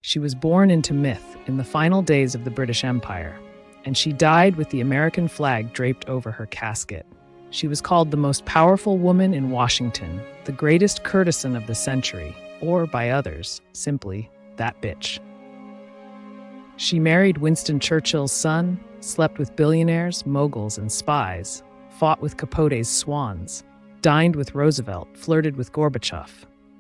She was born into myth in the final days of the British Empire, and she died with the American flag draped over her casket. She was called the most powerful woman in Washington, the greatest courtesan of the century, or by others, simply, that bitch. She married Winston Churchill's son, slept with billionaires, moguls, and spies, fought with Capote Swans, dined with Roosevelt, flirted with Gorbachev,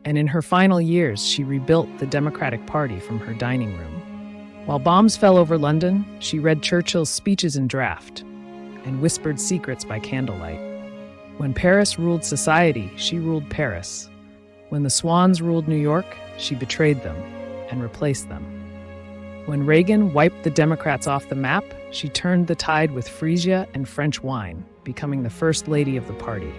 and in her final years, she rebuilt the Democratic Party from her dining room. While bombs fell over London, she read Churchill's speeches in draft and whispered secrets by candlelight. When Paris ruled society, she ruled Paris. When the Swans ruled New York, she betrayed them and replaced them. When Reagan wiped the Democrats off the map, she turned the tide with Frisia and French wine, becoming the first lady of the party.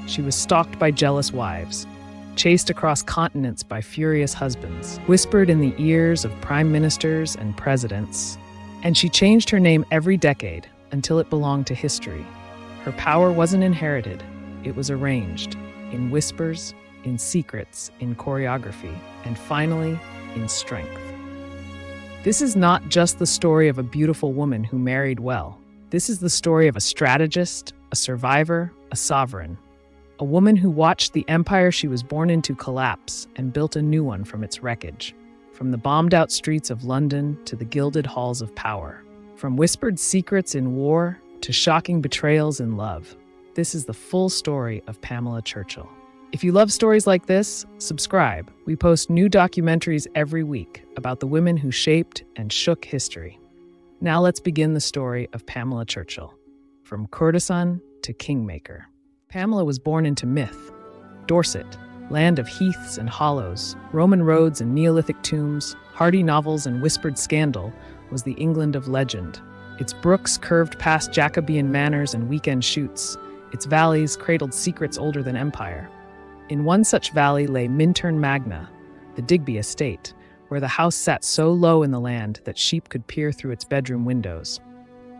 She was stalked by jealous wives, chased across continents by furious husbands, whispered in the ears of prime ministers and presidents, and she changed her name every decade until it belonged to history. Her power wasn't inherited, it was arranged, in whispers, in secrets, in choreography, and finally, in strength. This is not just the story of a beautiful woman who married well. This is the story of a strategist, a survivor, a sovereign. A woman who watched the empire she was born into collapse and built a new one from its wreckage. From the bombed-out streets of London to the gilded halls of power. From whispered secrets in war to shocking betrayals in love. This is the full story of Pamela Churchill. If you love stories like this, subscribe. We post new documentaries every week about the women who shaped and shook history. Now let's begin the story of Pamela Churchill. From courtesan to kingmaker. Pamela was born into myth. Dorset, land of heaths and hollows, Roman roads and Neolithic tombs, hardy novels and whispered scandal, was the England of legend. Its brooks curved past Jacobean manors and weekend shoots. Its valleys cradled secrets older than empire. In one such valley lay Minturn Magna, the Digby estate, where the house sat so low in the land that sheep could peer through its bedroom windows.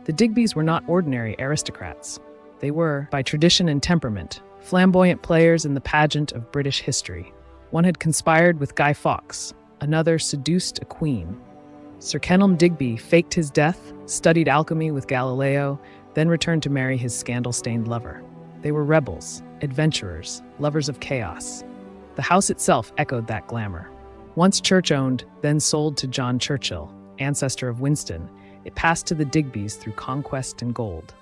The Digbys were not ordinary aristocrats. They were, by tradition and temperament, flamboyant players in the pageant of British history. One had conspired with Guy Fawkes, another seduced a queen. Sir Kenelm Digby faked his death, studied alchemy with Galileo, then returned to marry his scandal-stained lover. They were rebels, adventurers, lovers of chaos. The house itself echoed that glamour. Once church-owned, then sold to John Churchill, ancestor of Winston, it passed to the Digbys through conquest and gold.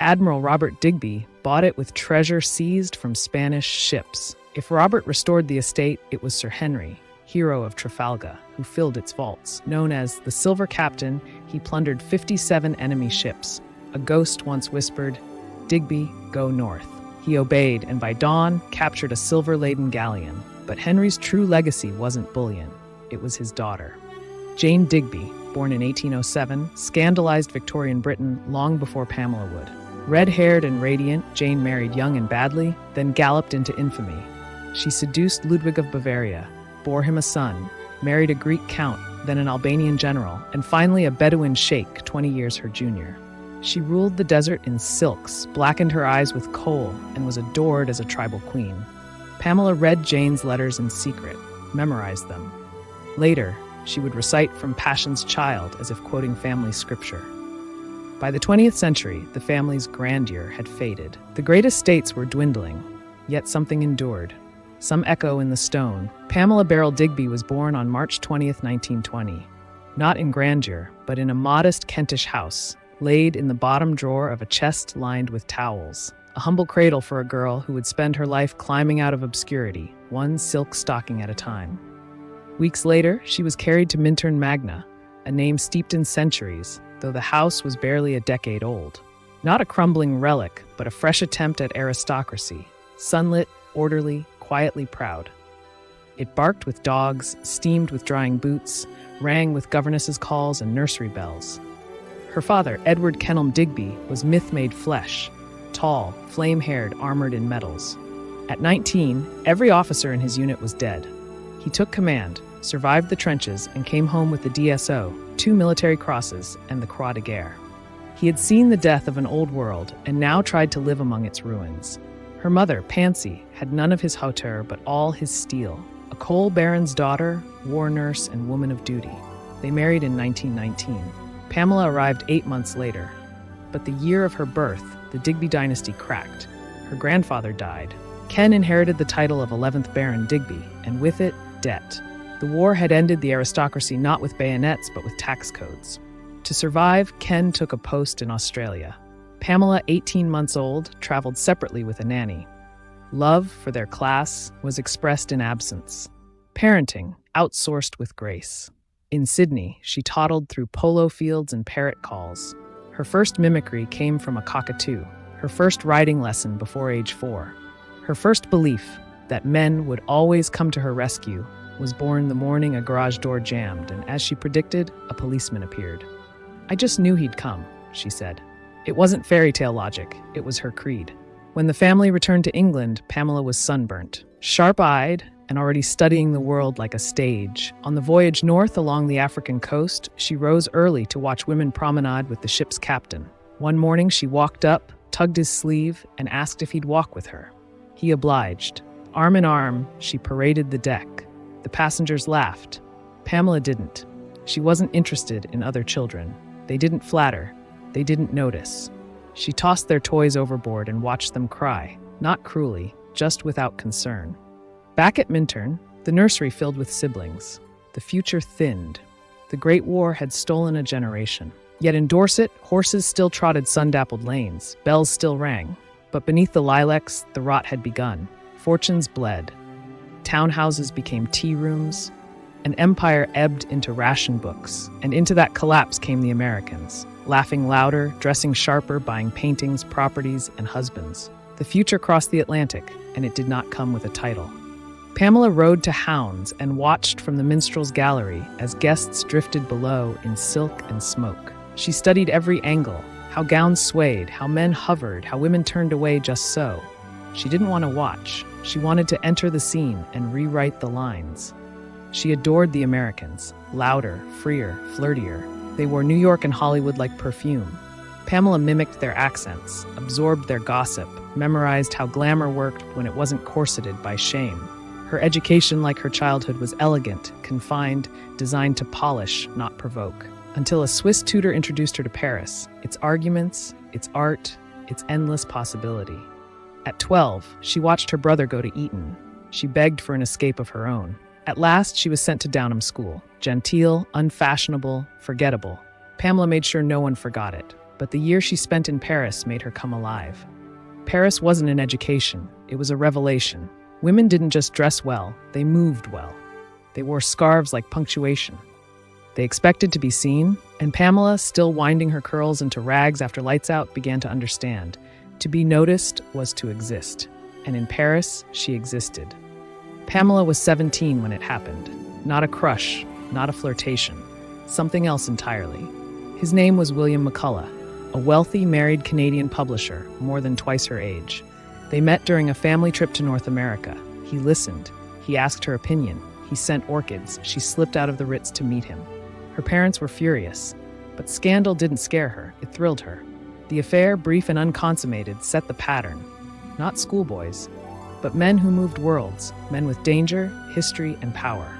Admiral Robert Digby bought it with treasure seized from Spanish ships. If Robert restored the estate, it was Sir Henry, hero of Trafalgar, who filled its vaults. Known as the Silver Captain, he plundered 57 enemy ships. A ghost once whispered, "Digby, go north." He obeyed, and by dawn, captured a silver-laden galleon. But Henry's true legacy wasn't bullion. It was his daughter. Jane Digby, born in 1807, scandalized Victorian Britain long before Pamela would. Red-haired and radiant, Jane married young and badly, then galloped into infamy. She seduced Ludwig of Bavaria, bore him a son, married a Greek count, then an Albanian general, and finally a Bedouin sheikh 20 years her junior. She ruled the desert in silks, blackened her eyes with coal, and was adored as a tribal queen. Pamela read Jane's letters in secret, memorized them. Later, she would recite from Passion's Child as if quoting family scripture. By the 20th century, the family's grandeur had faded. The great estates were dwindling, yet something endured. Some echo in the stone. Pamela Beryl Digby was born on March 20th, 1920. Not in grandeur, but in a modest Kentish house, laid in the bottom drawer of a chest lined with towels. A humble cradle for a girl who would spend her life climbing out of obscurity, one silk stocking at a time. Weeks later, she was carried to Minturn Magna, a name steeped in centuries, though the house was barely a decade old. Not a crumbling relic, but a fresh attempt at aristocracy, sunlit, orderly, quietly proud. It barked with dogs, steamed with drying boots, rang with governesses' calls and nursery bells. Her father, Edward Kenelm Digby, was myth-made flesh, tall, flame-haired, armored in metals. At 19, every officer in his unit was dead. He took command, survived the trenches, and came home with the DSO, 2 military crosses, and the Croix de Guerre. He had seen the death of an old world and now tried to live among its ruins. Her mother, Pansy, had none of his hauteur but all his steel. a coal baron's daughter, war nurse, and woman of duty. They married in 1919. Pamela arrived 8 months later. But the year of her birth, the Digby dynasty cracked. Her grandfather died. Ken inherited the title of 11th Baron Digby, and with it, debt. The war had ended the aristocracy not with bayonets, but with tax codes. To survive, Ken took a post in Australia. Pamela, 18 months old, traveled separately with a nanny. Love for their class was expressed in absence. Parenting, outsourced with grace. In Sydney, she toddled through polo fields and parrot calls. Her first mimicry came from a cockatoo, her first riding lesson before age 4. Her first belief that men would always come to her rescue was born the morning a garage door jammed, and as she predicted, a policeman appeared. "I just knew he'd come," she said. It wasn't fairy tale logic, it was her creed. When the family returned to England, Pamela was sunburnt, sharp-eyed, and already studying the world like a stage. On the voyage north along the African coast, she rose early to watch women promenade with the ship's captain. One morning she walked up, tugged his sleeve, and asked if he'd walk with her. He obliged. Arm in arm, she paraded the deck. The passengers laughed. Pamela didn't. She wasn't interested in other children. They didn't flatter. They didn't notice. She tossed their toys overboard and watched them cry, not cruelly, just without concern. Back at Minturn, the nursery filled with siblings. The future thinned. The Great War had stolen a generation. Yet in Dorset, horses still trotted sun-dappled lanes, bells still rang. But beneath the lilacs, the rot had begun. Fortunes bled. Townhouses became tea rooms. An empire ebbed into ration books, and into that collapse came the Americans, laughing louder, dressing sharper, buying paintings, properties, and husbands. The future crossed the Atlantic, and it did not come with a title. Pamela rode to hounds and watched from the minstrel's gallery as guests drifted below in silk and smoke. She studied every angle, how gowns swayed, how men hovered, how women turned away just so. She didn't want to watch. She wanted to enter the scene and rewrite the lines. She adored the Americans, louder, freer, flirtier. They wore New York and Hollywood like perfume. Pamela mimicked their accents, absorbed their gossip, memorized how glamour worked when it wasn't corseted by shame. Her education, like her childhood, was elegant, confined, designed to polish, not provoke. Until a Swiss tutor introduced her to Paris, its arguments, its art, its endless possibility. At 12, she watched her brother go to Eton. She begged for an escape of her own. At last, she was sent to Downham School. Genteel, unfashionable, forgettable. Pamela made sure no one forgot it. But the year she spent in Paris made her come alive. Paris wasn't an education. It was a revelation. Women didn't just dress well, they moved well. They wore scarves like punctuation. They expected to be seen, and Pamela, still winding her curls into rags after lights out, began to understand. To be noticed was to exist. And in Paris, she existed. Pamela was 17 when it happened. Not a crush, not a flirtation. Something else entirely. His name was William McCullough, a wealthy, married Canadian publisher, more than twice her age. They met during a family trip to North America. He listened. He asked her opinion. He sent orchids. She slipped out of the Ritz to meet him. Her parents were furious. But scandal didn't scare her. It thrilled her. The affair, brief and unconsummated, set the pattern. Not schoolboys, but men who moved worlds, men with danger, history, and power.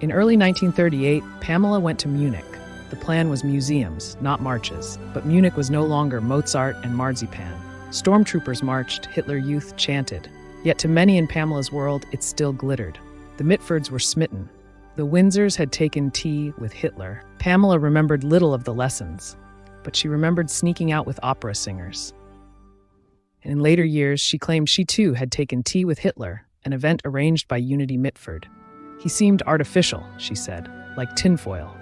In early 1938, Pamela went to Munich. The plan was museums, not marches, but Munich was no longer Mozart and marzipan. Stormtroopers marched, Hitler Youth chanted. Yet to many in Pamela's world, it still glittered. The Mitfords were smitten. The Windsors had taken tea with Hitler. Pamela remembered little of the lessons, but she remembered sneaking out with opera singers. And in later years, she claimed she too had taken tea with Hitler, an event arranged by Unity Mitford. He seemed artificial, she said, like tinfoil.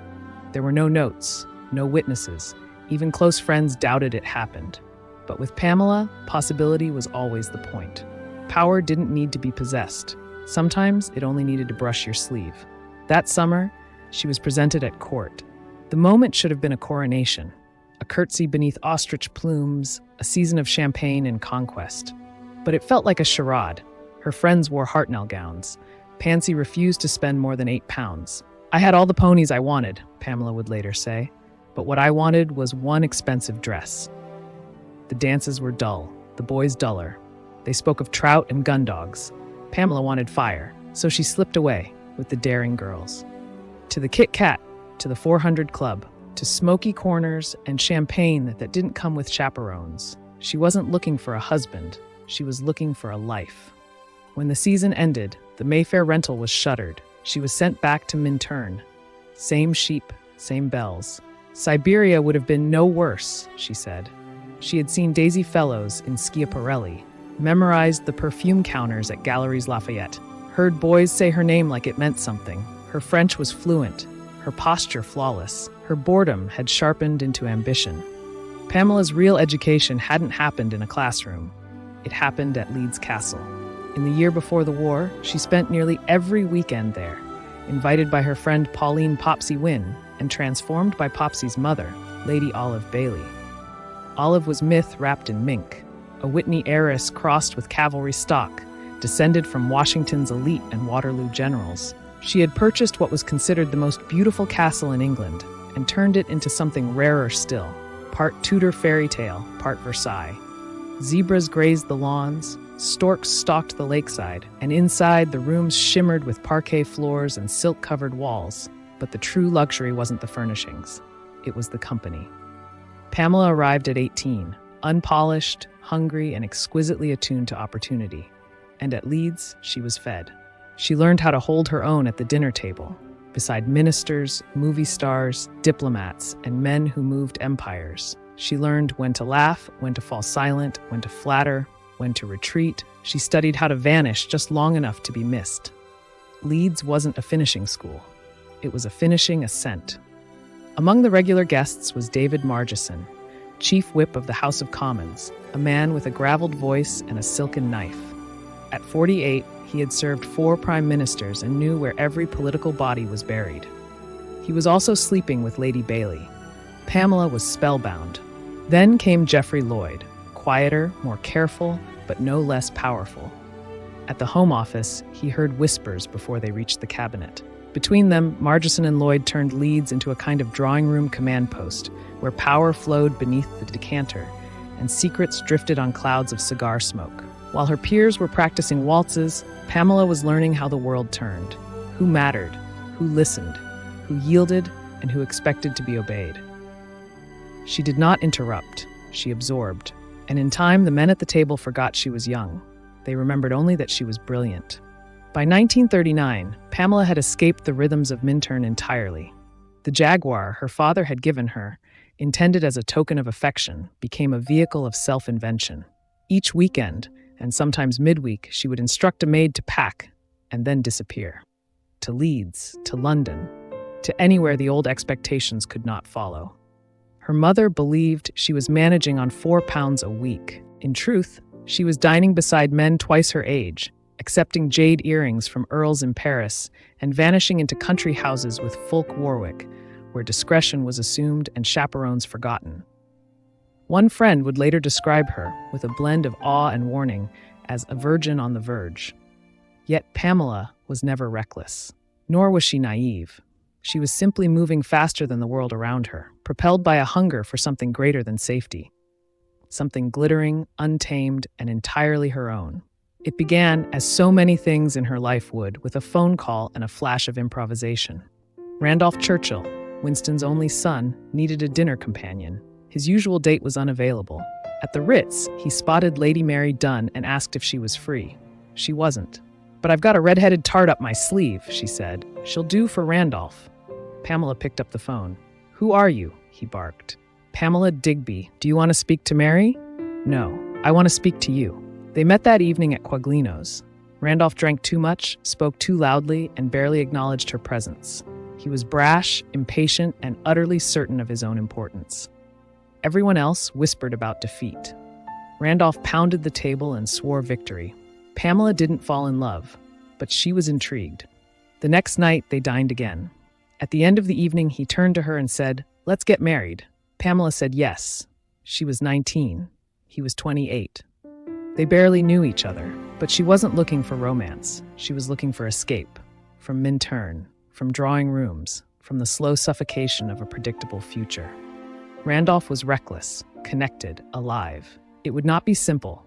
There were no notes, no witnesses. Even close friends doubted it happened. But with Pamela, possibility was always the point. Power didn't need to be possessed. Sometimes it only needed to brush your sleeve. That summer, she was presented at court. The moment should have been a coronation, a curtsy beneath ostrich plumes, a season of champagne and conquest. But it felt like a charade. Her friends wore hartnell gowns. Pansy refused to spend more than £8. I had all the ponies I wanted, Pamela would later say, but what I wanted was one expensive dress. The dances were dull, the boys duller. They spoke of trout and gun dogs. Pamela wanted fire, So she slipped away with the daring girls. To the Kit Kat, to the 400 Club, to smoky corners and champagne that didn't come with chaperones. She wasn't looking for a husband. She was looking for a life. When the season ended, the Mayfair rental was shuttered. She was sent back to Minturn. Same sheep, same bells. Siberia would have been no worse, she said. She had seen Daisy Fellows in Schiaparelli, memorized the perfume counters at Galeries Lafayette, heard boys say her name like it meant something. Her French was fluent, her posture flawless. Her boredom had sharpened into ambition. Pamela's real education hadn't happened in a classroom. It happened at Leeds Castle. In the year before the war, she spent nearly every weekend there, invited by her friend Pauline Popsy Wynne and transformed by Popsy's mother, Lady Olive Bailey. Olive was myth wrapped in mink, a Whitney heiress crossed with cavalry stock, descended from Washington's elite and Waterloo generals. She had purchased what was considered the most beautiful castle in England and turned it into something rarer still, part Tudor fairy tale, part Versailles. Zebras grazed the lawns, storks stalked the lakeside, and inside the rooms shimmered with parquet floors and silk-covered walls. But the true luxury wasn't the furnishings. It was the company. Pamela arrived at 18, unpolished, hungry, and exquisitely attuned to opportunity. And at Leeds, she was fed. She learned how to hold her own at the dinner table, beside ministers, movie stars, diplomats, and men who moved empires. She learned when to laugh, when to fall silent, when to flatter, when to retreat. She studied how to vanish just long enough to be missed. Leeds wasn't a finishing school. It was a finishing ascent. Among the regular guests was David Margeson, Chief Whip of the House of Commons, a man with a gravelled voice and a silken knife. At 48, he had served 4 prime ministers and knew where every political body was buried. He was also sleeping with Lady Bailey. Pamela was spellbound. Then came Geoffrey Lloyd, quieter, more careful, but no less powerful. At the Home Office, he heard whispers before they reached the cabinet. Between them, Margeson and Lloyd turned Leeds into a kind of drawing-room command post, where power flowed beneath the decanter, and secrets drifted on clouds of cigar smoke. While her peers were practicing waltzes, Pamela was learning how the world turned, who mattered, who listened, who yielded, and who expected to be obeyed. She did not interrupt, she absorbed, and in time the men at the table forgot she was young. They remembered only that she was brilliant. By 1939, Pamela had escaped the rhythms of Minturn entirely. The Jaguar her father had given her, intended as a token of affection, became a vehicle of self-invention. Each weekend, and sometimes midweek, she would instruct a maid to pack and then disappear. To Leeds, to London, to anywhere the old expectations could not follow. Her mother believed she was managing on £4 a week. In truth, she was dining beside men twice her age, accepting jade earrings from earls in Paris, and vanishing into country houses with Fulk Warwick, where discretion was assumed and chaperones forgotten. One friend would later describe her, with a blend of awe and warning, as a virgin on the verge. Yet Pamela was never reckless, nor was she naive. She was simply moving faster than the world around her, propelled by a hunger for something greater than safety. Something glittering, untamed, and entirely her own. It began, as so many things in her life would, with a phone call and a flash of improvisation. Randolph Churchill, Winston's only son, needed a dinner companion. His usual date was unavailable. At the Ritz, he spotted Lady Mary Dunn and asked if she was free. She wasn't. "But I've got a red-headed tart up my sleeve," she said. "She'll do for Randolph." Pamela picked up the phone. "Who are you?" he barked. "Pamela Digby. Do you want to speak to Mary?" "No, I want to speak to you." They met that evening at Quaglino's. Randolph drank too much, spoke too loudly, and barely acknowledged her presence. He was brash, impatient, and utterly certain of his own importance. Everyone else whispered about defeat. Randolph pounded the table and swore victory. Pamela didn't fall in love, but she was intrigued. The next night, they dined again. At the end of the evening, he turned to her and said, "Let's get married." Pamela said yes. She was 19. He was 28. They barely knew each other, but she wasn't looking for romance. She was looking for escape. From Minturn, from drawing rooms, from the slow suffocation of a predictable future. Randolph was reckless, connected, alive. It would not be simple.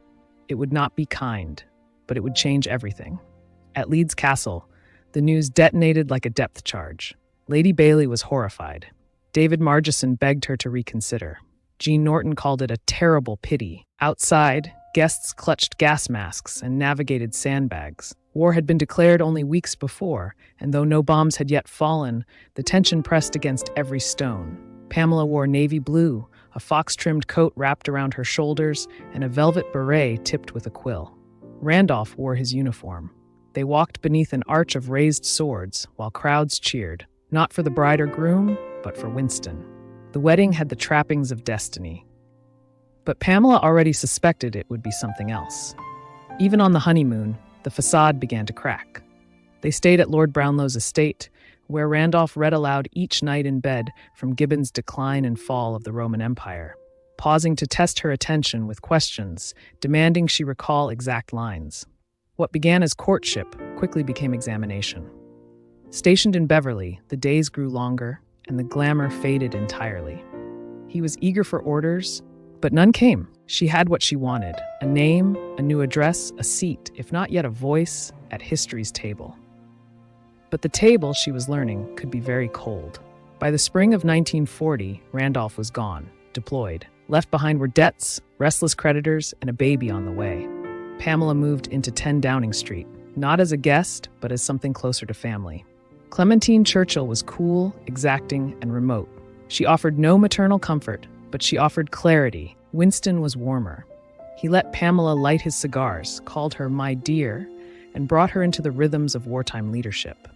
It would not be kind, but it would change everything. At Leeds Castle, the news detonated like a depth charge. Lady Bailey was horrified. David Margeson begged her to reconsider. Jean Norton called it a terrible pity. Outside, guests clutched gas masks and navigated sandbags. War had been declared only weeks before, and though no bombs had yet fallen, the tension pressed against every stone. Pamela wore navy blue, a fox-trimmed coat wrapped around her shoulders, and a velvet beret tipped with a quill. Randolph wore his uniform. They walked beneath an arch of raised swords, while crowds cheered, not for the bride or groom, but for Winston. The wedding had the trappings of destiny. But Pamela already suspected it would be something else. Even on the honeymoon, the facade began to crack. They stayed at Lord Brownlow's estate, where Randolph read aloud each night in bed from Gibbon's Decline and Fall of the Roman Empire, pausing to test her attention with questions, demanding she recall exact lines. What began as courtship quickly became examination. Stationed in Beverly, the days grew longer, and the glamour faded entirely. He was eager for orders, but none came. She had what she wanted: a name, a new address, a seat, if not yet a voice, at history's table. But the table, she was learning, could be very cold. By the spring of 1940, Randolph was gone, deployed. Left behind were debts, restless creditors, and a baby on the way. Pamela moved into 10 Downing Street, not as a guest, but as something closer to family. Clementine Churchill was cool, exacting, and remote. She offered no maternal comfort, but she offered clarity. Winston was warmer. He let Pamela light his cigars, called her "my dear," and brought her into the rhythms of wartime leadership.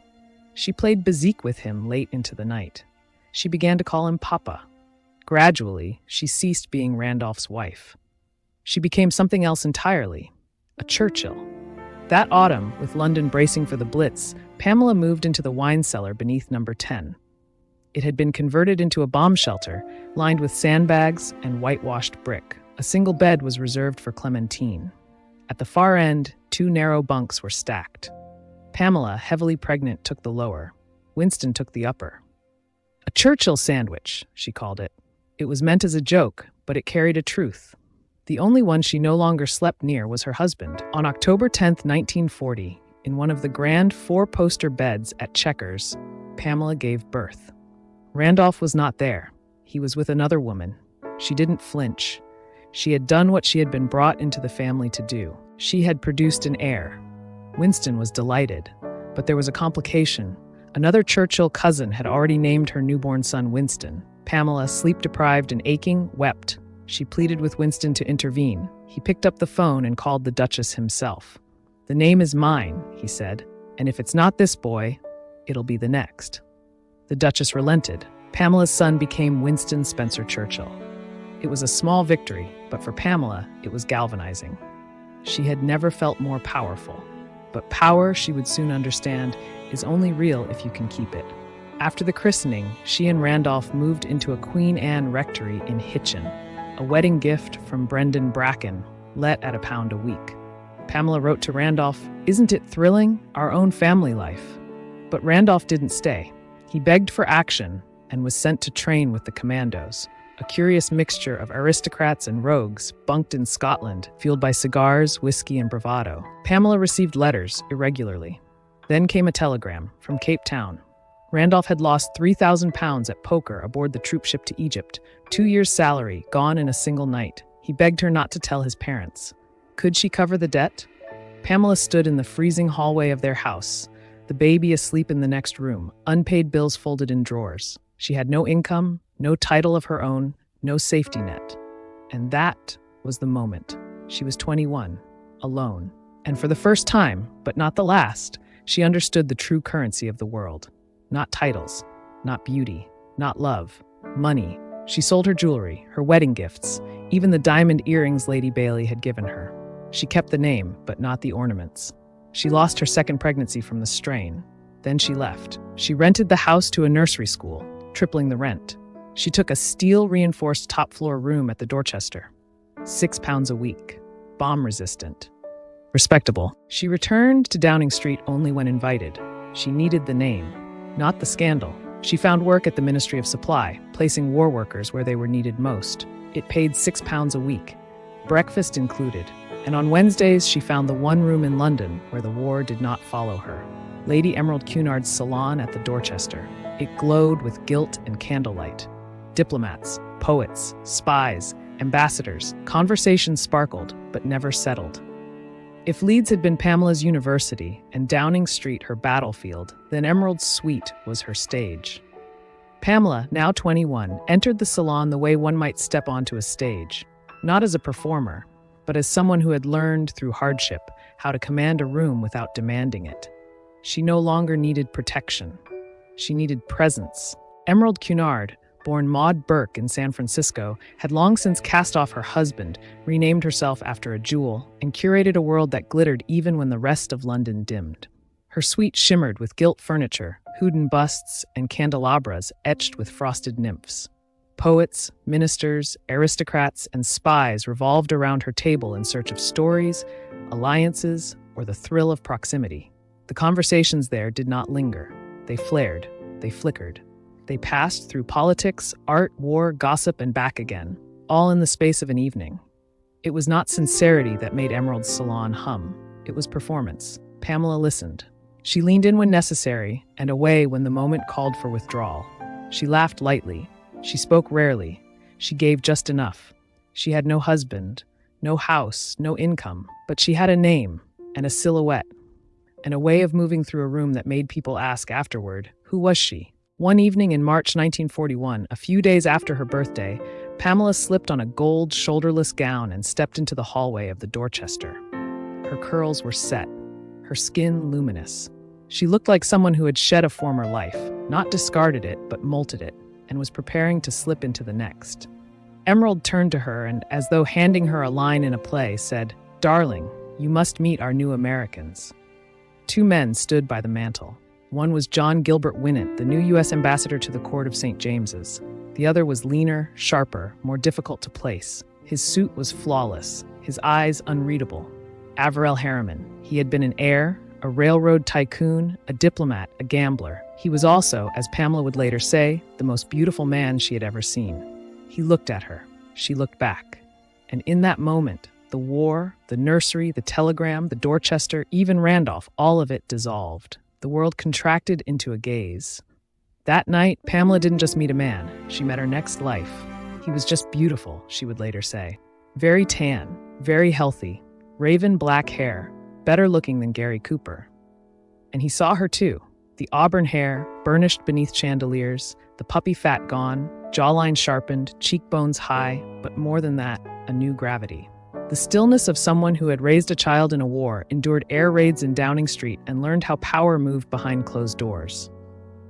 She played bezique with him late into the night. She began to call him Papa. Gradually, she ceased being Randolph's wife. She became something else entirely, a Churchill. That autumn, with London bracing for the Blitz, Pamela moved into the wine cellar beneath number 10. It had been converted into a bomb shelter, lined with sandbags and whitewashed brick. A single bed was reserved for Clementine. At the far end, 2 narrow bunks were stacked. Pamela, heavily pregnant, took the lower. Winston took the upper. A Churchill sandwich, she called it. It was meant as a joke, but it carried a truth. The only one she no longer slept near was her husband. On October 10, 1940, in one of the grand 4-poster beds at Chequers, Pamela gave birth. Randolph was not there. He was with another woman. She didn't flinch. She had done what she had been brought into the family to do. She had produced an heir. Winston was delighted, but there was a complication. Another Churchill cousin had already named her newborn son Winston. Pamela, sleep-deprived and aching, wept. She pleaded with Winston to intervene. He picked up the phone and called the Duchess himself. "The name is mine," he said, "and if it's not this boy, it'll be the next." The Duchess relented. Pamela's son became Winston Spencer Churchill. It was a small victory, but for Pamela, it was galvanizing. She had never felt more powerful. But power, she would soon understand, is only real if you can keep it. After the christening, she and Randolph moved into a Queen Anne rectory in Hitchin, a wedding gift from Brendan Bracken, let at £1 a week. Pamela wrote to Randolph, "Isn't it thrilling? Our own family life." But Randolph didn't stay. He begged for action and was sent to train with the commandos, a curious mixture of aristocrats and rogues bunked in Scotland, fueled by cigars, whiskey, and bravado. Pamela received letters irregularly. Then came a telegram from Cape Town. Randolph had lost £3,000 at poker aboard the troop ship to Egypt, 2 years' salary gone in a single night. He begged her not to tell his parents. Could she cover the debt? Pamela stood in the freezing hallway of their house, the baby asleep in the next room, unpaid bills folded in drawers. She had no income, no title of her own, no safety net. And that was the moment. She was 21, alone. And for the first time, but not the last, she understood the true currency of the world. Not titles, not beauty, not love, money. She sold her jewelry, her wedding gifts, even the diamond earrings Lady Bailey had given her. She kept the name, but not the ornaments. She lost her second pregnancy from the strain. Then she left. She rented the house to a nursery school, tripling the rent. She took a steel-reinforced top-floor room at the Dorchester. £6 a week. Bomb-resistant. Respectable. She returned to Downing Street only when invited. She needed the name, not the scandal. She found work at the Ministry of Supply, placing war workers where they were needed most. It paid £6 a week. Breakfast included. And on Wednesdays, she found the one room in London where the war did not follow her. Lady Emerald Cunard's salon at the Dorchester. It glowed with gilt and candlelight. Diplomats, poets, spies, ambassadors, conversations sparkled, but never settled. If Leeds had been Pamela's university and Downing Street her battlefield, then Emerald's suite was her stage. Pamela, now 21, entered the salon the way one might step onto a stage, not as a performer, but as someone who had learned through hardship how to command a room without demanding it. She no longer needed protection. She needed presence. Emerald Cunard, born Maud Burke in San Francisco, had long since cast off her husband, renamed herself after a jewel, and curated a world that glittered even when the rest of London dimmed. Her suite shimmered with gilt furniture, Houdin busts, and candelabras etched with frosted nymphs. Poets, ministers, aristocrats, and spies revolved around her table in search of stories, alliances, or the thrill of proximity. The conversations there did not linger. They flared. They flickered. They passed through politics, art, war, gossip, and back again, all in the space of an evening. It was not sincerity that made Emerald's salon hum. It was performance. Pamela listened. She leaned in when necessary and away when the moment called for withdrawal. She laughed lightly. She spoke rarely. She gave just enough. She had no husband, no house, no income, but she had a name and a silhouette and a way of moving through a room that made people ask afterward, who was she? One evening in March 1941, a few days after her birthday, Pamela slipped on a gold, shoulderless gown and stepped into the hallway of the Dorchester. Her curls were set, her skin luminous. She looked like someone who had shed a former life, not discarded it, but molted it, and was preparing to slip into the next. Emerald turned to her and, as though handing her a line in a play, said, "Darling, you must meet our new Americans." Two men stood by the mantel. One was John Gilbert Winant, the new U.S. ambassador to the court of St. James's. The other was leaner, sharper, more difficult to place. His suit was flawless, his eyes unreadable. Averell Harriman. He had been an heir, a railroad tycoon, a diplomat, a gambler. He was also, as Pamela would later say, the most beautiful man she had ever seen. He looked at her. She looked back. And in that moment, the war, the nursery, the telegram, the Dorchester, even Randolph, all of it dissolved. The world contracted into a gaze. That night, Pamela didn't just meet a man. She met her next life. He was just beautiful, she would later say. Very tan, very healthy, raven black hair, better looking than Gary Cooper. And he saw her too. The auburn hair, burnished beneath chandeliers, the puppy fat gone, jawline sharpened, cheekbones high, but more than that, a new gravity. The stillness of someone who had raised a child in a war, endured air raids in Downing Street, and learned how power moved behind closed doors.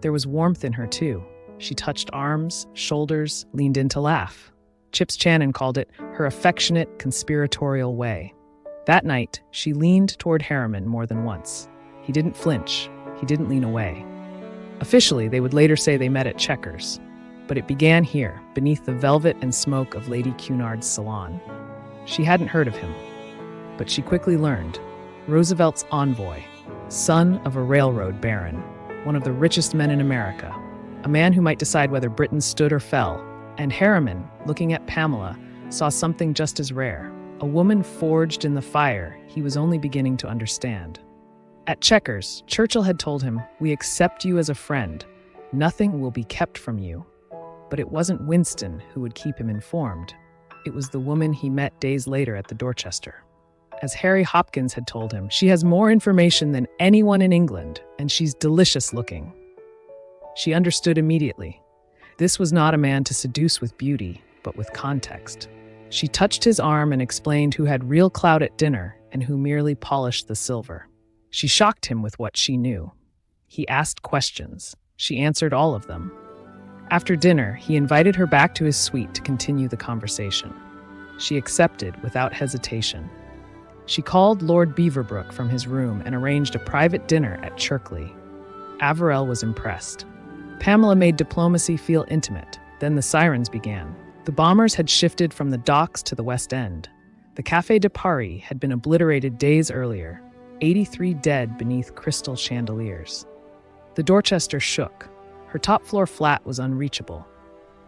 There was warmth in her too. She touched arms, shoulders, leaned in to laugh. Chips Channon called it her affectionate, conspiratorial way. That night, she leaned toward Harriman more than once. He didn't flinch. He didn't lean away. Officially, they would later say they met at Chequers. But it began here, beneath the velvet and smoke of Lady Cunard's salon. She hadn't heard of him, but she quickly learned. Roosevelt's envoy, son of a railroad baron, one of the richest men in America, a man who might decide whether Britain stood or fell. And Harriman, looking at Pamela, saw something just as rare, a woman forged in the fire he was only beginning to understand. At Chequers, Churchill had told him, "We accept you as a friend. Nothing will be kept from you." But it wasn't Winston who would keep him informed. It was the woman he met days later at the Dorchester. As Harry Hopkins had told him, she has more information than anyone in England, and she's delicious looking. She understood immediately. This was not a man to seduce with beauty, but with context. She touched his arm and explained who had real clout at dinner and who merely polished the silver. She shocked him with what she knew. He asked questions. She answered all of them. After dinner, he invited her back to his suite to continue the conversation. She accepted without hesitation. She called Lord Beaverbrook from his room and arranged a private dinner at Cherkley. Averell was impressed. Pamela made diplomacy feel intimate. Then the sirens began. The bombers had shifted from the docks to the West End. The Café de Paris had been obliterated days earlier, 83 dead beneath crystal chandeliers. The Dorchester shook. Her top-floor flat was unreachable.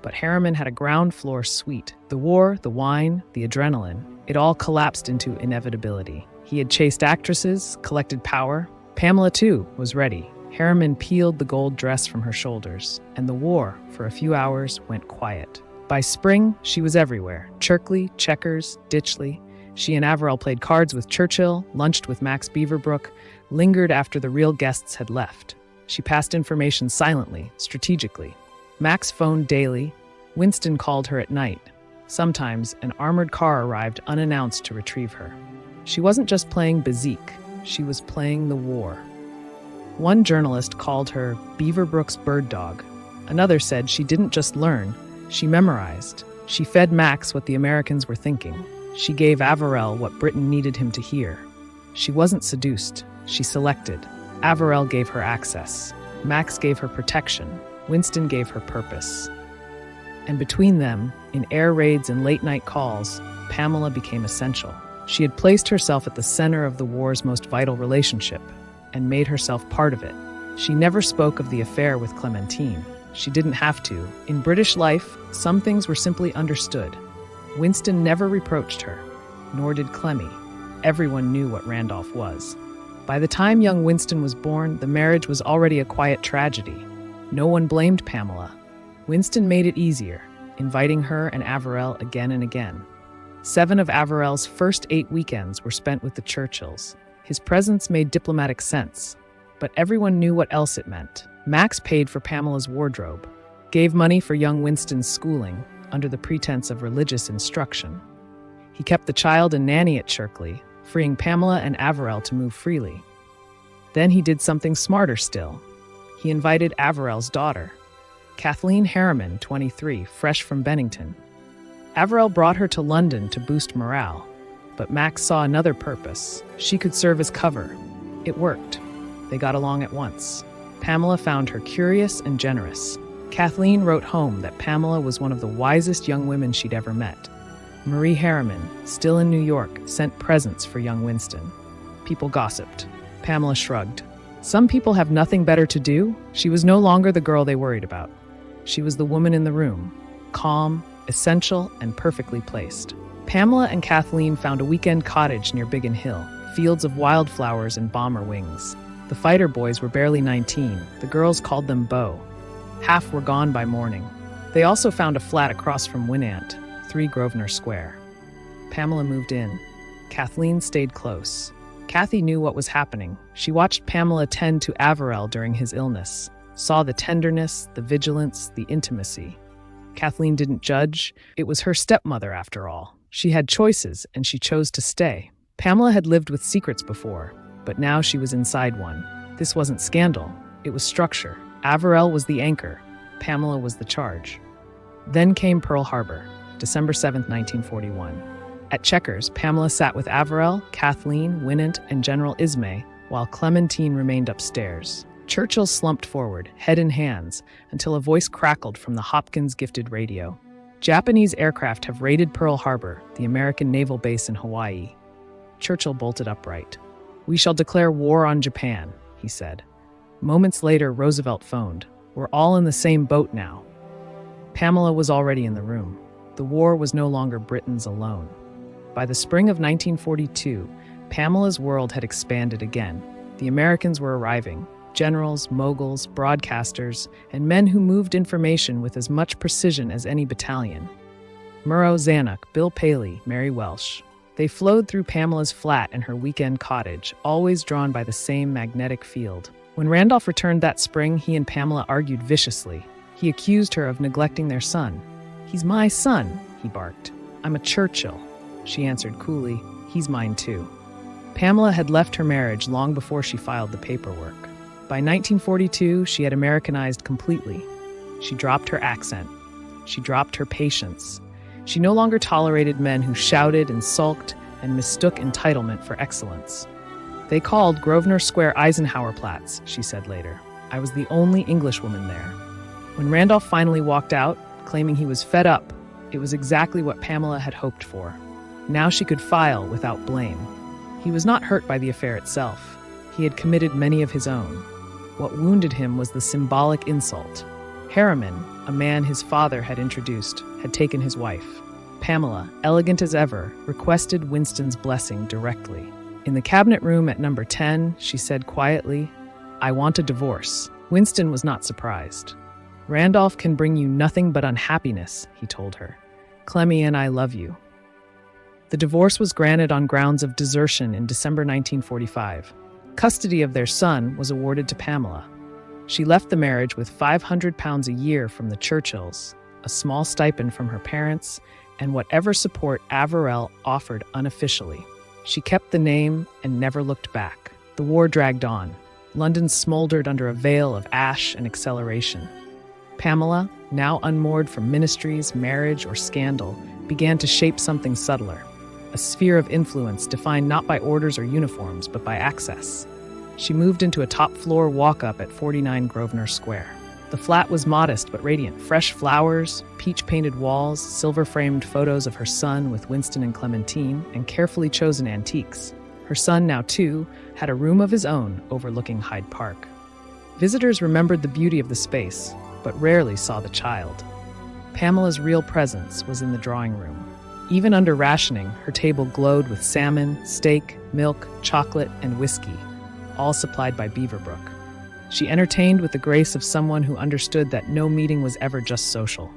But Harriman had a ground floor suite. The war, the wine, the adrenaline, it all collapsed into inevitability. He had chased actresses, collected power. Pamela, too, was ready. Harriman peeled the gold dress from her shoulders, and the war, for a few hours, went quiet. By spring, she was everywhere. Cherkley, Checkers, Ditchley. She and Averell played cards with Churchill, lunched with Max Beaverbrook, lingered after the real guests had left. She passed information silently, strategically. Max phoned daily. Winston called her at night. Sometimes, an armored car arrived unannounced to retrieve her. She wasn't just playing Bezique, she was playing the war. One journalist called her Beaverbrook's bird dog. Another said she didn't just learn, she memorized. She fed Max what the Americans were thinking. She gave Averell what Britain needed him to hear. She wasn't seduced, she selected. Averell gave her access. Max gave her protection. Winston gave her purpose. And between them, in air raids and late-night calls, Pamela became essential. She had placed herself at the center of the war's most vital relationship and made herself part of it. She never spoke of the affair with Clementine. She didn't have to. In British life, some things were simply understood. Winston never reproached her, nor did Clemmy. Everyone knew what Randolph was. By the time young Winston was born, the marriage was already a quiet tragedy. No one blamed Pamela. Winston made it easier, inviting her and Averell again and again. 7 of Averell's first 8 weekends were spent with the Churchills. His presence made diplomatic sense, but everyone knew what else it meant. Max paid for Pamela's wardrobe, gave money for young Winston's schooling under the pretense of religious instruction. He kept the child and nanny at Cherkley, freeing Pamela and Averell to move freely. Then he did something smarter still. He invited Averell's daughter, Kathleen Harriman, 23, fresh from Bennington. Averell brought her to London to boost morale, but Max saw another purpose. She could serve as cover. It worked. They got along at once. Pamela found her curious and generous. Kathleen wrote home that Pamela was one of the wisest young women she'd ever met. Marie Harriman, still in New York, sent presents for young Winston. People gossiped. Pamela shrugged. Some people have nothing better to do. She was no longer the girl they worried about. She was the woman in the room, calm, essential, and perfectly placed. Pamela and Kathleen found a weekend cottage near Biggin Hill, fields of wildflowers and bomber wings. The fighter boys were barely 19. The girls called them Beau. Half were gone by morning. They also found a flat across from Winant, 3 Grosvenor Square. Pamela moved in. Kathleen stayed close. Kathy knew what was happening. She watched Pamela tend to Averell during his illness, saw the tenderness, the vigilance, the intimacy. Kathleen didn't judge. It was her stepmother, after all. She had choices, and she chose to stay. Pamela had lived with secrets before, but now she was inside one. This wasn't scandal. It was structure. Averell was the anchor. Pamela was the charge. Then came Pearl Harbor, December 7, 1941. At Checkers, Pamela sat with Averell, Kathleen, Winant, and General Ismay, while Clementine remained upstairs. Churchill slumped forward, head in hands, until a voice crackled from the Hopkins-gifted radio. Japanese aircraft have raided Pearl Harbor, the American naval base in Hawaii. Churchill bolted upright. "We shall declare war on Japan," he said. Moments later, Roosevelt phoned. "We're all in the same boat now." Pamela was already in the room. The war was no longer Britain's alone. By the spring of 1942, Pamela's world had expanded again. The Americans were arriving. Generals, moguls, broadcasters, and men who moved information with as much precision as any battalion. Murrow Zanuck, Bill Paley, Mary Welsh. They flowed through Pamela's flat and her weekend cottage, always drawn by the same magnetic field. When Randolph returned that spring, he and Pamela argued viciously. He accused her of neglecting their son. "He's my son," he barked. "I'm a Churchill." She answered coolly, "He's mine too." Pamela had left her marriage long before she filed the paperwork. By 1942, she had Americanized completely. She dropped her accent. She dropped her patience. She no longer tolerated men who shouted and sulked and mistook entitlement for excellence. "They called Grosvenor Square Eisenhower-Platz," she said later. "I was the only Englishwoman there." When Randolph finally walked out, claiming he was fed up, it was exactly what Pamela had hoped for. Now she could file without blame. He was not hurt by the affair itself. He had committed many of his own. What wounded him was the symbolic insult. Harriman, a man his father had introduced, had taken his wife. Pamela, elegant as ever, requested Winston's blessing directly. In the cabinet room at number 10, she said quietly, "I want a divorce." Winston was not surprised. "Randolph can bring you nothing but unhappiness," he told her. "Clemmy and I love you." The divorce was granted on grounds of desertion in December 1945. Custody of their son was awarded to Pamela. She left the marriage with £500 a year from the Churchills, a small stipend from her parents, and whatever support Averell offered unofficially. She kept the name and never looked back. The war dragged on. London smoldered under a veil of ash and acceleration. Pamela, now unmoored from ministries, marriage, or scandal, began to shape something subtler, a sphere of influence defined not by orders or uniforms, but by access. She moved into a top-floor walk-up at 49 Grosvenor Square. The flat was modest but radiant. Fresh flowers, peach-painted walls, silver-framed photos of her son with Winston and Clementine, and carefully chosen antiques. Her son, now 2, had a room of his own overlooking Hyde Park. Visitors remembered the beauty of the space, but rarely saw the child. Pamela's real presence was in the drawing room. Even under rationing, her table glowed with salmon, steak, milk, chocolate, and whiskey, all supplied by Beaverbrook. She entertained with the grace of someone who understood that no meeting was ever just social.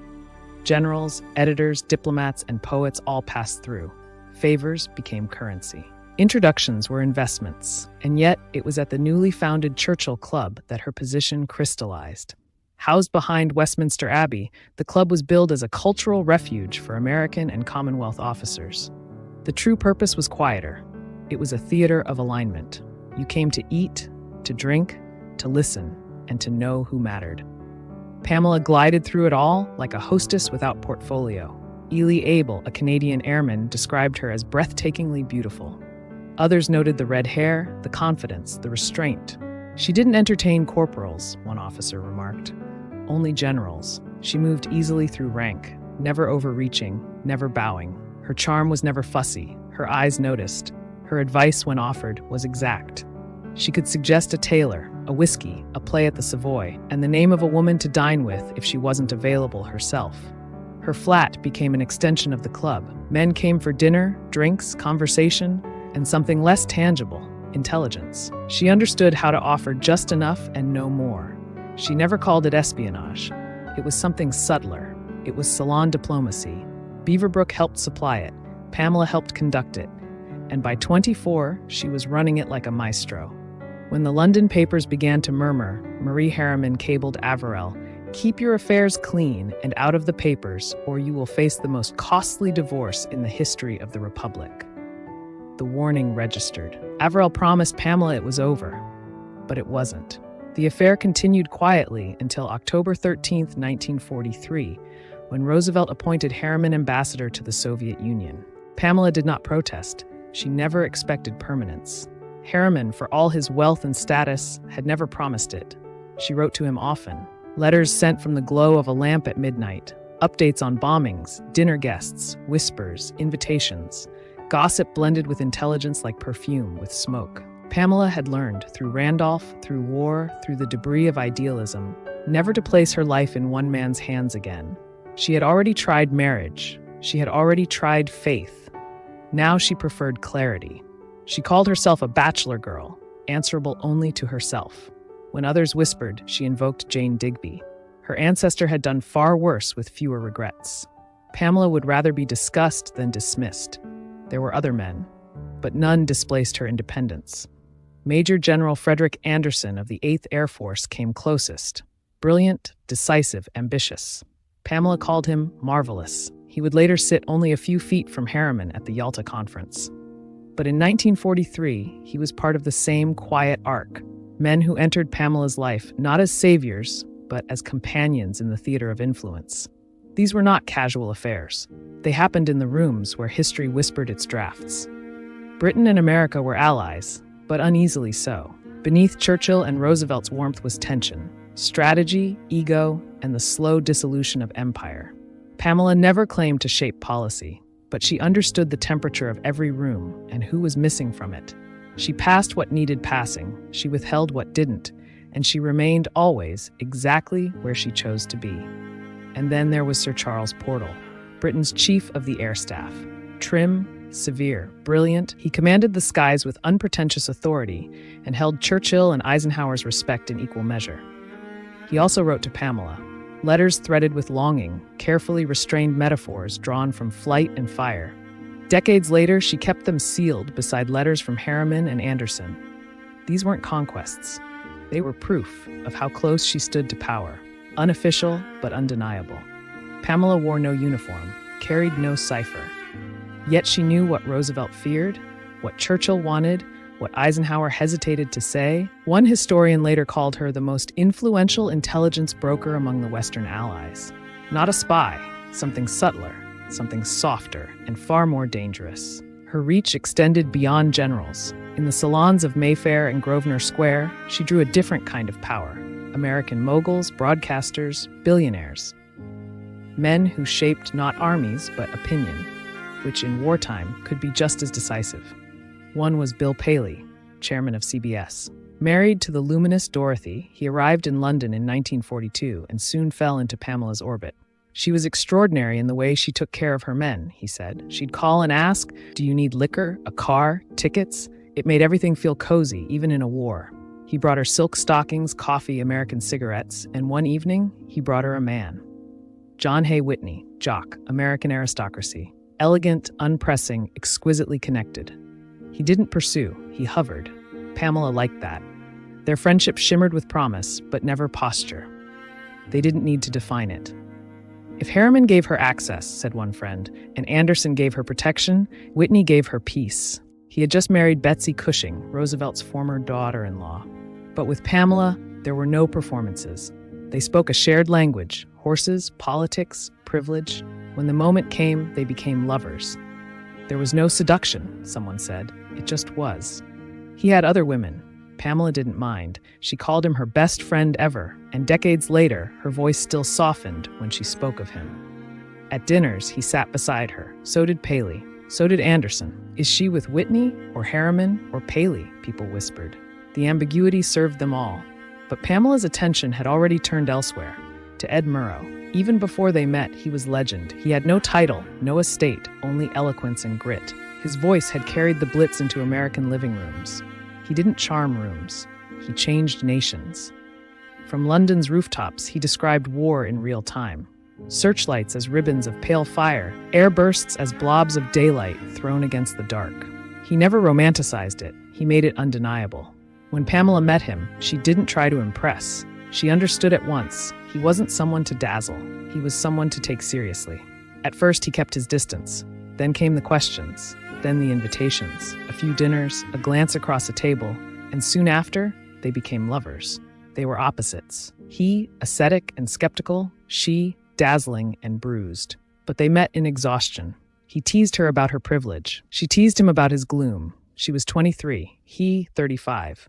Generals, editors, diplomats, and poets all passed through. Favors became currency. Introductions were investments, and yet it was at the newly founded Churchill Club that her position crystallized. Housed behind Westminster Abbey, the club was billed as a cultural refuge for American and Commonwealth officers. The true purpose was quieter. It was a theater of alignment. You came to eat, to drink, to listen, and to know who mattered. Pamela glided through it all like a hostess without portfolio. Ely Abel, a Canadian airman, described her as breathtakingly beautiful. Others noted the red hair, the confidence, the restraint. She didn't entertain corporals, one officer remarked. Only generals. She moved easily through rank, never overreaching, never bowing. Her charm was never fussy. Her eyes noticed. Her advice, when offered, was exact. She could suggest a tailor, a whiskey, a play at the Savoy, and the name of a woman to dine with if she wasn't available herself. Her flat became an extension of the club. Men came for dinner, drinks, conversation, and something less tangible, intelligence. She understood how to offer just enough and no more. She never called it espionage. It was something subtler. It was salon diplomacy. Beaverbrook helped supply it. Pamela helped conduct it. And by 24, she was running it like a maestro. When the London papers began to murmur, Marie Harriman cabled Averell, "Keep your affairs clean and out of the papers, or you will face the most costly divorce in the history of the Republic." The warning registered. Averell promised Pamela it was over, but it wasn't. The affair continued quietly until October 13, 1943, when Roosevelt appointed Harriman ambassador to the Soviet Union. Pamela did not protest. She never expected permanence. Harriman, for all his wealth and status, had never promised it. She wrote to him often. Letters sent from the glow of a lamp at midnight. Updates on bombings, dinner guests, whispers, invitations. Gossip blended with intelligence like perfume with smoke. Pamela had learned, through Randolph, through war, through the debris of idealism, never to place her life in one man's hands again. She had already tried marriage. She had already tried faith. Now she preferred clarity. She called herself a bachelor girl, answerable only to herself. When others whispered, she invoked Jane Digby. Her ancestor had done far worse with fewer regrets. Pamela would rather be discussed than dismissed. There were other men, but none displaced her independence. Major General Frederick Anderson of the 8th Air Force came closest. Brilliant, decisive, ambitious. Pamela called him marvelous. He would later sit only a few feet from Harriman at the Yalta Conference. But in 1943, he was part of the same quiet arc. Men who entered Pamela's life not as saviors, but as companions in the theater of influence. These were not casual affairs. They happened in the rooms where history whispered its drafts. Britain and America were allies, but uneasily so. Beneath Churchill and Roosevelt's warmth was tension, strategy, ego, and the slow dissolution of empire. Pamela never claimed to shape policy, but she understood the temperature of every room and who was missing from it. She passed what needed passing, she withheld what didn't, and she remained always exactly where she chose to be. And then there was Sir Charles Portal, Britain's chief of the air staff. Trim, severe, brilliant, he commanded the skies with unpretentious authority and held Churchill and Eisenhower's respect in equal measure. He also wrote to Pamela, letters threaded with longing, carefully restrained metaphors drawn from flight and fire. Decades later, she kept them sealed beside letters from Harriman and Anderson. These weren't conquests. They were proof of how close she stood to power, unofficial but undeniable. Pamela wore no uniform, carried no cipher. Yet she knew what Roosevelt feared, what Churchill wanted, what Eisenhower hesitated to say. One historian later called her the most influential intelligence broker among the Western allies. Not a spy, something subtler, something softer, and far more dangerous. Her reach extended beyond generals. In the salons of Mayfair and Grosvenor Square, she drew a different kind of power. American moguls, broadcasters, billionaires. Men who shaped not armies, but opinion, which in wartime could be just as decisive. One was Bill Paley, chairman of CBS. Married to the luminous Dorothy, he arrived in London in 1942 and soon fell into Pamela's orbit. She was extraordinary in the way she took care of her men, he said. She'd call and ask, "Do you need liquor, a car, tickets?" It made everything feel cozy, even in a war. He brought her silk stockings, coffee, American cigarettes, and one evening, he brought her a man. John Hay Whitney, jock, American aristocracy. Elegant, unpressing, exquisitely connected. He didn't pursue, he hovered. Pamela liked that. Their friendship shimmered with promise, but never posture. They didn't need to define it. If Harriman gave her access, said one friend, and Anderson gave her protection, Whitney gave her peace. He had just married Betsy Cushing, Roosevelt's former daughter-in-law. But with Pamela, there were no performances. They spoke a shared language, horses, politics, privilege. When the moment came, they became lovers. There was no seduction, someone said. It just was. He had other women. Pamela didn't mind. She called him her best friend ever, and decades later, her voice still softened when she spoke of him. At dinners, he sat beside her. So did Paley. So did Anderson. Is she with Whitney, or Harriman, or Paley? People whispered. The ambiguity served them all. But Pamela's attention had already turned elsewhere, to Ed Murrow. Even before they met, he was legend. He had no title, no estate, only eloquence and grit. His voice had carried the Blitz into American living rooms. He didn't charm rooms. He changed nations. From London's rooftops, he described war in real time. Searchlights as ribbons of pale fire, air bursts as blobs of daylight thrown against the dark. He never romanticized it. He made it undeniable. When Pamela met him, she didn't try to impress. She understood at once. He wasn't someone to dazzle. He was someone to take seriously. At first, he kept his distance. Then came the questions. Then the invitations. A few dinners, a glance across a table, and soon after, they became lovers. They were opposites. He, ascetic and skeptical, she, dazzling and bruised. But they met in exhaustion. He teased her about her privilege. She teased him about his gloom. She was 23, he 35.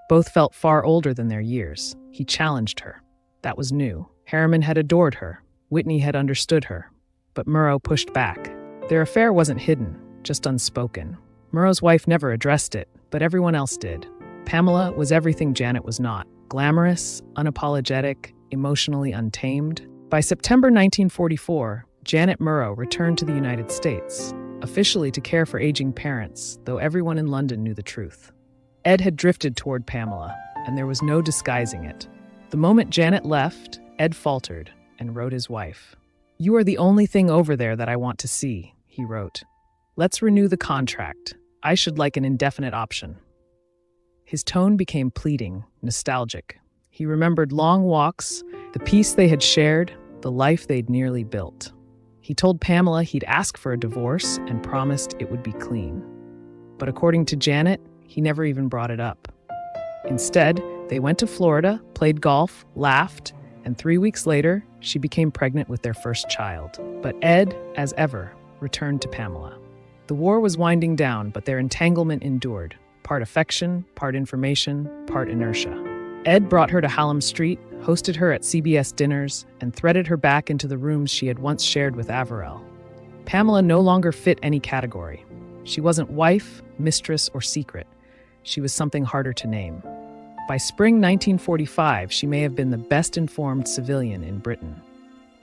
Both felt far older than their years. He challenged her. That was new. Harriman had adored her. Whitney had understood her. But Murrow pushed back. Their affair wasn't hidden, just unspoken. Murrow's wife never addressed it, but everyone else did. Pamela was everything Janet was not. Glamorous, unapologetic, emotionally untamed. By September 1944, Janet Murrow returned to the United States, officially to care for aging parents, though everyone in London knew the truth. Ed had drifted toward Pamela, and there was no disguising it. The moment Janet left, Ed faltered and wrote his wife. "You are the only thing over there that I want to see," he wrote. "Let's renew the contract. I should like an indefinite option." His tone became pleading, nostalgic. He remembered long walks, the peace they had shared, the life they'd nearly built. He told Pamela he'd ask for a divorce and promised it would be clean. But according to Janet, he never even brought it up. Instead, they went to Florida, played golf, laughed, and 3 weeks later, she became pregnant with their first child. But Ed, as ever, returned to Pamela. The war was winding down, but their entanglement endured. Part affection, part information, part inertia. Ed brought her to Hallam Street, hosted her at CBS dinners, and threaded her back into the rooms she had once shared with Averell. Pamela no longer fit any category. She wasn't wife, mistress, or secret. She was something harder to name. By spring 1945, she may have been the best-informed civilian in Britain.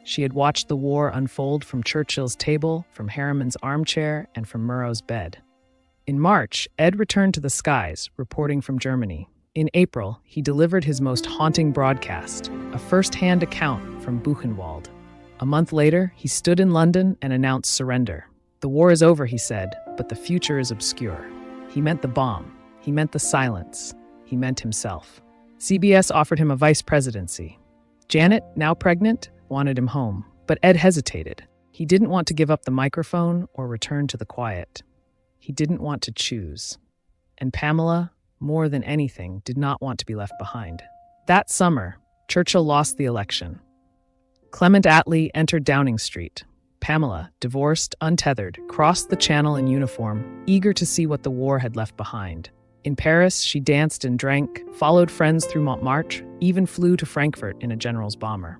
She had watched the war unfold from Churchill's table, from Harriman's armchair, and from Murrow's bed. In March, Ed returned to the skies, reporting from Germany. In April, he delivered his most haunting broadcast, a first-hand account from Buchenwald. A month later, he stood in London and announced surrender. The war is over, he said, but the future is obscure. He meant the bomb. He meant the silence. He meant himself. CBS offered him a vice presidency. Janet, now pregnant, wanted him home, but Ed hesitated. He didn't want to give up the microphone or return to the quiet. He didn't want to choose. And Pamela, more than anything, did not want to be left behind. That summer, Churchill lost the election. Clement Attlee entered Downing Street. Pamela, divorced, untethered, crossed the Channel in uniform, eager to see what the war had left behind. In Paris, she danced and drank, followed friends through Montmartre, even flew to Frankfurt in a general's bomber.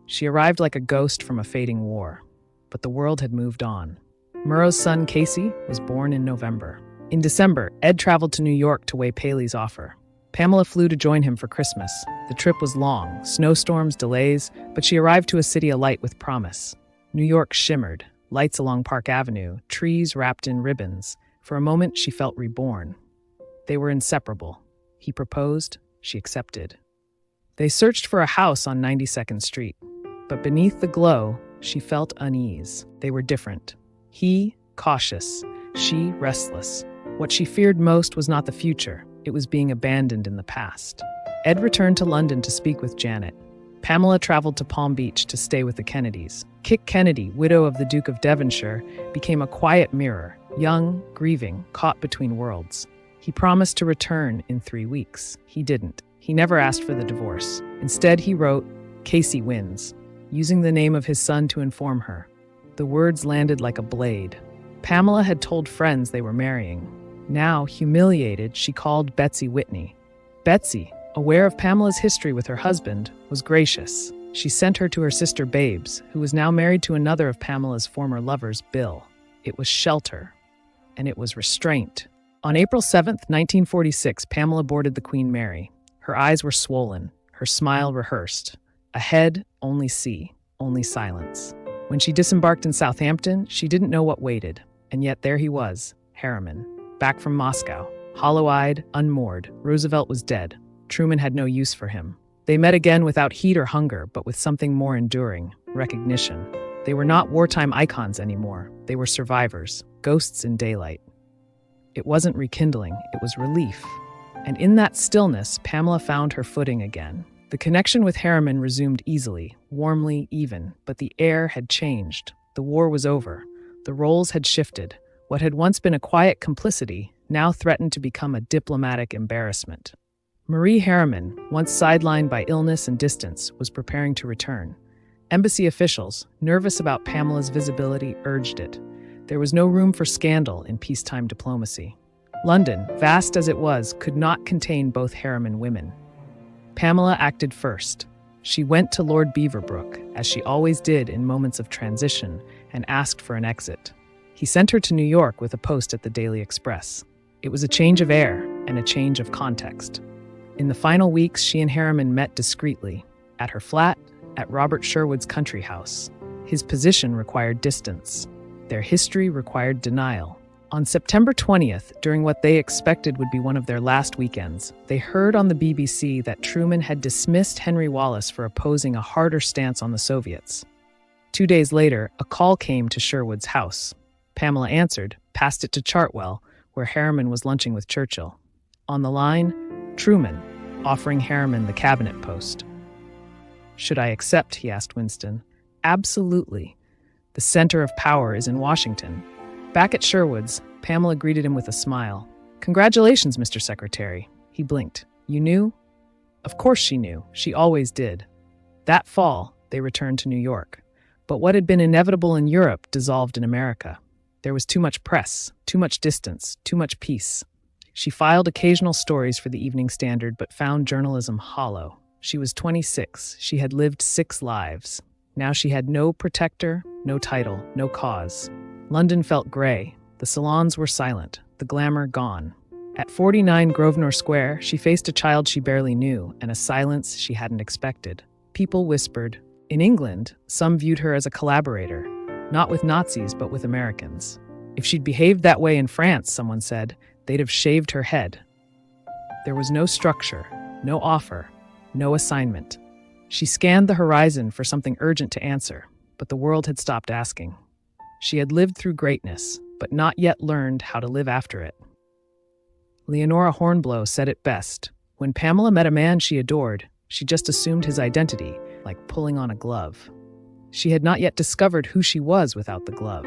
She arrived like a ghost from a fading war. But the world had moved on. Murrow's son, Casey, was born in November. In December, Ed traveled to New York to weigh Paley's offer. Pamela flew to join him for Christmas. The trip was long, snowstorms, delays, but she arrived to a city alight with promise. New York shimmered, lights along Park Avenue, trees wrapped in ribbons. For a moment, she felt reborn. They were inseparable. He proposed, she accepted. They searched for a house on 92nd Street. But beneath the glow, she felt unease. They were different. He, cautious, she, restless. What she feared most was not the future. It was being abandoned in the past. Ed returned to London to speak with Janet. Pamela traveled to Palm Beach to stay with the Kennedys. Kit Kennedy, widow of the Duke of Devonshire, became a quiet mirror, young, grieving, caught between worlds. He promised to return in 3 weeks. He didn't. He never asked for the divorce. Instead, he wrote, "Casey wins," using the name of his son to inform her. The words landed like a blade. Pamela had told friends they were marrying. Now, humiliated, she called Betsy Whitney. Betsy, aware of Pamela's history with her husband, was gracious. She sent her to her sister Babes, who was now married to another of Pamela's former lovers, Bill. It was shelter, and it was restraint. On April 7th, 1946, Pamela boarded the Queen Mary. Her eyes were swollen, her smile rehearsed. Ahead, only sea, only silence. When she disembarked in Southampton, she didn't know what waited. And yet there he was, Harriman, back from Moscow. Hollow-eyed, unmoored, Roosevelt was dead. Truman had no use for him. They met again without heat or hunger, but with something more enduring, recognition. They were not wartime icons anymore. They were survivors, ghosts in daylight. It wasn't rekindling, it was relief. And in that stillness, Pamela found her footing again. The connection with Harriman resumed easily, warmly, even, but the air had changed. The war was over. The roles had shifted. What had once been a quiet complicity now threatened to become a diplomatic embarrassment. Marie Harriman, once sidelined by illness and distance, was preparing to return. Embassy officials, nervous about Pamela's visibility, urged it. There was no room for scandal in peacetime diplomacy. London, vast as it was, could not contain both Harriman women. Pamela acted first. She went to Lord Beaverbrook, as she always did in moments of transition, and asked for an exit. He sent her to New York with a post at the Daily Express. It was a change of air and a change of context. In the final weeks, she and Harriman met discreetly, at her flat, at Robert Sherwood's country house. His position required distance. Their history required denial. On September 20th, during what they expected would be one of their last weekends, they heard on the BBC that Truman had dismissed Henry Wallace for opposing a harder stance on the Soviets. 2 days later, a call came to Sherwood's house. Pamela answered, passed it to Chartwell, where Harriman was lunching with Churchill. On the line, Truman, offering Harriman the cabinet post. "Should I accept?" he asked Winston. "Absolutely. The center of power is in Washington." Back at Sherwood's, Pamela greeted him with a smile. "Congratulations, Mr. Secretary." He blinked. "You knew?" Of course she knew. She always did. That fall, they returned to New York. But what had been inevitable in Europe dissolved in America. There was too much press, too much distance, too much peace. She filed occasional stories for the Evening Standard, but found journalism hollow. She was 26. She had lived 6 lives. Now she had no protector, no title, no cause. London felt gray. The salons were silent, the glamour gone. At 49 Grosvenor Square, she faced a child she barely knew and a silence she hadn't expected. People whispered. In England, some viewed her as a collaborator, not with Nazis but with Americans. If she'd behaved that way in France, someone said, they'd have shaved her head. There was no structure, no offer, no assignment. She scanned the horizon for something urgent to answer, but the world had stopped asking. She had lived through greatness, but not yet learned how to live after it. Leonora Hornblow said it best. When Pamela met a man she adored, she just assumed his identity, like pulling on a glove. She had not yet discovered who she was without the glove.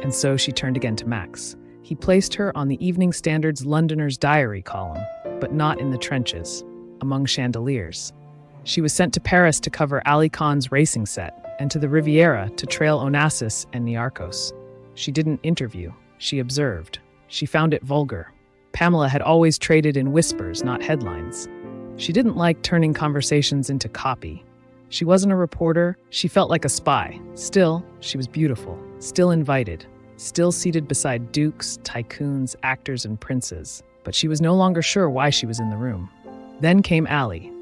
And so she turned again to Max. He placed her on the Evening Standard's Londoner's Diary column, but not in the trenches, among chandeliers. She was sent to Paris to cover Ali Khan's racing set, and to the Riviera to trail Onassis and Niarchos. She didn't interview, she observed. She found it vulgar. Pamela had always traded in whispers, not headlines. She didn't like turning conversations into copy. She wasn't a reporter, she felt like a spy. Still, she was beautiful, still invited, still seated beside dukes, tycoons, actors, and princes. But she was no longer sure why she was in the room. Then came Ali.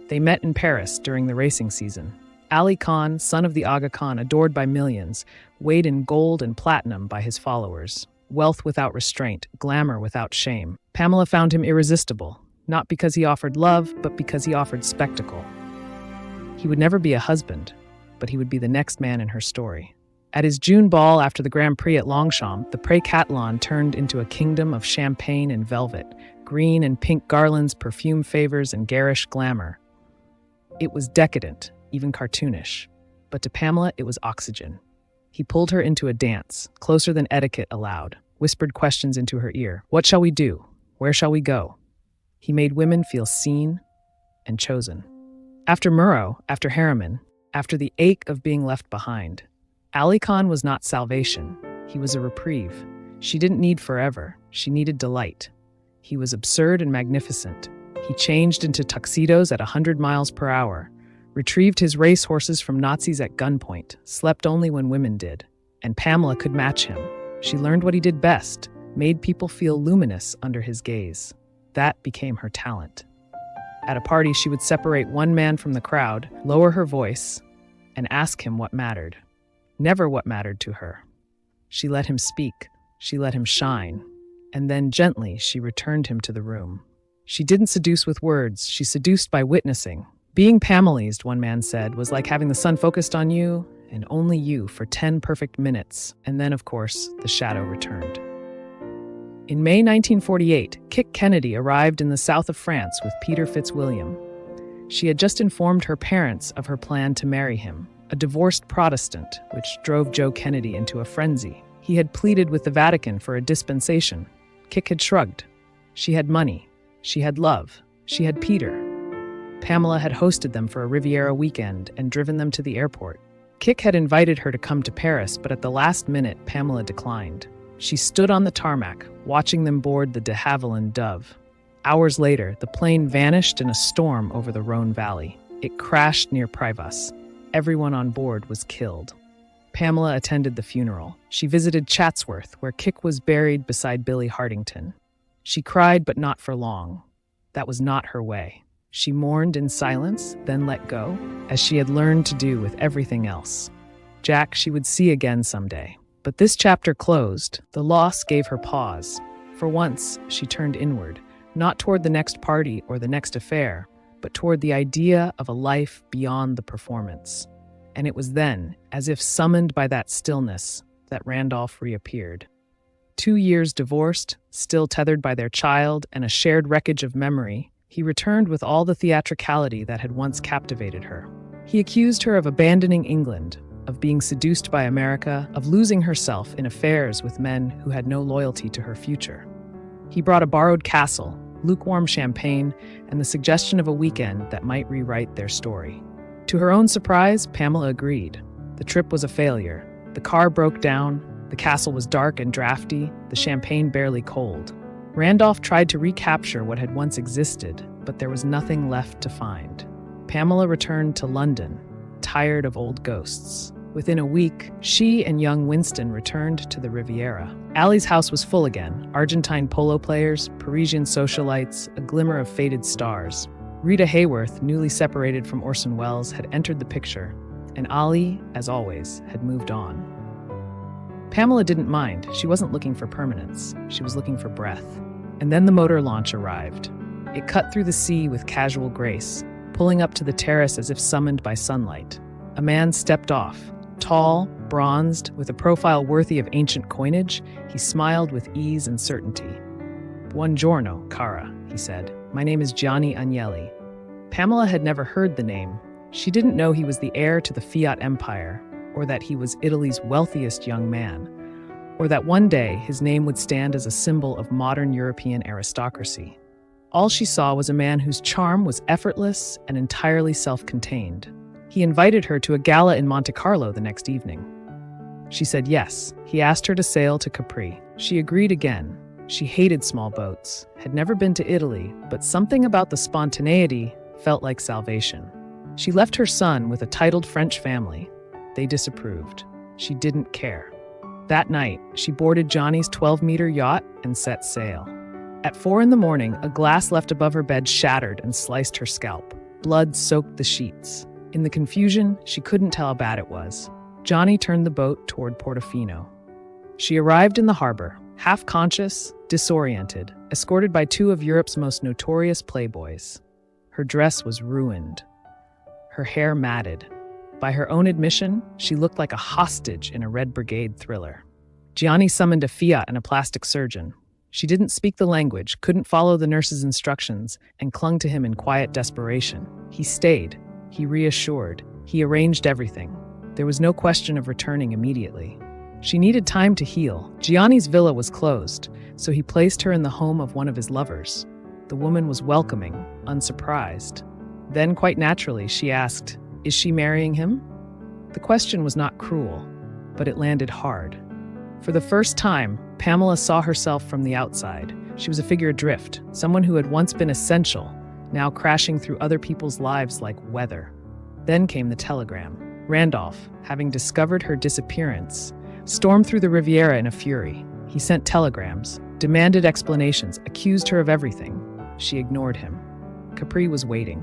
They met in Paris during the racing season. Ali Khan, son of the Aga Khan, adored by millions, weighed in gold and platinum by his followers. Wealth without restraint, glamour without shame. Pamela found him irresistible, not because he offered love, but because he offered spectacle. He would never be a husband, but he would be the next man in her story. At his June ball after the Grand Prix at Longchamp, the Pré Catalan turned into a kingdom of champagne and velvet, green and pink garlands, perfume favors, and garish glamour. It was decadent, even cartoonish, but to Pamela it was oxygen. He pulled her into a dance, closer than etiquette allowed, whispered questions into her ear. What shall we do? Where shall we go? He made women feel seen and chosen. After Murrow, after Harriman, after the ache of being left behind, Ali Khan was not salvation. He was a reprieve. She didn't need forever. She needed delight. He was absurd and magnificent. He changed into tuxedos at 100 miles per hour, retrieved his race horses from Nazis at gunpoint, slept only when women did. And Pamela could match him. She learned what he did best, made people feel luminous under his gaze. That became her talent. At a party, she would separate one man from the crowd, lower her voice, and ask him what mattered. Never what mattered to her. She let him speak. She let him shine. And then gently, she returned him to the room. She didn't seduce with words. She seduced by witnessing. Being Pamelized, one man said, was like having the sun focused on you and only you for 10 perfect minutes. And then, of course, the shadow returned. In May 1948, Kit Kennedy arrived in the south of France with Peter Fitzwilliam. She had just informed her parents of her plan to marry him, a divorced Protestant, which drove Joe Kennedy into a frenzy. He had pleaded with the Vatican for a dispensation. Kit had shrugged. She had money. She had love. She had Peter. Pamela had hosted them for a Riviera weekend and driven them to the airport. Kit had invited her to come to Paris, but at the last minute, Pamela declined. She stood on the tarmac, watching them board the de Havilland Dove. Hours later, the plane vanished in a storm over the Rhone Valley. It crashed near Privas. Everyone on board was killed. Pamela attended the funeral. She visited Chatsworth, where Kit was buried beside Billy Hardington. She cried, but not for long. That was not her way. She mourned in silence, then let go, as she had learned to do with everything else. Jack she would see again someday. But this chapter closed. The loss gave her pause. For once, she turned inward, not toward the next party or the next affair, but toward the idea of a life beyond the performance. And it was then, as if summoned by that stillness, that Randolph reappeared. 2 years divorced, still tethered by their child and a shared wreckage of memory, he returned with all the theatricality that had once captivated her. He accused her of abandoning England, of being seduced by America, of losing herself in affairs with men who had no loyalty to her future. He brought a borrowed castle, lukewarm champagne, and the suggestion of a weekend that might rewrite their story. To her own surprise, Pamela agreed. The trip was a failure. The car broke down, the castle was dark and drafty, the champagne barely cold. Randolph tried to recapture what had once existed, but there was nothing left to find. Pamela returned to London, tired of old ghosts. Within a week, she and young Winston returned to the Riviera. Allie's house was full again, Argentine polo players, Parisian socialites, a glimmer of faded stars. Rita Hayworth, newly separated from Orson Welles, had entered the picture, and Allie, as always, had moved on. Pamela didn't mind. She wasn't looking for permanence. She was looking for breath. And then the motor launch arrived. It cut through the sea with casual grace, pulling up to the terrace as if summoned by sunlight. A man stepped off. Tall, bronzed, with a profile worthy of ancient coinage, he smiled with ease and certainty. "Buongiorno, cara," he said. "My name is Gianni Agnelli." Pamela had never heard the name. She didn't know he was the heir to the Fiat Empire, or that he was Italy's wealthiest young man, or that one day his name would stand as a symbol of modern European aristocracy. All she saw was a man whose charm was effortless and entirely self-contained. He invited her to a gala in Monte Carlo the next evening. She said yes. He asked her to sail to Capri. She agreed again. She hated small boats, had never been to Italy, but something about the spontaneity felt like salvation. She left her son with a titled French family. They disapproved. She didn't care. That night, she boarded Johnny's 12-meter yacht and set sail. At 4 a.m, a glass left above her bed shattered and sliced her scalp. Blood soaked the sheets. In the confusion, she couldn't tell how bad it was. Johnny turned the boat toward Portofino. She arrived in the harbor, half-conscious, disoriented, escorted by 2 of Europe's most notorious playboys. Her dress was ruined. Her hair matted. By her own admission, she looked like a hostage in a Red Brigade thriller. Gianni summoned a Fiat and a plastic surgeon. She didn't speak the language, couldn't follow the nurse's instructions, and clung to him in quiet desperation. He stayed. He reassured. He arranged everything. There was no question of returning immediately. She needed time to heal. Gianni's villa was closed, so he placed her in the home of one of his lovers. The woman was welcoming, unsurprised. Then, quite naturally, she asked, "Is she marrying him?" The question was not cruel, but it landed hard. For the first time, Pamela saw herself from the outside. She was a figure adrift, someone who had once been essential, now crashing through other people's lives like weather. Then came the telegram. Randolph, having discovered her disappearance, stormed through the Riviera in a fury. He sent telegrams, demanded explanations, accused her of everything. She ignored him. Capri was waiting.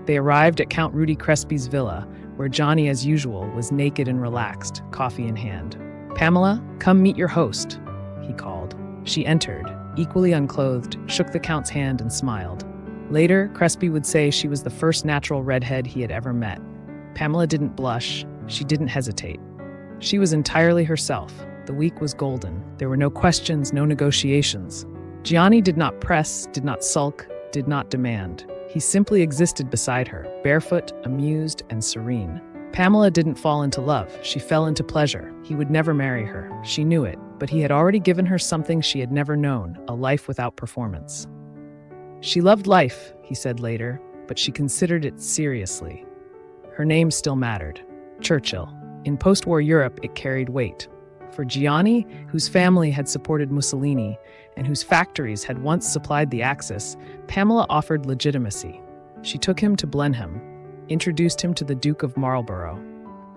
They arrived at Count Rudy Crespi's villa, where Johnny, as usual, was naked and relaxed, coffee in hand. "Pamela, come meet your host," he called. She entered, equally unclothed, shook the Count's hand and smiled. Later, Crespi would say she was the first natural redhead he had ever met. Pamela didn't blush. She didn't hesitate. She was entirely herself. The week was golden. There were no questions, no negotiations. Gianni did not press, did not sulk, did not demand. He simply existed beside her, barefoot, amused, and serene. Pamela didn't fall into love. She fell into pleasure. He would never marry her. She knew it, but he had already given her something she had never known, a life without performance. She loved life, he said later, but she considered it seriously. Her name still mattered. Churchill. In post-war Europe, it carried weight. For Gianni, whose family had supported Mussolini and whose factories had once supplied the Axis, Pamela offered legitimacy. She took him to Blenheim, introduced him to the Duke of Marlborough.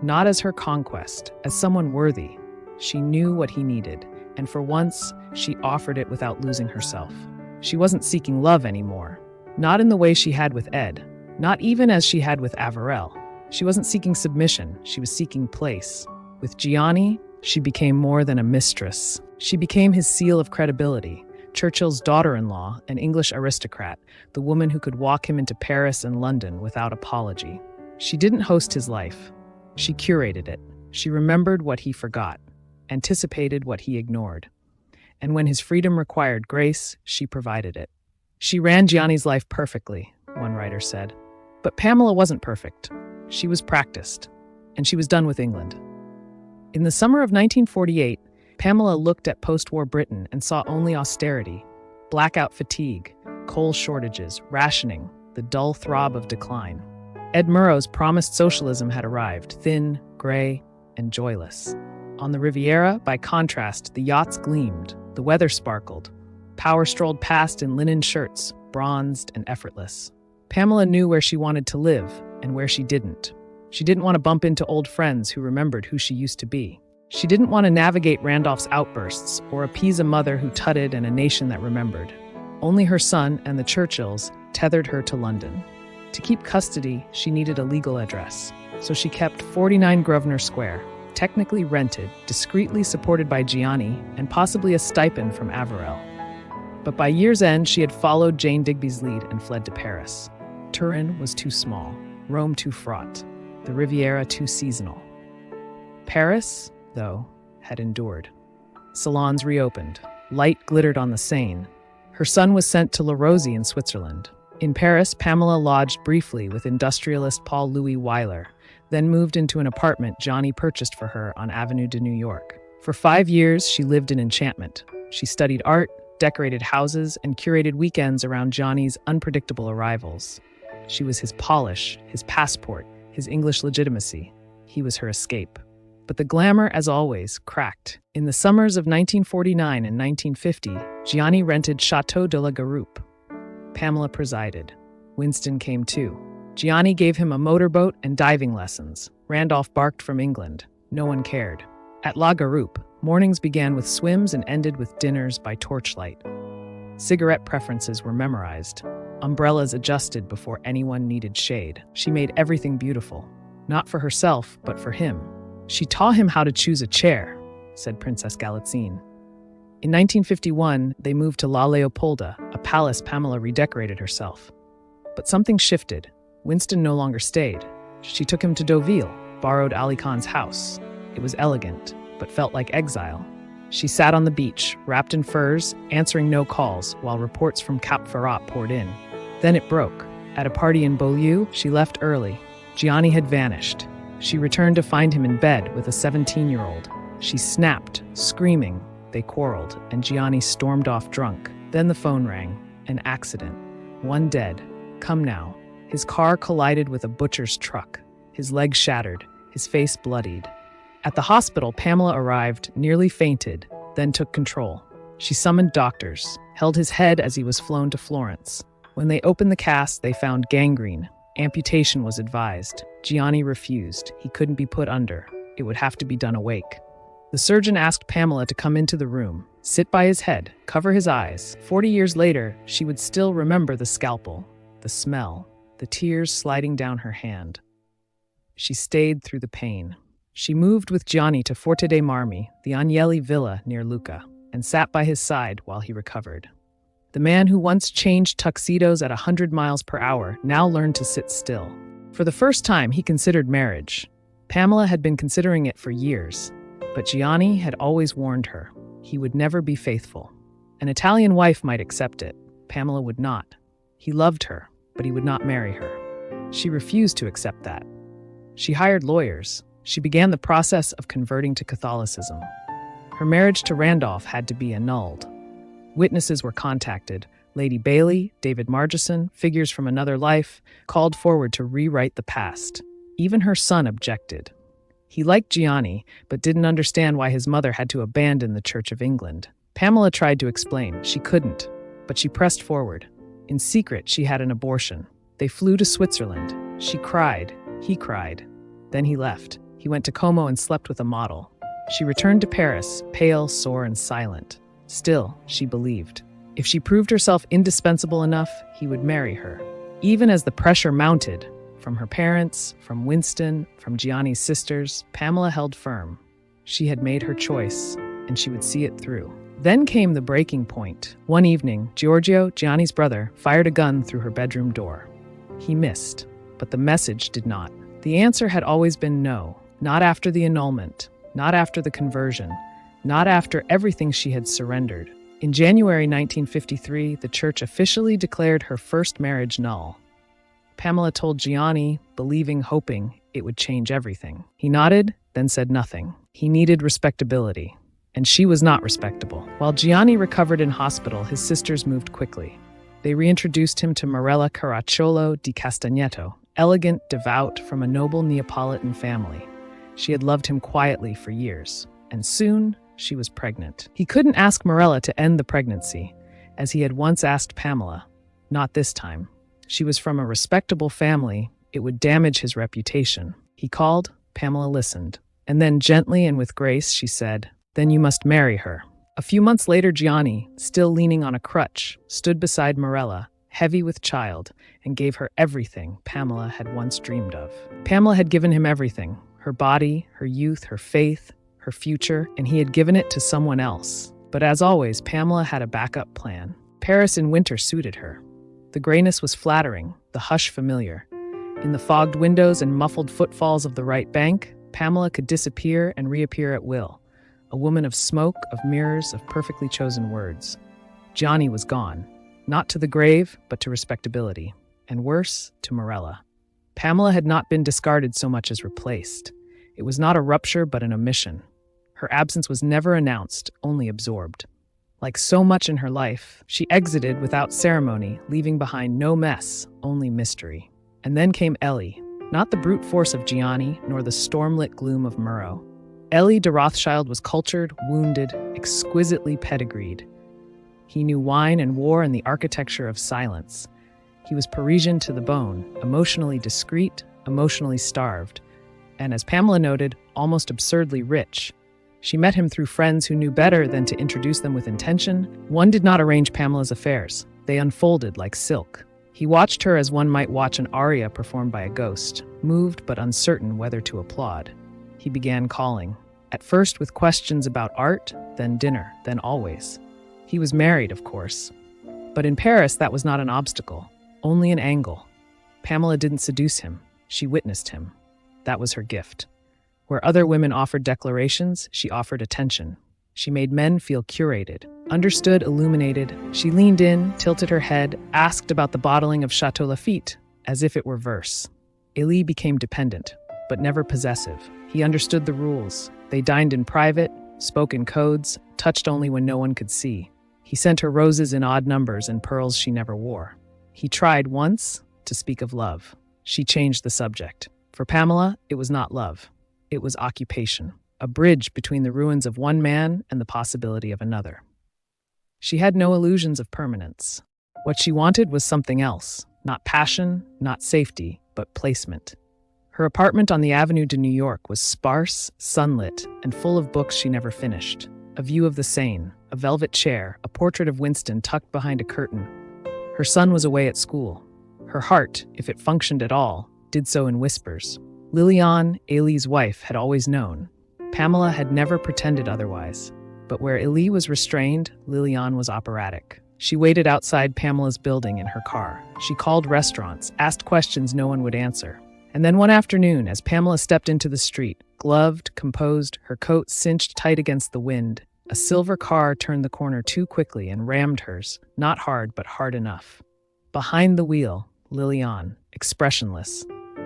Not as her conquest, as someone worthy. She knew what he needed, and for once, she offered it without losing herself. She wasn't seeking love anymore. Not in the way she had with Ed. Not even as she had with Averell. She wasn't seeking submission. She was seeking place. With Gianni, she became more than a mistress. She became his seal of credibility. Churchill's daughter-in-law, an English aristocrat, the woman who could walk him into Paris and London without apology. She didn't host his life. She curated it. She remembered what he forgot, anticipated what he ignored. And when his freedom required grace, she provided it. She ran Gianni's life perfectly, one writer said. But Pamela wasn't perfect. She was practiced, and she was done with England. In the summer of 1948, Pamela looked at post-war Britain and saw only austerity, blackout fatigue, coal shortages, rationing, the dull throb of decline. Ed Murrow's promised socialism had arrived, thin, gray, and joyless. On the Riviera, by contrast, the yachts gleamed, the weather sparkled. Power strolled past in linen shirts, bronzed and effortless. Pamela knew where she wanted to live and where she didn't. She didn't want to bump into old friends who remembered who she used to be. She didn't want to navigate Randolph's outbursts or appease a mother who tutted and a nation that remembered. Only her son and the Churchills tethered her to London. To keep custody, she needed a legal address, so she kept 49 Grosvenor Square, technically rented, discreetly supported by Gianni, and possibly a stipend from Averell. But by year's end, she had followed Jane Digby's lead and fled to Paris. Turin was too small, Rome too fraught, the Riviera too seasonal. Paris, though, had endured. Salons reopened. Light glittered on the Seine. Her son was sent to La Rosie in Switzerland. In Paris, Pamela lodged briefly with industrialist Paul Louis Weiler, then moved into an apartment Gianni purchased for her on Avenue de New York. For 5 years, she lived in enchantment. She studied art, decorated houses, and curated weekends around Gianni's unpredictable arrivals. She was his polish, his passport, his English legitimacy. He was her escape. But the glamour, as always, cracked. In the summers of 1949 and 1950, Gianni rented Château de la Garoupe. Pamela presided. Winston came too. Gianni gave him a motorboat and diving lessons. Randolph barked from England. No one cared. At La Garoupe, mornings began with swims and ended with dinners by torchlight. Cigarette preferences were memorized. Umbrellas adjusted before anyone needed shade. She made everything beautiful. Not for herself, but for him. She taught him how to choose a chair, said Princess Galitzine. In 1951, they moved to La Leopolda, a palace Pamela redecorated herself. But something shifted. Winston no longer stayed. She took him to Deauville, borrowed Ali Khan's house. It was elegant, but felt like exile. She sat on the beach, wrapped in furs, answering no calls, while reports from Cap Ferrat poured in. Then it broke. At a party in Beaulieu, she left early. Gianni had vanished. She returned to find him in bed with a 17-year-old. She snapped, screaming. They quarreled, and Gianni stormed off drunk. Then the phone rang. An accident. One dead. Come now. His car collided with a butcher's truck. His leg shattered, his face bloodied. At the hospital, Pamela arrived, nearly fainted, then took control. She summoned doctors, held his head as he was flown to Florence. When they opened the cast, they found gangrene. Amputation was advised. Gianni refused. He couldn't be put under. It would have to be done awake. The surgeon asked Pamela to come into the room, sit by his head, cover his eyes. 40 years later, she would still remember the scalpel, the smell, the tears sliding down her hand. She stayed through the pain. She moved with Gianni to Forte dei Marmi, the Agnelli villa near Lucca, and sat by his side while he recovered. The man who once changed tuxedos at 100 miles per hour now learned to sit still. For the first time, he considered marriage. Pamela had been considering it for years, but Gianni had always warned her. He would never be faithful. An Italian wife might accept it. Pamela would not. He loved her, but he would not marry her. She refused to accept that. She hired lawyers. She began the process of converting to Catholicism. Her marriage to Randolph had to be annulled. Witnesses were contacted. Lady Bailey, David Margeson, figures from another life, called forward to rewrite the past. Even her son objected. He liked Gianni, but didn't understand why his mother had to abandon the Church of England. Pamela tried to explain. She couldn't, but she pressed forward. In secret, she had an abortion. They flew to Switzerland. She cried. He cried. Then he left. He went to Como and slept with a model. She returned to Paris, pale, sore, and silent. Still, she believed. If she proved herself indispensable enough, he would marry her. Even as the pressure mounted, from her parents, from Winston, from Gianni's sisters, Pamela held firm. She had made her choice, and she would see it through. Then came the breaking point. One evening, Giorgio, Gianni's brother, fired a gun through her bedroom door. He missed, but the message did not. The answer had always been no. Not after the annulment, not after the conversion, not after everything she had surrendered. In January 1953, the church officially declared her first marriage null. Pamela told Gianni, believing, hoping it would change everything. He nodded, then said nothing. He needed respectability, and she was not respectable. While Gianni recovered in hospital, his sisters moved quickly. They reintroduced him to Morella Caracciolo di Castagneto, elegant, devout, from a noble Neapolitan family. She had loved him quietly for years, and soon she was pregnant. He couldn't ask Morella to end the pregnancy, as he had once asked Pamela. Not this time. She was from a respectable family. It would damage his reputation. He called, Pamela listened. And then gently and with grace, she said, "Then you must marry her." A few months later, Gianni, still leaning on a crutch, stood beside Morella, heavy with child, and gave her everything Pamela had once dreamed of. Pamela had given him everything, her body, her youth, her faith, her future, and he had given it to someone else. But as always, Pamela had a backup plan. Paris in winter suited her. The grayness was flattering, the hush familiar. In the fogged windows and muffled footfalls of the right bank, Pamela could disappear and reappear at will. A woman of smoke, of mirrors, of perfectly chosen words. Gianni was gone. Not to the grave, but to respectability. And worse, to Morella. Pamela had not been discarded so much as replaced. It was not a rupture, but an omission. Her absence was never announced, only absorbed. Like so much in her life, she exited without ceremony, leaving behind no mess, only mystery. And then came Ellie, not the brute force of Gianni, nor the stormlit gloom of Murrow. Ellie de Rothschild was cultured, wounded, exquisitely pedigreed. He knew wine and war and the architecture of silence. He was Parisian to the bone, emotionally discreet, emotionally starved, and as Pamela noted, almost absurdly rich. She met him through friends who knew better than to introduce them with intention. One did not arrange Pamela's affairs. They unfolded like silk. He watched her as one might watch an aria performed by a ghost, moved but uncertain whether to applaud. He began calling, at first with questions about art, then dinner, then always. He was married, of course. But in Paris, that was not an obstacle, only an angle. Pamela didn't seduce him. She witnessed him. That was her gift. Where other women offered declarations, she offered attention. She made men feel curated, understood, illuminated. She leaned in, tilted her head, asked about the bottling of Chateau Lafite, as if it were verse. Élie became dependent, but never possessive. He understood the rules. They dined in private, spoke in codes, touched only when no one could see. He sent her roses in odd numbers and pearls she never wore. He tried once to speak of love. She changed the subject. For Pamela, it was not love. It was occupation, a bridge between the ruins of one man and the possibility of another. She had no illusions of permanence. What she wanted was something else, not passion, not safety, but placement. Her apartment on the Avenue de New York was sparse, sunlit, and full of books she never finished. A view of the Seine, a velvet chair, a portrait of Winston tucked behind a curtain. Her son was away at school. Her heart, if it functioned at all, did so in whispers. Liliane, Élie's wife, had always known. Pamela had never pretended otherwise. But where Élie was restrained, Liliane was operatic. She waited outside Pamela's building in her car. She called restaurants, asked questions no one would answer. And then one afternoon, as Pamela stepped into the street, gloved, composed, her coat cinched tight against the wind, a silver car turned the corner too quickly and rammed hers, not hard, but hard enough. Behind the wheel, Liliane, expressionless.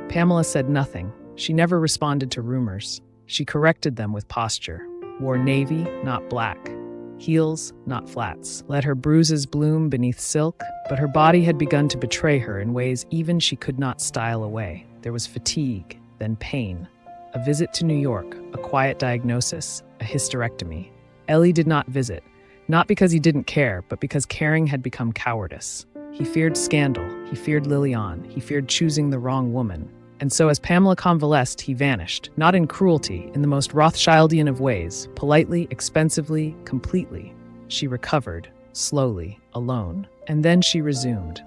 Pamela said nothing. She never responded to rumors. She corrected them with posture. Wore navy, not black. Heels, not flats. Let her bruises bloom beneath silk, but her body had begun to betray her in ways even she could not style away. There was fatigue, then pain. A visit to New York, a quiet diagnosis, a hysterectomy. Élie did not visit, not because he didn't care, but because caring had become cowardice. He feared scandal, he feared Liliane, he feared choosing the wrong woman. And so as Pamela convalesced, he vanished, not in cruelty, in the most Rothschildian of ways, politely, expensively, completely. She recovered, slowly, alone, and then she resumed.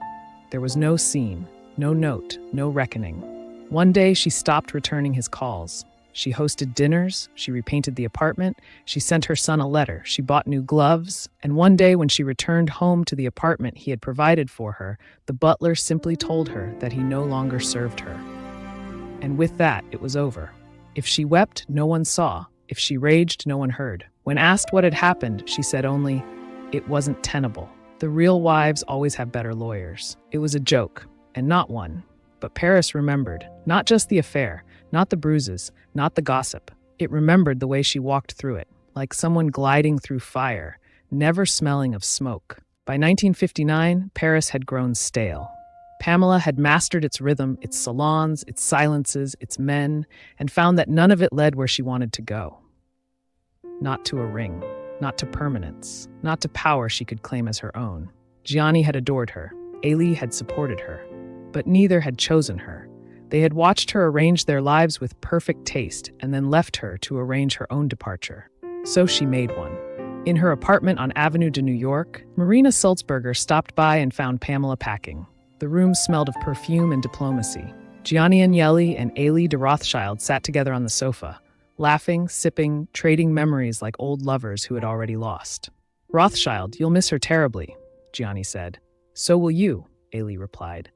There was no scene, no note, no reckoning. One day she stopped returning his calls. She hosted dinners, she repainted the apartment, she sent her son a letter, she bought new gloves, and one day when she returned home to the apartment he had provided for her, the butler simply told her that he no longer served her. And with that, it was over. If she wept, no one saw. If she raged, no one heard. When asked what had happened, she said only, "It wasn't tenable." The real wives always have better lawyers. It was a joke, and not one. But Paris remembered, not just the affair, not the bruises, not the gossip. It remembered the way she walked through it, like someone gliding through fire, never smelling of smoke. By 1959, Paris had grown stale. Pamela had mastered its rhythm, its salons, its silences, its men, and found that none of it led where she wanted to go. Not to a ring, not to permanence, not to power she could claim as her own. Gianni had adored her. Élie had supported her. But neither had chosen her. They had watched her arrange their lives with perfect taste and then left her to arrange her own departure. So she made one. In her apartment on Avenue de New York, Marina Sulzberger stopped by and found Pamela packing. The room smelled of perfume and diplomacy. Gianni Agnelli and Ailey de Rothschild sat together on the sofa, laughing, sipping, trading memories like old lovers who had already lost. "Rothschild, you'll miss her terribly," Gianni said. "So will you," Ailey replied.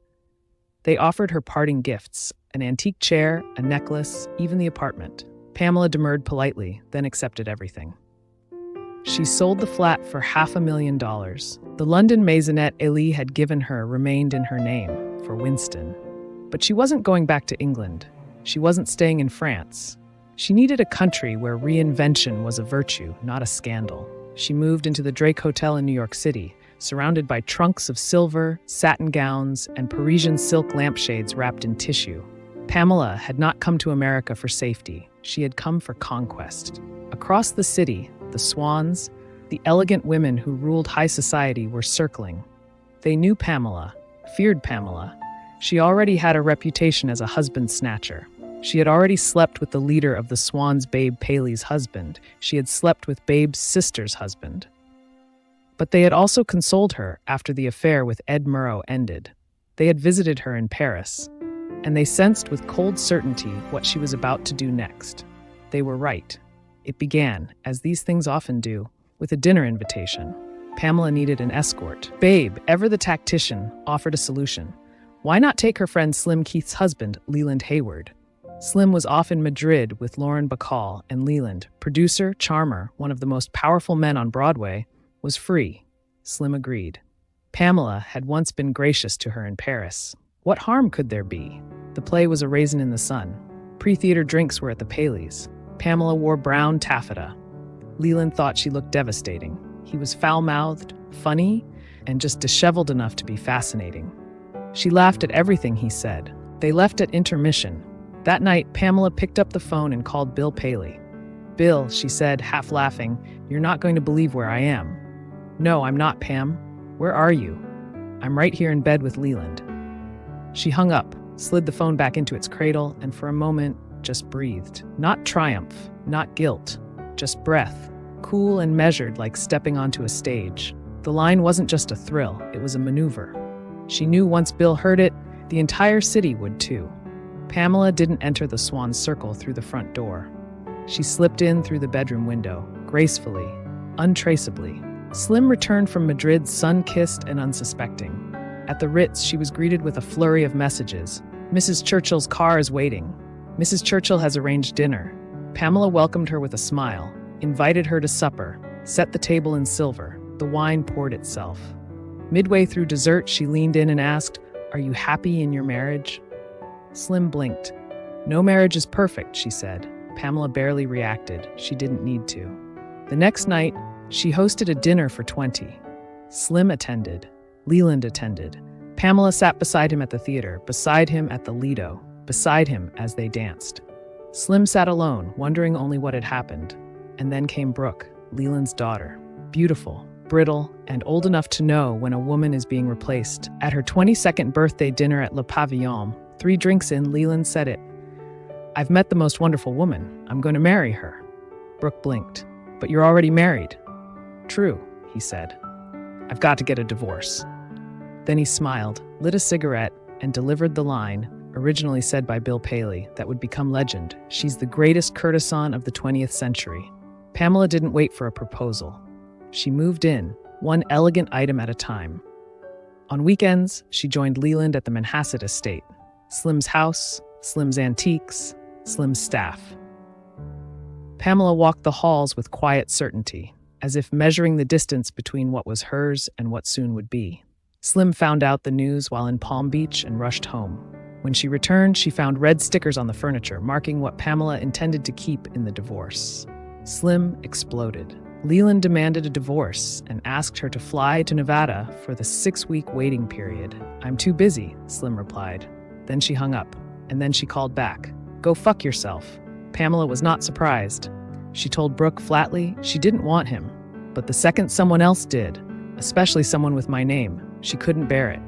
They offered her parting gifts, an antique chair, a necklace, even the apartment. Pamela demurred politely, then accepted everything. She sold the flat for $500,000. The London maisonette Ailey had given her remained in her name, for Winston. But she wasn't going back to England. She wasn't staying in France. She needed a country where reinvention was a virtue, not a scandal. She moved into the Drake Hotel in New York City, surrounded by trunks of silver, satin gowns, and Parisian silk lampshades wrapped in tissue. Pamela had not come to America for safety. She had come for conquest. Across the city, the Swans, the elegant women who ruled high society, were circling. They knew Pamela, feared Pamela. She already had a reputation as a husband snatcher. She had already slept with the leader of the Swans, Babe Paley's husband. She had slept with Babe's sister's husband. But they had also consoled her after the affair with Ed Murrow ended. They had visited her in Paris, and they sensed with cold certainty what she was about to do next. They were right. It began, as these things often do, with a dinner invitation. Pamela needed an escort. Babe, ever the tactician, offered a solution. Why not take her friend Slim Keith's husband, Leland Hayward? Slim was off in Madrid with Lauren Bacall, and Leland, producer, charmer, one of the most powerful men on Broadway, was free. Slim agreed. Pamela had once been gracious to her in Paris. What harm could there be? The play was a raisin in the sun. Pre-theater drinks were at the Paleys. Pamela wore brown taffeta. Leland thought she looked devastating. He was foul-mouthed, funny, and just disheveled enough to be fascinating. She laughed at everything he said. They left at intermission. That night, Pamela picked up the phone and called Bill Paley. "Bill," she said, half laughing, "you're not going to believe where I am." "No, I'm not, Pam. Where are you?" "I'm right here in bed with Leland." She hung up, slid the phone back into its cradle, and for a moment, just breathed. Not triumph, not guilt, just breath, cool and measured like stepping onto a stage. The line wasn't just a thrill, it was a maneuver. She knew once Bill heard it, the entire city would too. Pamela didn't enter the Swan's circle through the front door. She slipped in through the bedroom window, gracefully, untraceably. Slim returned from Madrid sun-kissed and unsuspecting. At the Ritz, she was greeted with a flurry of messages. "Mrs. Churchill's car is waiting. Mrs. Churchill has arranged dinner." Pamela welcomed her with a smile, invited her to supper, set the table in silver. The wine poured itself. Midway through dessert, she leaned in and asked, "Are you happy in your marriage?" Slim blinked. "No marriage is perfect," she said. Pamela barely reacted. She didn't need to. The next night, she hosted a dinner for 20. Slim attended. Leland attended. Pamela sat beside him at the theater, beside him at the Lido, beside him as they danced. Slim sat alone, wondering only what had happened. And then came Brooke, Leland's daughter. Beautiful, brittle, and old enough to know when a woman is being replaced. At her 22nd birthday dinner at Le Pavillon, 3 drinks in, Leland said it. "I've met the most wonderful woman. I'm going to marry her." Brooke blinked. "But you're already married." "True," he said. "I've got to get a divorce." Then he smiled, lit a cigarette, and delivered the line, originally said by Bill Paley, that would become legend. "She's the greatest courtesan of the 20th century." Pamela didn't wait for a proposal. She moved in, one elegant item at a time. On weekends, she joined Leland at the Manhasset estate. Slim's house, Slim's antiques, Slim's staff. Pamela walked the halls with quiet certainty, as if measuring the distance between what was hers and what soon would be. Slim found out the news while in Palm Beach and rushed home. When she returned, she found red stickers on the furniture, marking what Pamela intended to keep in the divorce. Slim exploded. Leland demanded a divorce and asked her to fly to Nevada for the 6-week waiting period. "I'm too busy," Slim replied. Then she hung up, and then she called back. "Go fuck yourself." Pamela was not surprised. She told Brooke flatly she didn't want him, but the second someone else did, especially someone with my name, she couldn't bear it.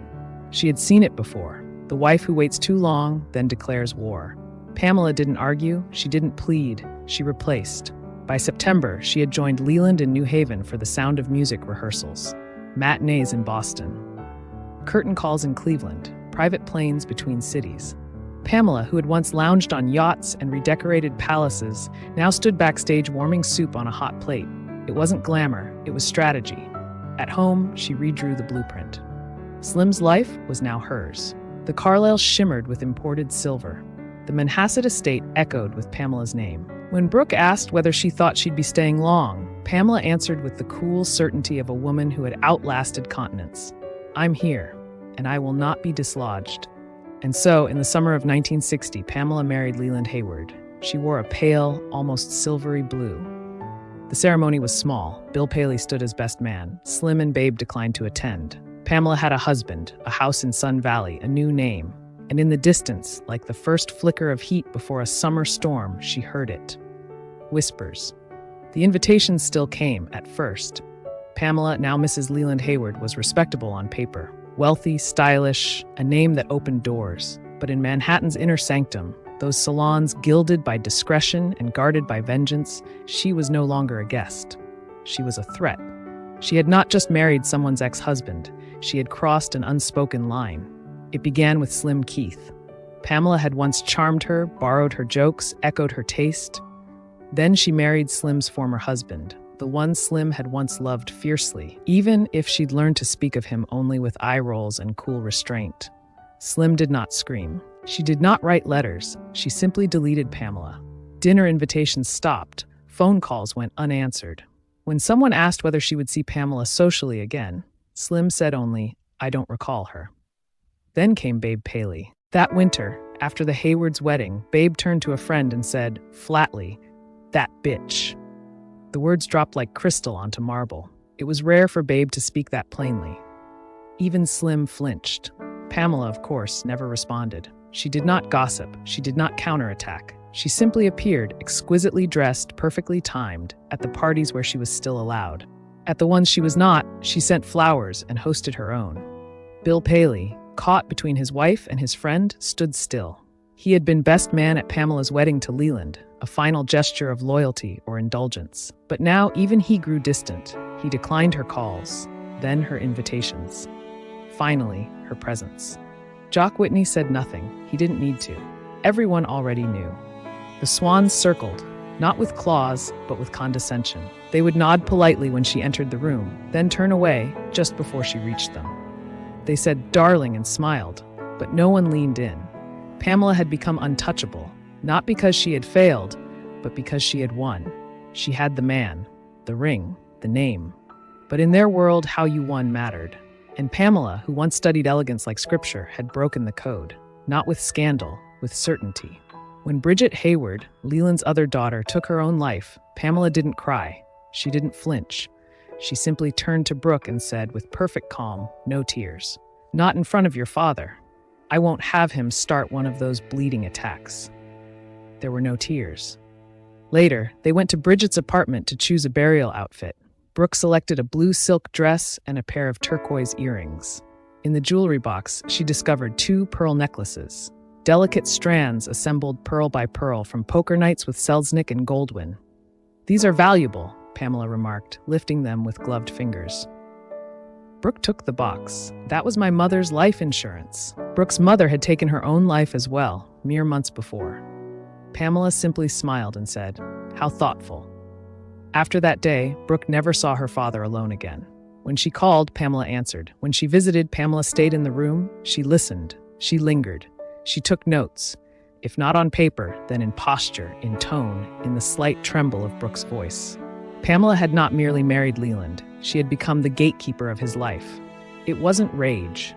She had seen it before. The wife who waits too long, then declares war. Pamela didn't argue, she didn't plead, she replaced. By September, she had joined Leland in New Haven for the Sound of Music rehearsals, matinees in Boston, curtain calls in Cleveland, private planes between cities. Pamela, who had once lounged on yachts and redecorated palaces, now stood backstage warming soup on a hot plate. It wasn't glamour, it was strategy. At home, she redrew the blueprint. Slim's life was now hers. The Carlisle shimmered with imported silver. The Manhasset estate echoed with Pamela's name. When Brooke asked whether she thought she'd be staying long, Pamela answered with the cool certainty of a woman who had outlasted continents. I'm here, and I will not be dislodged. And so, in the summer of 1960, Pamela married Leland Hayward. She wore a pale, almost silvery blue. The ceremony was small. Bill Paley stood as best man. Slim and Babe declined to attend. Pamela had a husband, a house in Sun Valley, a new name. And in the distance, like the first flicker of heat before a summer storm, she heard it. Whispers. The invitations still came, at first. Pamela, now Mrs. Leland Hayward, was respectable on paper. Wealthy, stylish, a name that opened doors. But in Manhattan's inner sanctum, those salons gilded by discretion and guarded by vengeance, she was no longer a guest. She was a threat. She had not just married someone's ex-husband, she had crossed an unspoken line. It began with Slim Keith. Pamela had once charmed her, borrowed her jokes, echoed her taste. Then she married Slim's former husband, the one Slim had once loved fiercely, even if she'd learned to speak of him only with eye rolls and cool restraint. Slim did not scream. She did not write letters. She simply deleted Pamela. Dinner invitations stopped. Phone calls went unanswered. When someone asked whether she would see Pamela socially again, Slim said only, "I don't recall her." Then came Babe Paley. That winter, after the Haywards' wedding, Babe turned to a friend and said, flatly, "That bitch." The words dropped like crystal onto marble. It was rare for Babe to speak that plainly. Even Slim flinched. Pamela, of course, never responded. She did not gossip. She did not counterattack. She simply appeared, exquisitely dressed, perfectly timed, at the parties where she was still allowed. At the ones she was not, she sent flowers and hosted her own. Bill Paley, caught between his wife and his friend, stood still. He had been best man at Pamela's wedding to Leland, a final gesture of loyalty or indulgence. But now even he grew distant. He declined her calls, then her invitations. Finally, her presence. Jock Whitney said nothing. He didn't need to. Everyone already knew. The Swans circled, not with claws, but with condescension. They would nod politely when she entered the room, then turn away just before she reached them. They said "darling" and smiled, but no one leaned in. Pamela had become untouchable, not because she had failed, but because she had won. She had the man, the ring, the name. But in their world, how you won mattered. And Pamela, who once studied elegance like scripture, had broken the code, not with scandal, with certainty. When Bridget Hayward, Leland's other daughter, took her own life, Pamela didn't cry. She didn't flinch. She simply turned to Brooke and said with perfect calm, no tears, "Not in front of your father. I won't have him start one of those bleeding attacks." There were no tears. Later, they went to Bridget's apartment to choose a burial outfit. Brooke selected a blue silk dress and a pair of turquoise earrings. In the jewelry box, she discovered 2 pearl necklaces, delicate strands assembled pearl by pearl from poker nights with Selznick and Goldwyn. "These are valuable," Pamela remarked, lifting them with gloved fingers. Brooke took the box. "That was my mother's life insurance." Brooke's mother had taken her own life as well, mere months before. Pamela simply smiled and said, "How thoughtful." After that day, Brooke never saw her father alone again. When she called, Pamela answered. When she visited, Pamela stayed in the room. She listened. She lingered. She took notes, if not on paper, then in posture, in tone, in the slight tremble of Brooke's voice. Pamela had not merely married Leland. She had become the gatekeeper of his life. It wasn't rage.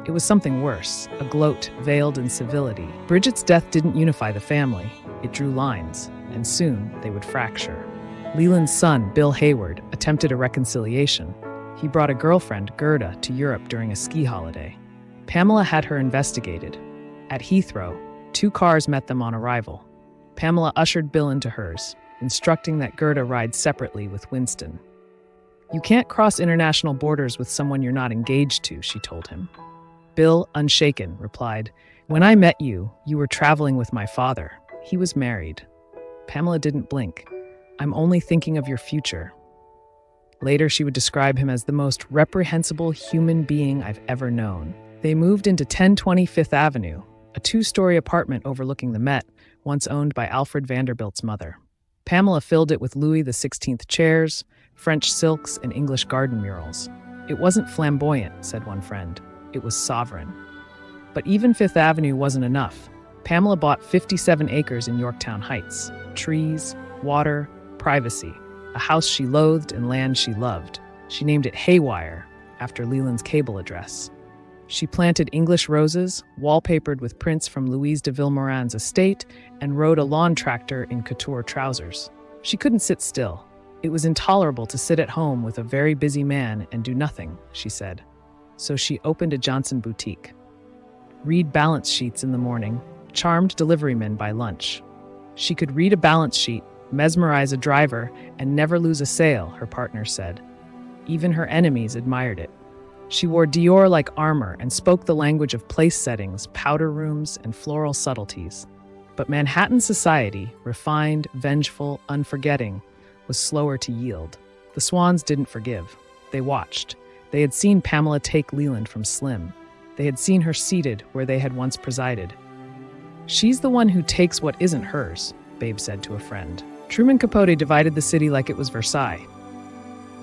It was something worse, a gloat veiled in civility. Bridget's death didn't unify the family. It drew lines, and soon they would fracture. Leland's son, Bill Hayward, attempted a reconciliation. He brought a girlfriend, Gerda, to Europe during a ski holiday. Pamela had her investigated. At Heathrow, 2 cars met them on arrival. Pamela ushered Bill into hers, instructing that Gerda ride separately with Winston. "You can't cross international borders with someone you're not engaged to," she told him. Bill, unshaken, replied, "When I met you, you were traveling with my father. He was married." Pamela didn't blink. "I'm only thinking of your future." Later, she would describe him as the most reprehensible human being I've ever known. They moved into 1020 Fifth Avenue, a two-story apartment overlooking the Met, once owned by Alfred Vanderbilt's mother. Pamela filled it with Louis XVI chairs, French silks, and English garden murals. "It wasn't flamboyant," said one friend. "It was sovereign." But even Fifth Avenue wasn't enough. Pamela bought 57 acres in Yorktown Heights. Trees, water, privacy. A house she loathed and land she loved. She named it Haywire, after Leland's cable address. She planted English roses, wallpapered with prints from Louise de Villemorin's estate, and rode a lawn tractor in couture trousers. She couldn't sit still. It was intolerable to sit at home with a very busy man and do nothing, she said. So she opened a Johnson boutique. Read balance sheets in the morning, charmed deliverymen by lunch. She could read a balance sheet, mesmerize a driver, and never lose a sale, her partner said. Even her enemies admired it. She wore Dior-like armor and spoke the language of place settings, powder rooms, and floral subtleties. But Manhattan society, refined, vengeful, unforgetting, was slower to yield. The Swans didn't forgive. They watched. They had seen Pamela take Leland from Slim. They had seen her seated where they had once presided. "She's the one who takes what isn't hers," Babe said to a friend. Truman Capote divided the city like it was Versailles.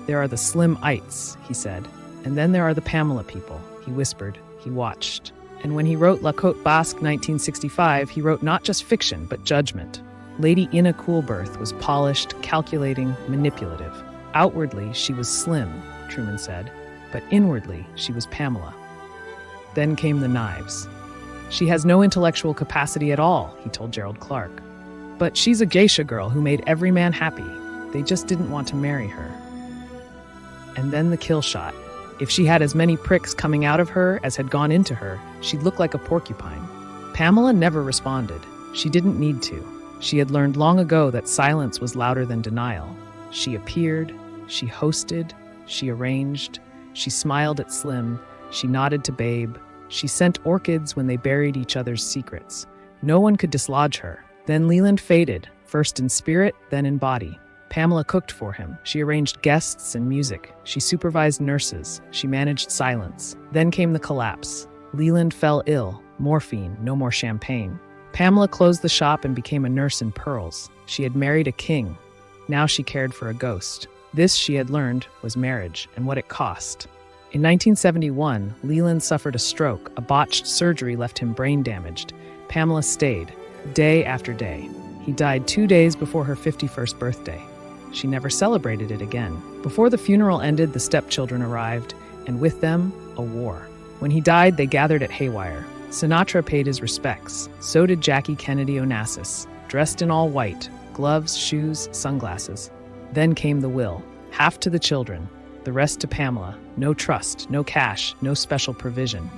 "There are the Slim-ites," he said. "And then there are the Pamela people," he whispered. He watched. And when he wrote La Côte Basque 1965, he wrote not just fiction, but judgment. Lady Ina Coolberth was polished, calculating, manipulative. Outwardly, she was slim, Truman said, but inwardly, she was Pamela. Then came the knives. "She has no intellectual capacity at all," he told Gerald Clark. "But she's a geisha girl who made every man happy. They just didn't want to marry her." And then the kill shot. If she had as many pricks coming out of her as had gone into her, she'd look like a porcupine. Pamela never responded. She didn't need to. She had learned long ago that silence was louder than denial. She appeared, she hosted, she arranged, she smiled at Slim, she nodded to Babe, she sent orchids when they buried each other's secrets. No one could dislodge her. Then Leland faded, first in spirit, then in body. Pamela cooked for him. She arranged guests and music. She supervised nurses. She managed silence. Then came the collapse. Leland fell ill. Morphine, no more champagne. Pamela closed the shop and became a nurse in pearls. She had married a king. Now she cared for a ghost. This, she had learned, was marriage and what it cost. In 1971, Leland suffered a stroke. A botched surgery left him brain damaged. Pamela stayed, day after day. He died 2 days before her 51st birthday. She never celebrated it again. Before the funeral ended, the stepchildren arrived, and with them, a war. When he died, they gathered at Haywire. Sinatra paid his respects. So did Jackie Kennedy Onassis, dressed in all white, gloves, shoes, sunglasses. Then came the will. Half to the children, the rest to Pamela. No trust, no cash, no special provision.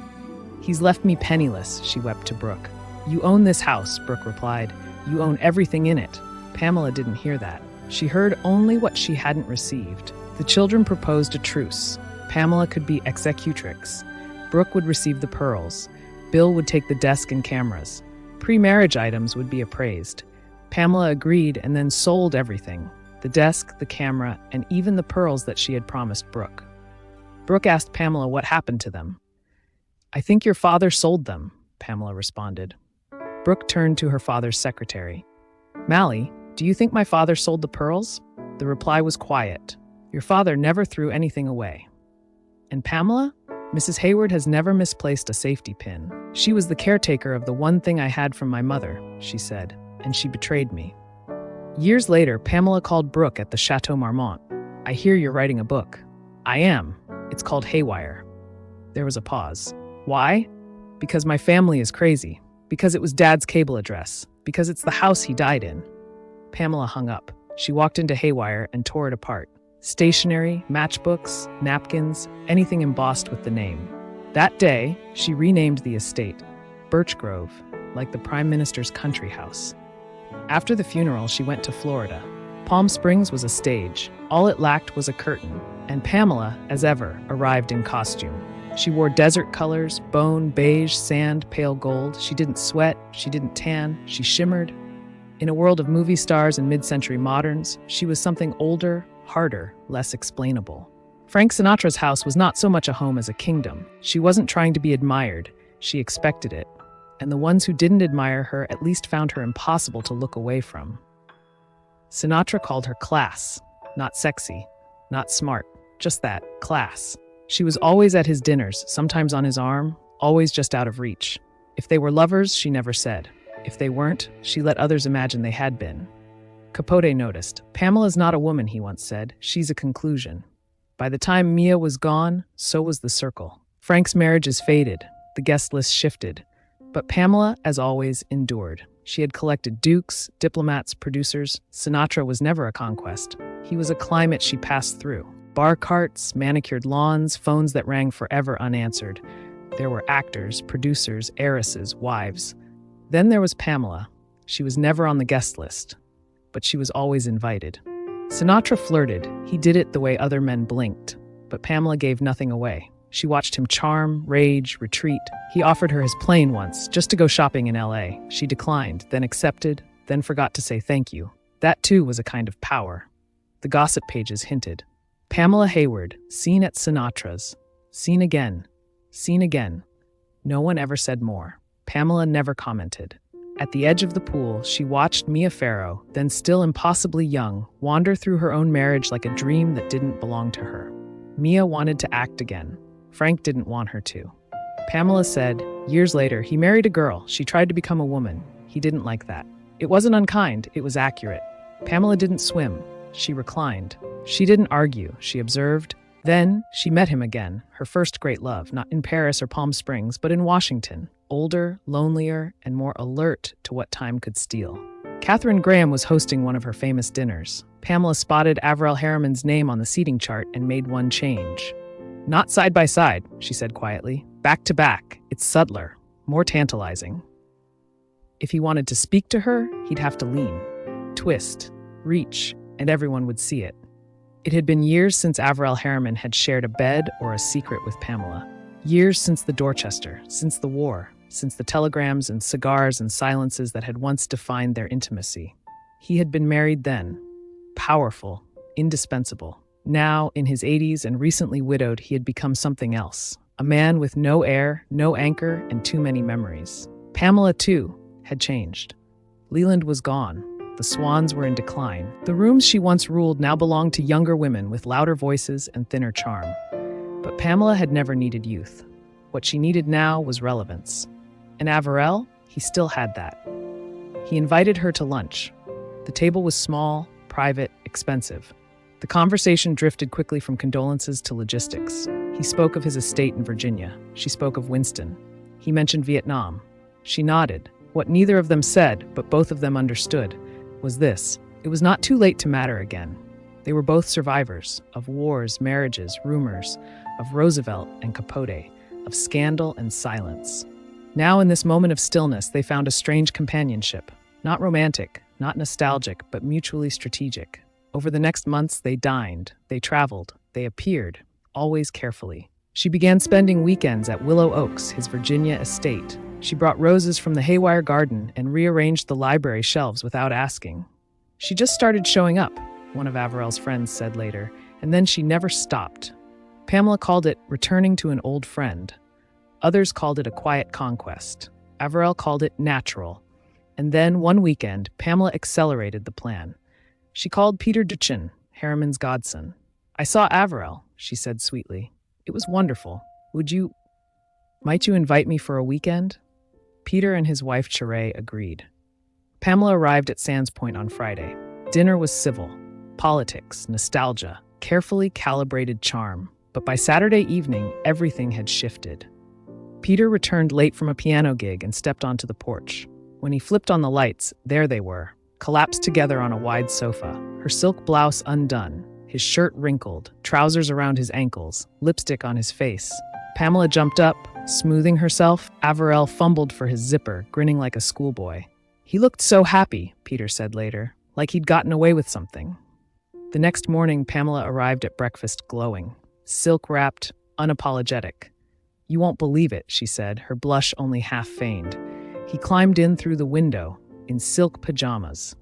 "He's left me penniless," she wept to Brooke. "You own this house," Brooke replied. "You own everything in it." Pamela didn't hear that. She heard only what she hadn't received. The children proposed a truce. Pamela could be executrix. Brooke would receive the pearls. Bill would take the desk and cameras. Pre-marriage items would be appraised. Pamela agreed and then sold everything. The desk, the camera, and even the pearls that she had promised Brooke. Brooke asked Pamela what happened to them. "I think your father sold them," Pamela responded. Brooke turned to her father's secretary. "Mally, do you think my father sold the pearls?" The reply was quiet. "Your father never threw anything away." And Pamela? "Mrs. Hayward has never misplaced a safety pin. She was the caretaker of the one thing I had from my mother," she said, "and she betrayed me." Years later, Pamela called Brooke at the Chateau Marmont. "I hear you're writing a book." "I am. It's called Haywire." There was a pause. "Why?" "Because my family is crazy. Because it was Dad's cable address. Because it's the house he died in." Pamela hung up. She walked into Haywire and tore it apart. Stationery, matchbooks, napkins, anything embossed with the name. That day, she renamed the estate Birch Grove, like the Prime Minister's country house. After the funeral, she went to Florida. Palm Springs was a stage. All it lacked was a curtain. And Pamela, as ever, arrived in costume. She wore desert colors, bone, beige, sand, pale gold. She didn't sweat, she didn't tan, she shimmered. In a world of movie stars and mid-century moderns, she was something older, harder, less explainable. Frank Sinatra's house was not so much a home as a kingdom. She wasn't trying to be admired, she expected it. And the ones who didn't admire her at least found her impossible to look away from. Sinatra called her class, not sexy, not smart, just that, class. She was always at his dinners, sometimes on his arm, always just out of reach. If they were lovers, she never said. If they weren't, she let others imagine they had been. Capote noticed. Pamela's not a woman, he once said. She's a conclusion. By the time Mia was gone, so was the circle. Frank's marriages faded. The guest list shifted. But Pamela, as always, endured. She had collected dukes, diplomats, producers. Sinatra was never a conquest. He was a climate she passed through. Bar carts, manicured lawns, phones that rang forever unanswered. There were actors, producers, heiresses, wives. Then there was Pamela. She was never on the guest list, but she was always invited. Sinatra flirted. He did it the way other men blinked, but Pamela gave nothing away. She watched him charm, rage, retreat. He offered her his plane once, just to go shopping in LA. She declined, then accepted, then forgot to say thank you. That too was a kind of power. The gossip pages hinted. Pamela Hayward, seen at Sinatra's. Seen again. Seen again. No one ever said more. Pamela never commented. At the edge of the pool, she watched Mia Farrow, then still impossibly young, wander through her own marriage like a dream that didn't belong to her. Mia wanted to act again. Frank didn't want her to. Pamela said, years later, he married a girl. She tried to become a woman. He didn't like that. It wasn't unkind, it was accurate. Pamela didn't swim. She reclined. She didn't argue, she observed. Then she met him again, her first great love, not in Paris or Palm Springs, but in Washington. Older, lonelier, and more alert to what time could steal. Katharine Graham was hosting one of her famous dinners. Pamela spotted Averell Harriman's name on the seating chart and made one change. Not side by side, she said quietly. Back to back. It's subtler, more tantalizing. If he wanted to speak to her, he'd have to lean, twist, reach, and everyone would see it. It had been years since Averell Harriman had shared a bed or a secret with Pamela. Years since the Dorchester, since the war, since the telegrams and cigars and silences that had once defined their intimacy. He had been married then. Powerful, indispensable. Now, in his 80s and recently widowed, he had become something else. A man with no heir, no anchor, and too many memories. Pamela, too, had changed. Leland was gone. The Swans were in decline. The rooms she once ruled now belonged to younger women with louder voices and thinner charm. But Pamela had never needed youth. What she needed now was relevance. And Averell, he still had that. He invited her to lunch. The table was small, private, expensive. The conversation drifted quickly from condolences to logistics. He spoke of his estate in Virginia. She spoke of Winston. He mentioned Vietnam. She nodded. What neither of them said, but both of them understood, was this. It was not too late to matter again. They were both survivors of wars, marriages, rumors, of Roosevelt and Capote, of scandal and silence. Now, in this moment of stillness, they found a strange companionship. Not romantic, not nostalgic, but mutually strategic. Over the next months, they dined, they traveled, they appeared, always carefully. She began spending weekends at Willow Oaks, his Virginia estate. She brought roses from the Haywire garden and rearranged the library shelves without asking. She just started showing up, one of Averell's friends said later, and then she never stopped. Pamela called it returning to an old friend. Others called it a quiet conquest. Averell called it natural. And then, one weekend, Pamela accelerated the plan. She called Peter Duchin, Harriman's godson. I saw Averell, she said sweetly. It was wonderful. Might you invite me for a weekend? Peter and his wife Cherae agreed. Pamela arrived at Sands Point on Friday. Dinner was civil. Politics, nostalgia, carefully calibrated charm. But by Saturday evening, everything had shifted. Peter returned late from a piano gig and stepped onto the porch. When he flipped on the lights, there they were, collapsed together on a wide sofa, her silk blouse undone, his shirt wrinkled, trousers around his ankles, lipstick on his face. Pamela jumped up, smoothing herself. Averell fumbled for his zipper, grinning like a schoolboy. He looked so happy, Peter said later, like he'd gotten away with something. The next morning, Pamela arrived at breakfast glowing, silk-wrapped, unapologetic. "You won't believe it," she said, her blush only half feigned. He climbed in through the window, in silk pajamas.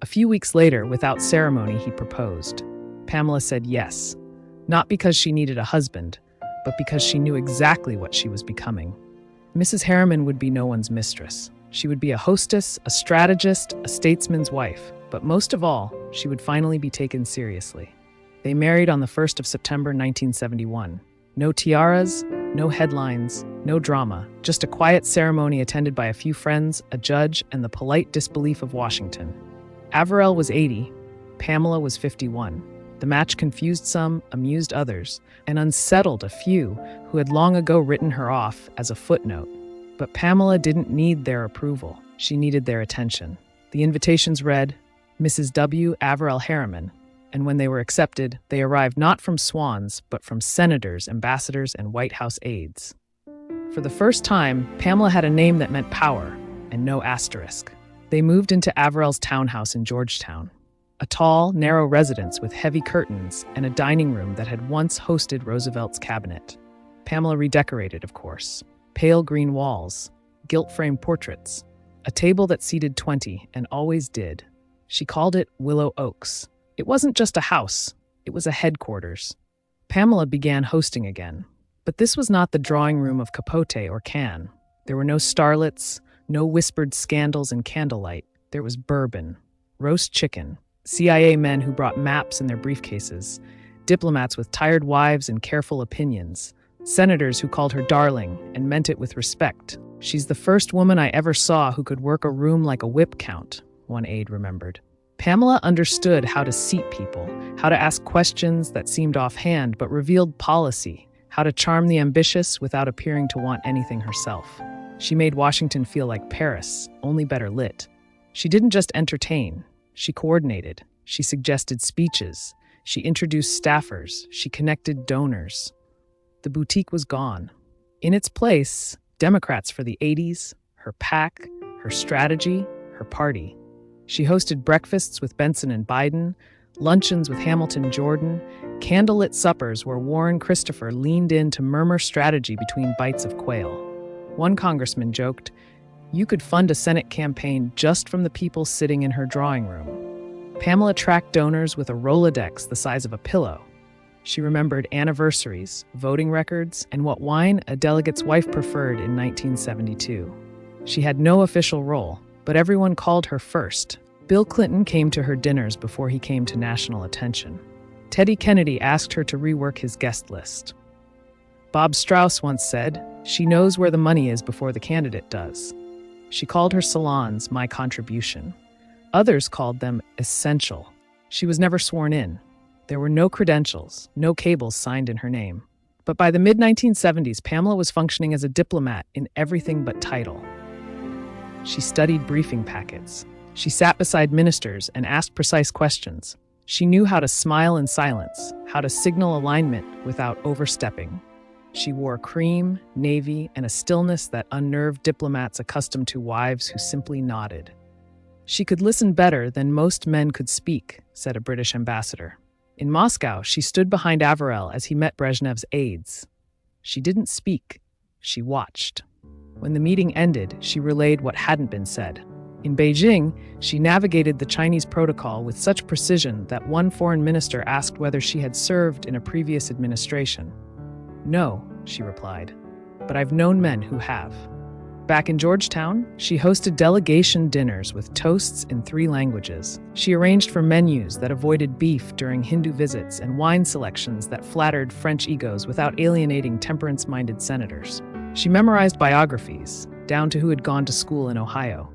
A few weeks later, without ceremony, he proposed. Pamela said yes, not because she needed a husband, but because she knew exactly what she was becoming. Mrs. Harriman would be no one's mistress. She would be a hostess, a strategist, a statesman's wife, but most of all, she would finally be taken seriously. They married on the 1st of September 1971. No tiaras, no headlines, no drama, just a quiet ceremony attended by a few friends, a judge, and the polite disbelief of Washington. Averell was 80, Pamela was 51. The match confused some, amused others, and unsettled a few who had long ago written her off as a footnote. But Pamela didn't need their approval. She needed their attention. The invitations read, Mrs. W. Averell Harriman, and when they were accepted, they arrived not from Swans, but from senators, ambassadors, and White House aides. For the first time, Pamela had a name that meant power, and no asterisk. They moved into Averell's townhouse in Georgetown, a tall, narrow residence with heavy curtains and a dining room that had once hosted Roosevelt's cabinet. Pamela redecorated, of course. Pale green walls, gilt-framed portraits, a table that seated 20 and always did. She called it Willow Oaks. It wasn't just a house, it was a headquarters. Pamela began hosting again. But this was not the drawing room of Capote or Cannes. There were no starlets, no whispered scandals and candlelight. There was bourbon, roast chicken, CIA men who brought maps in their briefcases, diplomats with tired wives and careful opinions, senators who called her darling and meant it with respect. She's the first woman I ever saw who could work a room like a whip count, one aide remembered. Pamela understood how to seat people, how to ask questions that seemed offhand but revealed policy, how to charm the ambitious without appearing to want anything herself. She made Washington feel like Paris, only better lit. She didn't just entertain. She coordinated. She suggested speeches. She introduced staffers. She connected donors. The boutique was gone. In its place, Democrats for the 80s, her PAC, her strategy, her party. She hosted breakfasts with Benson and Biden, luncheons with Hamilton Jordan, candlelit suppers where Warren Christopher leaned in to murmur strategy between bites of quail. One congressman joked, "You could fund a Senate campaign just from the people sitting in her drawing room." Pamela tracked donors with a Rolodex the size of a pillow. She remembered anniversaries, voting records, and what wine a delegate's wife preferred in 1972. She had no official role, but everyone called her first. Bill Clinton came to her dinners before he came to national attention. Teddy Kennedy asked her to rework his guest list. Bob Strauss once said, "She knows where the money is before the candidate does." She called her salons my contribution. Others called them essential. She was never sworn in. There were no credentials, no cables signed in her name. But by the mid-1970s, Pamela was functioning as a diplomat in everything but title. She studied briefing packets. She sat beside ministers and asked precise questions. She knew how to smile in silence, how to signal alignment without overstepping. She wore cream, navy, and a stillness that unnerved diplomats accustomed to wives who simply nodded. She could listen better than most men could speak, said a British ambassador. In Moscow, she stood behind Averell as he met Brezhnev's aides. She didn't speak. She watched. When the meeting ended, she relayed what hadn't been said. In Beijing, she navigated the Chinese protocol with such precision that one foreign minister asked whether she had served in a previous administration. "No," she replied, "but I've known men who have." Back in Georgetown, she hosted delegation dinners with toasts in 3 languages. She arranged for menus that avoided beef during Hindu visits and wine selections that flattered French egos without alienating temperance-minded senators. She memorized biographies, down to who had gone to school in Ohio.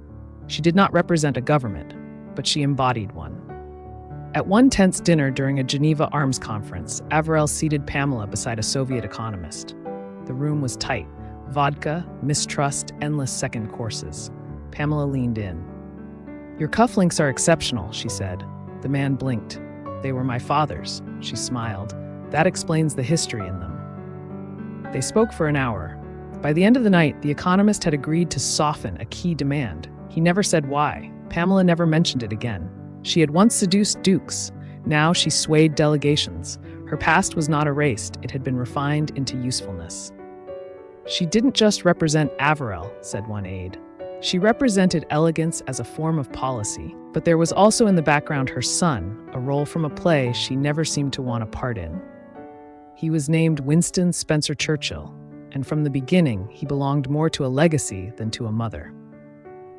She did not represent a government, but she embodied one. At one tense dinner during a Geneva Arms Conference, Averell seated Pamela beside a Soviet economist. The room was tight. Vodka, mistrust, endless second courses. Pamela leaned in. "Your cufflinks are exceptional," she said. The man blinked. "They were my father's," she smiled. "That explains the history in them." They spoke for an hour. By the end of the night, the economist had agreed to soften a key demand. He never said why. Pamela never mentioned it again. She had once seduced dukes. Now she swayed delegations. Her past was not erased. It had been refined into usefulness. She didn't just represent Averell, said one aide. She represented elegance as a form of policy, but there was also in the background her son, a role from a play she never seemed to want a part in. He was named Winston Spencer Churchill, and from the beginning, he belonged more to a legacy than to a mother.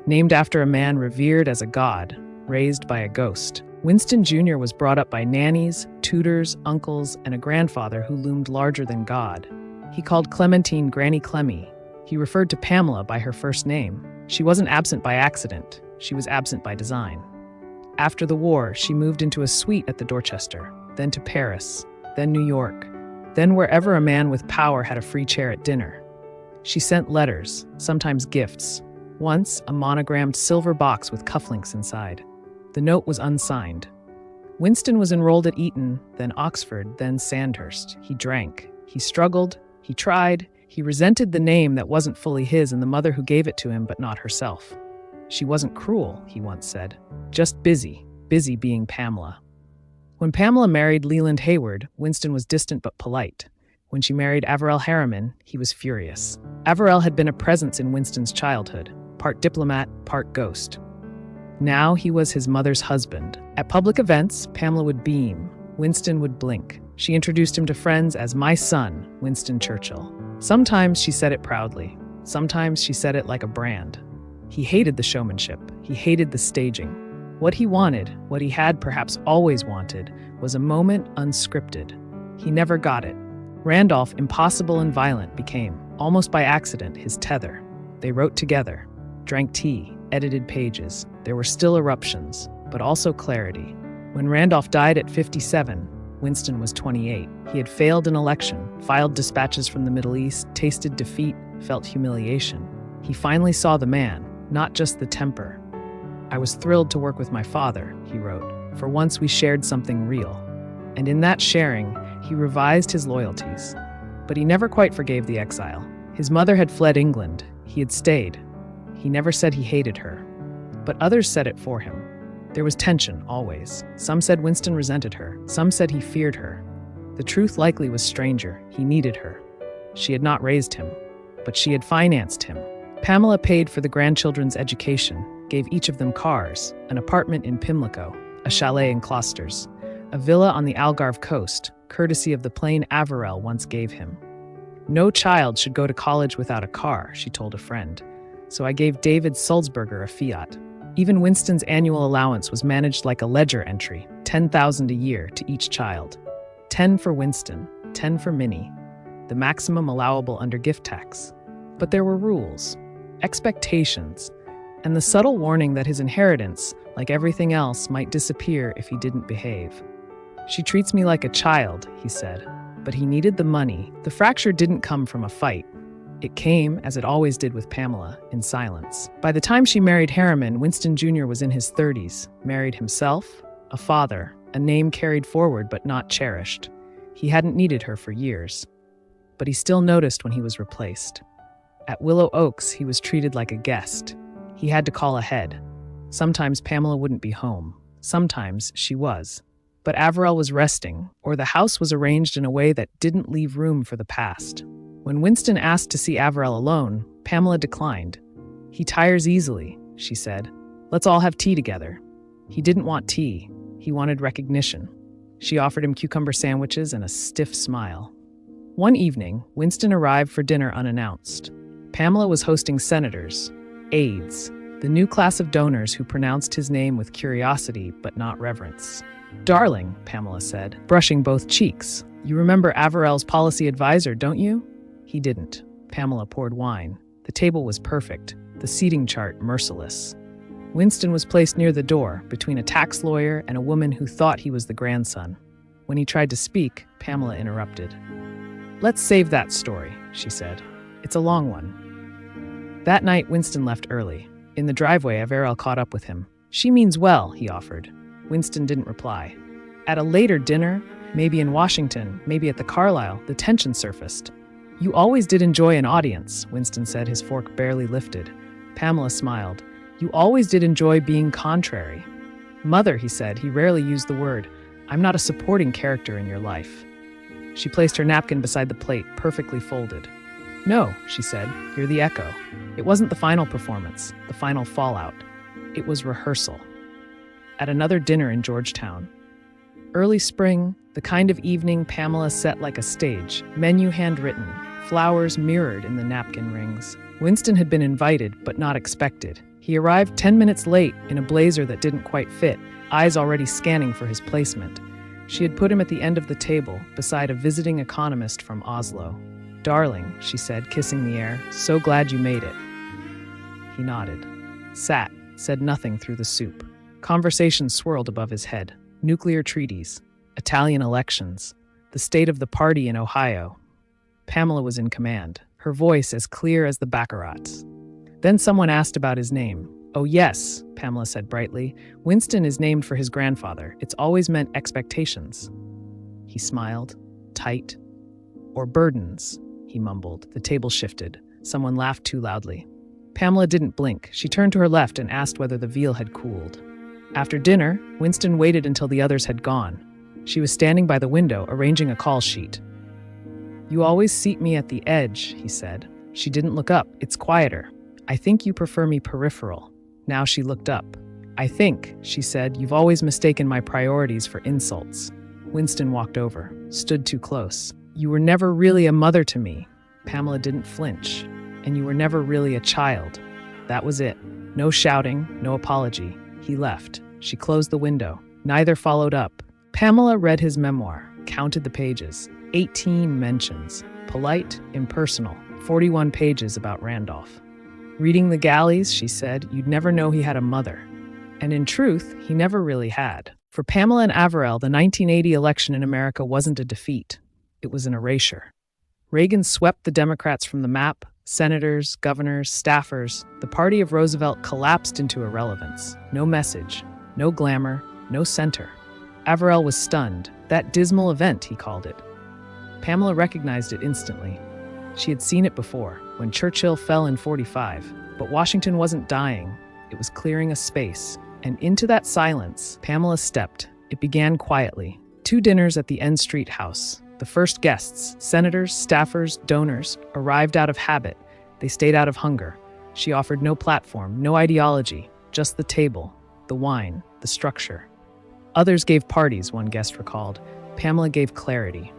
Named after a man revered as a god, raised by a ghost, Winston Jr. was brought up by nannies, tutors, uncles, and a grandfather who loomed larger than God. He called Clementine Granny Clemmy. He referred to Pamela by her first name. She wasn't absent by accident. She was absent by design. After the war, she moved into a suite at the Dorchester, then to Paris, then New York, then wherever a man with power had a free chair at dinner. She sent letters, sometimes gifts. Once, a monogrammed silver box with cufflinks inside. The note was unsigned. Winston was enrolled at Eton, then Oxford, then Sandhurst. He drank. He struggled. He tried. He resented the name that wasn't fully his and the mother who gave it to him, but not herself. She wasn't cruel, he once said. Just busy being Pamela. When Pamela married Leland Hayward, Winston was distant but polite. When she married Averell Harriman, he was furious. Averell had been a presence in Winston's childhood, part diplomat, part ghost. Now he was his mother's husband. At public events, Pamela would beam. Winston would blink. She introduced him to friends as my son, Winston Churchill. Sometimes she said it proudly. Sometimes she said it like a brand. He hated the showmanship. He hated the staging. What he wanted, what he had perhaps always wanted, was a moment unscripted. He never got it. Randolph, impossible and violent, became, almost by accident, his tether. They wrote together, drank tea, edited pages. There were still eruptions, but also clarity. When Randolph died at 57, Winston was 28. He had failed an election, filed dispatches from the Middle East, tasted defeat, felt humiliation. He finally saw the man, not just the temper. I was thrilled to work with my father, he wrote. For once we shared something real. And in that sharing, he revised his loyalties. But he never quite forgave the exile. His mother had fled England. He had stayed. He never said he hated her. But others said it for him. There was tension, always. Some said Winston resented her. Some said he feared her. The truth likely was stranger. He needed her. She had not raised him, but she had financed him. Pamela paid for the grandchildren's education, gave each of them cars, an apartment in Pimlico, a chalet in Closters, a villa on the Algarve coast, courtesy of the plain Averell once gave him. No child should go to college without a car, she told a friend. So I gave David Sulzberger a Fiat. Even Winston's annual allowance was managed like a ledger entry, $10,000 a year to each child. 10 for Winston, 10 for Minnie, the maximum allowable under gift tax. But there were rules, expectations, and the subtle warning that his inheritance, like everything else, might disappear if he didn't behave. She treats me like a child, he said, but he needed the money. The fracture didn't come from a fight. It came, as it always did with Pamela, in silence. By the time she married Harriman, Winston Jr. was in his 30s, married himself, a father, a name carried forward but not cherished. He hadn't needed her for years, but he still noticed when he was replaced. At Willow Oaks, he was treated like a guest. He had to call ahead. Sometimes Pamela wouldn't be home. Sometimes she was. But Averell was resting, or the house was arranged in a way that didn't leave room for the past. When Winston asked to see Averell alone, Pamela declined. He tires easily, she said. Let's all have tea together. He didn't want tea. He wanted recognition. She offered him cucumber sandwiches and a stiff smile. One evening, Winston arrived for dinner unannounced. Pamela was hosting senators, aides, the new class of donors who pronounced his name with curiosity but not reverence. Darling, Pamela said, brushing both cheeks. You remember Averell's policy advisor, don't you? He didn't. Pamela poured wine. The table was perfect, the seating chart merciless. Winston was placed near the door, between a tax lawyer and a woman who thought he was the grandson. When he tried to speak, Pamela interrupted. Let's save that story, she said. It's a long one. That night, Winston left early. In the driveway, Averell caught up with him. She means well, he offered. Winston didn't reply. At a later dinner, maybe in Washington, maybe at the Carlisle, the tension surfaced. You always did enjoy an audience, Winston said, his fork barely lifted. Pamela smiled. You always did enjoy being contrary. Mother, he said, he rarely used the word. I'm not a supporting character in your life. She placed her napkin beside the plate, perfectly folded. No, she said, you're the echo. It wasn't the final performance, the final fallout. It was rehearsal. At another dinner in Georgetown. Early spring, the kind of evening Pamela set like a stage, menu handwritten, flowers mirrored in the napkin rings. Winston had been invited, but not expected. He arrived 10 minutes late in a blazer that didn't quite fit, eyes already scanning for his placement. She had put him at the end of the table, beside a visiting economist from Oslo. Darling, she said, kissing the air, so glad you made it. He nodded. Sat, said nothing through the soup. Conversation swirled above his head. Nuclear treaties, Italian elections, the state of the party in Ohio. Pamela was in command, her voice as clear as the Baccarat's. Then someone asked about his name. Oh yes, Pamela said brightly. Winston is named for his grandfather. It's always meant expectations. He smiled. Tight. Or burdens, he mumbled. The table shifted. Someone laughed too loudly. Pamela didn't blink. She turned to her left and asked whether the veal had cooled. After dinner, Winston waited until the others had gone. She was standing by the window, arranging a call sheet. You always seat me at the edge, he said. She didn't look up. It's quieter. I think you prefer me peripheral. Now she looked up. I think, she said, you've always mistaken my priorities for insults. Winston walked over, stood too close. You were never really a mother to me. Pamela didn't flinch. And you were never really a child. That was it. No shouting, no apology. He left. She closed the window. Neither followed up. Pamela read his memoir, counted the pages. 18 mentions. Polite, impersonal. 41 pages about Randolph. Reading the galleys, she said, you'd never know he had a mother. And in truth, he never really had. For Pamela and Averell, the 1980 election in America wasn't a defeat. It was an erasure. Reagan swept the Democrats from the map. Senators, governors, staffers. The party of Roosevelt collapsed into irrelevance. No message, no glamour, no center. Averell was stunned. That dismal event, he called it. Pamela recognized it instantly. She had seen it before, when Churchill fell in 45. But Washington wasn't dying. It was clearing a space. And into that silence, Pamela stepped. It began quietly. 2 dinners at the N Street house. The first guests, senators, staffers, donors, arrived out of habit. They stayed out of hunger. She offered no platform, no ideology, just the table, the wine, the structure. Others gave parties, one guest recalled. Pamela gave clarity.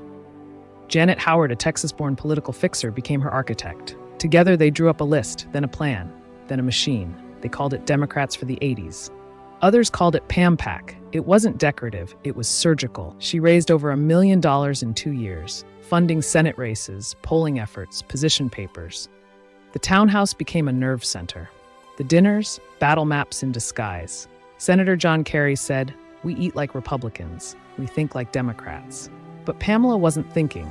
Janet Howard, a Texas-born political fixer, became her architect. Together they drew up a list, then a plan, then a machine. They called it Democrats for the 80s. Others called it Pam Pack. It wasn't decorative, it was surgical. She raised over $1 million in 2 years, funding Senate races, polling efforts, position papers. The townhouse became a nerve center. The dinners, battle maps in disguise. Senator John Kerry said, "We eat like Republicans. We think like Democrats." But Pamela wasn't thinking.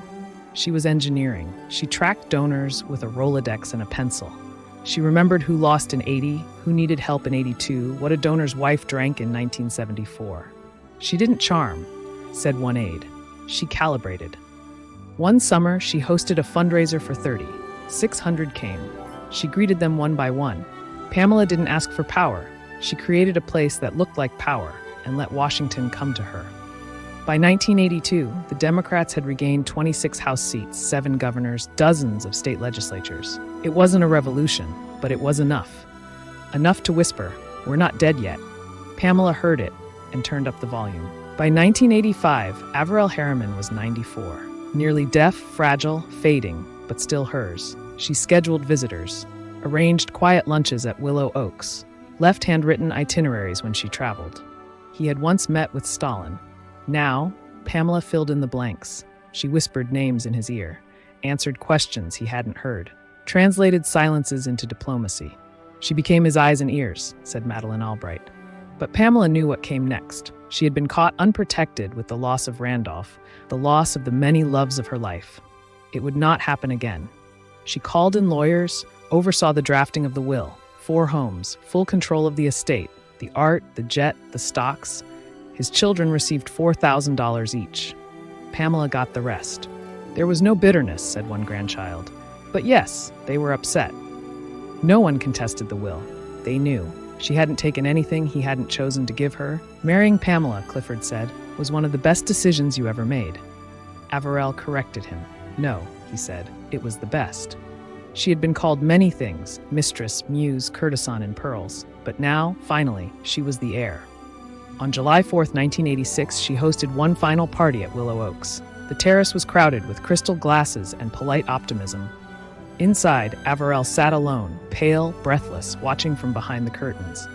She was engineering. She tracked donors with a Rolodex and a pencil. She remembered who lost in 80, who needed help in 82, what a donor's wife drank in 1974. She didn't charm, said one aide. She calibrated. One summer, she hosted a fundraiser for 30. 600 came. She greeted them one by one. Pamela didn't ask for power. She created a place that looked like power and let Washington come to her. By 1982, the Democrats had regained 26 House seats, 7 governors, dozens of state legislatures. It wasn't a revolution, but it was enough. Enough to whisper, "We're not dead yet." Pamela heard it and turned up the volume. By 1985, Averell Harriman was 94. Nearly deaf, fragile, fading, but still hers. She scheduled visitors, arranged quiet lunches at Willow Oaks, left handwritten itineraries when she traveled. He had once met with Stalin. Now, Pamela filled in the blanks. She whispered names in his ear, answered questions he hadn't heard, translated silences into diplomacy. She became his eyes and ears, said Madeleine Albright. But Pamela knew what came next. She had been caught unprotected with the loss of Randolph, the loss of the many loves of her life. It would not happen again. She called in lawyers, oversaw the drafting of the will, 4 homes, full control of the estate, the art, the jet, the stocks. His children received $4,000 each. Pamela got the rest. There was no bitterness, said one grandchild. But yes, they were upset. No one contested the will. They knew. She hadn't taken anything he hadn't chosen to give her. Marrying Pamela, Clifford said, was one of the best decisions you ever made. Averell corrected him. No, he said, it was the best. She had been called many things: mistress, muse, courtesan in pearls. But now, finally, she was the heir. On July 4th, 1986, she hosted one final party at Willow Oaks. The terrace was crowded with crystal glasses and polite optimism. Inside, Averell sat alone, pale, breathless, watching from behind the curtains.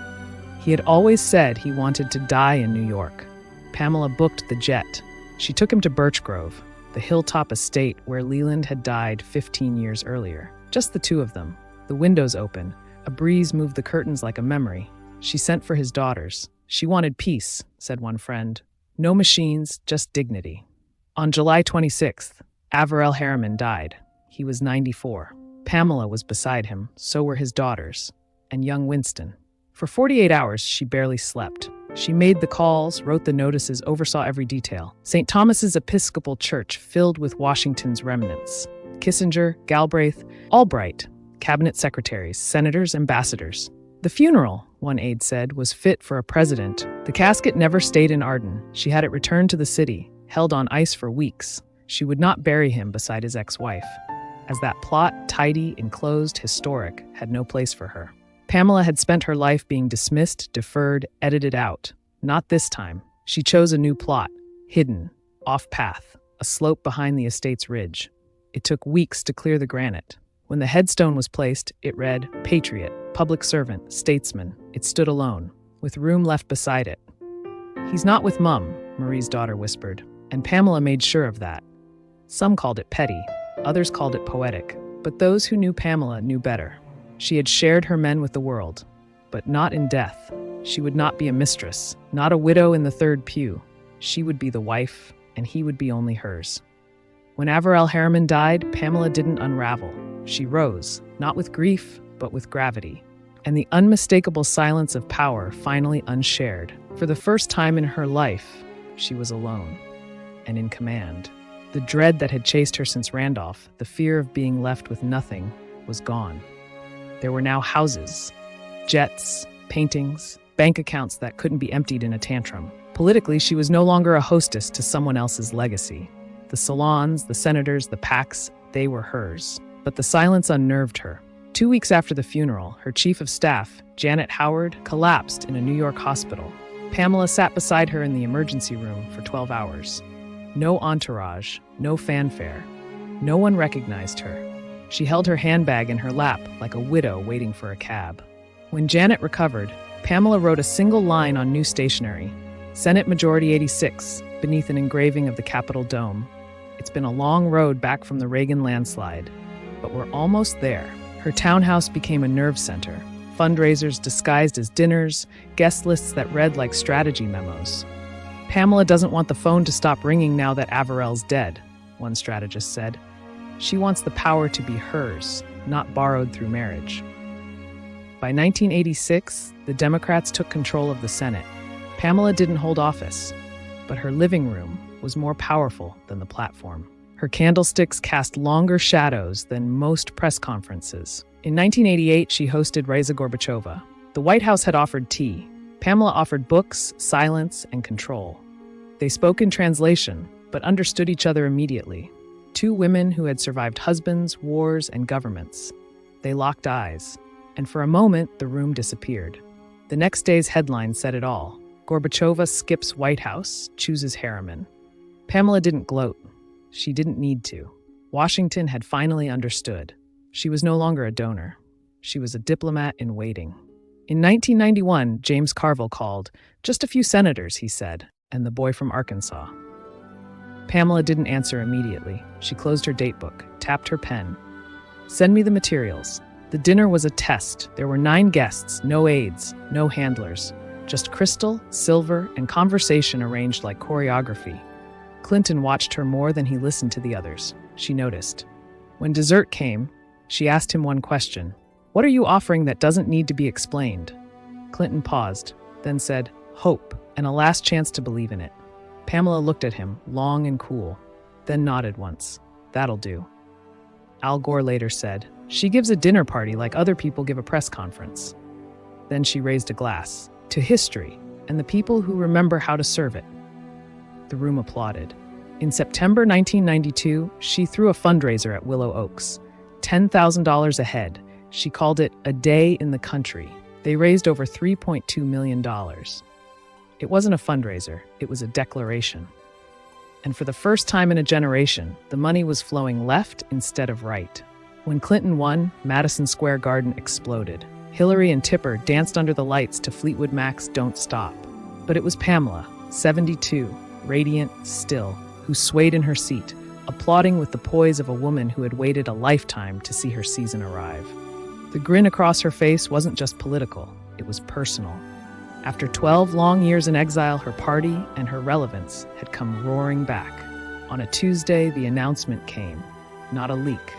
He had always said he wanted to die in New York. Pamela booked the jet. She took him to Birchgrove, the hilltop estate where Leland had died 15 years earlier. Just the two of them. The windows open. A breeze moved the curtains like a memory. She sent for his daughters. She wanted peace, said one friend. No machines, just dignity. On July 26th, Averell Harriman died. He was 94. Pamela was beside him, so were his daughters, and young Winston. For 48 hours, she barely slept. She made the calls, wrote the notices, oversaw every detail. St. Thomas's Episcopal Church filled with Washington's remnants. Kissinger, Galbraith, Albright, cabinet secretaries, senators, ambassadors. The funeral, one aide said, was fit for a president. The casket never stayed in Arden. She had it returned to the city, held on ice for weeks. She would not bury him beside his ex-wife, as that plot, tidy, enclosed, historic, had no place for her. Pamela had spent her life being dismissed, deferred, edited out. Not this time. She chose a new plot, hidden, off-path, a slope behind the estate's ridge. It took weeks to clear the granite. When the headstone was placed, it read, Patriot, Public Servant, Statesman. It stood alone, with room left beside it. He's not with Mum, Marie's daughter whispered, and Pamela made sure of that. Some called it petty, others called it poetic, but those who knew Pamela knew better. She had shared her men with the world, but not in death. She would not be a mistress, not a widow in the third pew. She would be the wife, and he would be only hers. When Averell Harriman died, Pamela didn't unravel. She rose, not with grief, but with gravity. And the unmistakable silence of power finally unshared. For the first time in her life, she was alone and in command. The dread that had chased her since Randolph, the fear of being left with nothing, was gone. There were now houses, jets, paintings, bank accounts that couldn't be emptied in a tantrum. Politically, she was no longer a hostess to someone else's legacy. The salons, the senators, the PACs, they were hers. But the silence unnerved her. 2 weeks after the funeral, her chief of staff, Janet Howard, collapsed in a New York hospital. Pamela sat beside her in the emergency room for 12 hours. No entourage, no fanfare. No one recognized her. She held her handbag in her lap like a widow waiting for a cab. When Janet recovered, Pamela wrote a single line on new stationery, Senate Majority 86, beneath an engraving of the Capitol dome. It's been a long road back from the Reagan landslide, but we're almost there. Her townhouse became a nerve center. Fundraisers disguised as dinners, guest lists that read like strategy memos. Pamela doesn't want the phone to stop ringing now that Averell's dead, one strategist said. She wants the power to be hers, not borrowed through marriage. By 1986, the Democrats took control of the Senate. Pamela didn't hold office, but her living room was more powerful than the platform. Her candlesticks cast longer shadows than most press conferences. In 1988, she hosted Raisa Gorbachova. The White House had offered tea. Pamela offered books, silence, and control. They spoke in translation, but understood each other immediately. Two women who had survived husbands, wars, and governments. They locked eyes, and for a moment, the room disappeared. The next day's headline said it all. Gorbachova skips White House, chooses Harriman. Pamela didn't gloat. She didn't need to. Washington had finally understood. She was no longer a donor. She was a diplomat in waiting. In 1991, James Carville called. Just a few senators, he said, and the boy from Arkansas. Pamela didn't answer immediately. She closed her datebook, tapped her pen. Send me the materials. The dinner was a test. There were 9 guests, no aides, no handlers. Just crystal, silver, and conversation arranged like choreography. Clinton watched her more than he listened to the others. She noticed. When dessert came, she asked him one question. What are you offering that doesn't need to be explained? Clinton paused, then said, hope, and a last chance to believe in it. Pamela looked at him, long and cool, then nodded once. That'll do. Al Gore later said, she gives a dinner party like other people give a press conference. Then she raised a glass, to history, and the people who remember how to serve it. The room applauded. In September 1992, she threw a fundraiser at Willow Oaks. $10,000 a head. She called it a day in the country. They raised over $3.2 million. It wasn't a fundraiser, it was a declaration. And for the first time in a generation, the money was flowing left instead of right. When Clinton won, Madison Square Garden exploded. Hillary and Tipper danced under the lights to Fleetwood Mac's Don't Stop. But it was Pamela, 72, radiant, still, who swayed in her seat, applauding with the poise of a woman who had waited a lifetime to see her season arrive. The grin across her face wasn't just political, it was personal. After 12 long years in exile, her party and her relevance had come roaring back. On a Tuesday, the announcement came. Not a leak,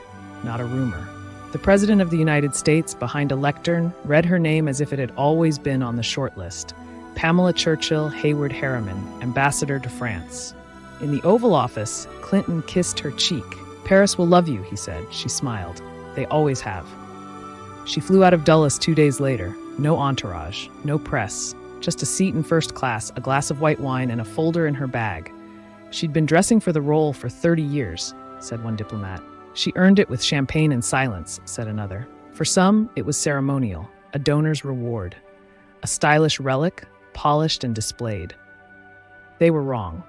not a rumor. The President of the United States, behind a lectern, read her name as if it had always been on the short list. Pamela Churchill Harriman, Ambassador to France. In the Oval Office, Clinton kissed her cheek. "Paris will love you," he said. She smiled. "They always have." She flew out of Dulles 2 days later. No entourage, no press, just a seat in first class, a glass of white wine, and a folder in her bag. She'd been dressing for the role for 30 years, said one diplomat. She earned it with champagne and silence, said another. For some, it was ceremonial, a donor's reward, a stylish relic, polished and displayed. They were wrong.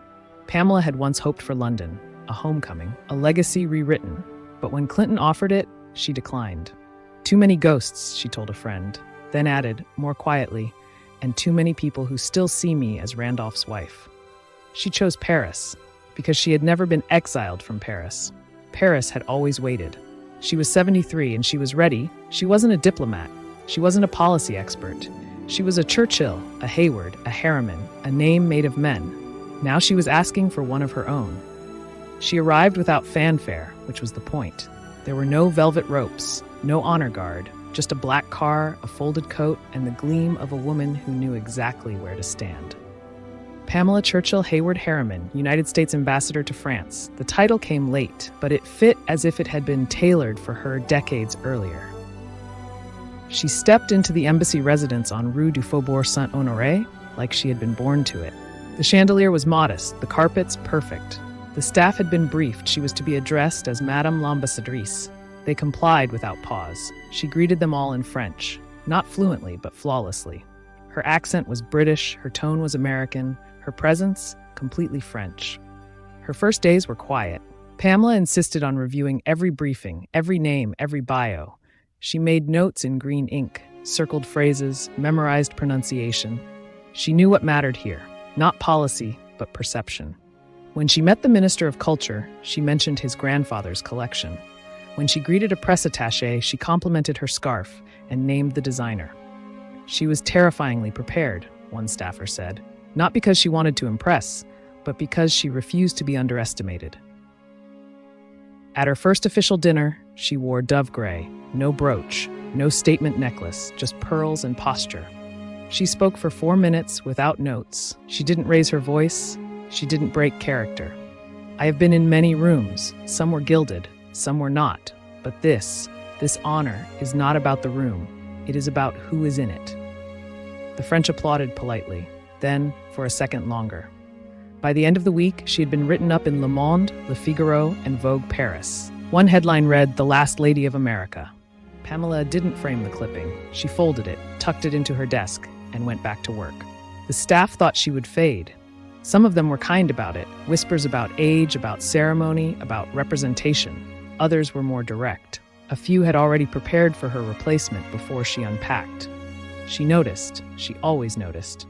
Pamela had once hoped for London, a homecoming, a legacy rewritten. But when Clinton offered it, she declined. "Too many ghosts," she told a friend, then added, more quietly, "and too many people who still see me as Randolph's wife." She chose Paris because she had never been exiled from Paris. Paris had always waited. She was 73 and she was ready. She wasn't a diplomat. She wasn't a policy expert. She was a Churchill, a Hayward, a Harriman, a name made of men. Now she was asking for one of her own. She arrived without fanfare, which was the point. There were no velvet ropes, no honor guard, just a black car, a folded coat, and the gleam of a woman who knew exactly where to stand. Pamela Churchill Harriman, United States Ambassador to France. The title came late, but it fit as if it had been tailored for her decades earlier. She stepped into the embassy residence on Rue du Faubourg Saint-Honoré like she had been born to it. The chandelier was modest, the carpets perfect. The staff had been briefed she was to be addressed as Madame l'Ambassadrice. They complied without pause. She greeted them all in French, not fluently, but flawlessly. Her accent was British, her tone was American, her presence completely French. Her first days were quiet. Pamela insisted on reviewing every briefing, every name, every bio. She made notes in green ink, circled phrases, memorized pronunciation. She knew what mattered here, not policy, but perception. When she met the Minister of Culture, she mentioned his grandfather's collection. When she greeted a press attaché, she complimented her scarf and named the designer. She was terrifyingly prepared, one staffer said, not because she wanted to impress, but because she refused to be underestimated. At her first official dinner, she wore dove gray, no brooch, no statement necklace, just pearls and posture. She spoke for 4 minutes without notes. She didn't raise her voice. She didn't break character. I have been in many rooms. Some were gilded, some were not. But this honor is not about the room. It is about who is in it. The French applauded politely, then for a second longer. By the end of the week, she had been written up in Le Monde, Le Figaro, and Vogue Paris. One headline read, "The Last Lady of America." Pamela didn't frame the clipping. She folded it, tucked it into her desk, and went back to work. The staff thought she would fade. Some of them were kind about it, whispers about age, about ceremony, about representation. Others were more direct. A few had already prepared for her replacement before she unpacked. She noticed. She always noticed.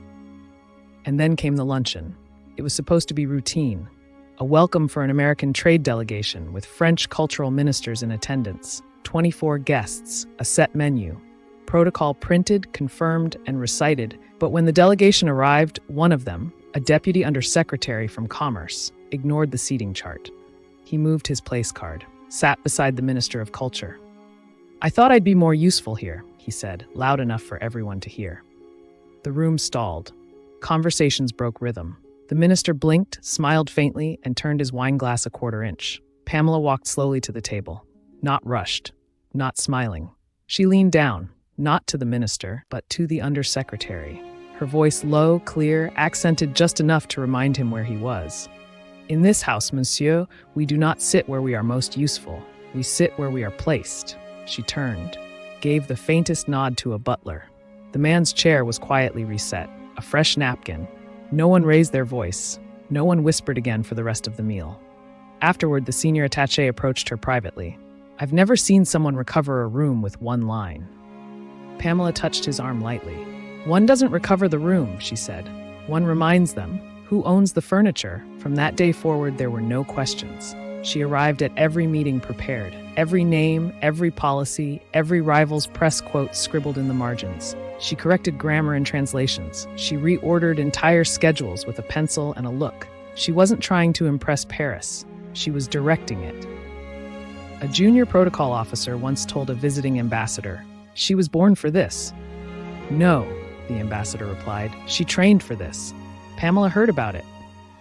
And then came the luncheon. It was supposed to be routine, a welcome for an American trade delegation with French cultural ministers in attendance, 24 guests, a set menu, protocol printed, confirmed, and recited. But when the delegation arrived, one of them, a deputy undersecretary from Commerce, ignored the seating chart. He moved his place card, sat beside the Minister of Culture. "I thought I'd be more useful here," he said, loud enough for everyone to hear. The room stalled. Conversations broke rhythm. The minister blinked, smiled faintly, and turned his wine glass a quarter inch. Pamela walked slowly to the table, not rushed, not smiling. She leaned down, not to the minister, but to the undersecretary. Her voice low, clear, accented just enough to remind him where he was. "In this house, monsieur, we do not sit where we are most useful. We sit where we are placed. She turned, gave the faintest nod to a butler. The man's chair was quietly reset, a fresh napkin. No one raised their voice. No one whispered again for the rest of the meal. Afterward, the senior attaché approached her privately. I've never seen someone recover a room with one line. Pamela touched his arm lightly. One doesn't recover the room, she said. One reminds them. Who owns the furniture? From that day forward, there were no questions. She arrived at every meeting prepared. Every name, every policy, every rival's press quote scribbled in the margins. She corrected grammar and translations. She reordered entire schedules with a pencil and a look. She wasn't trying to impress Paris. She was directing it. A junior protocol officer once told a visiting ambassador, "She was born for this." "No," the ambassador replied. "She trained for this." Pamela heard about it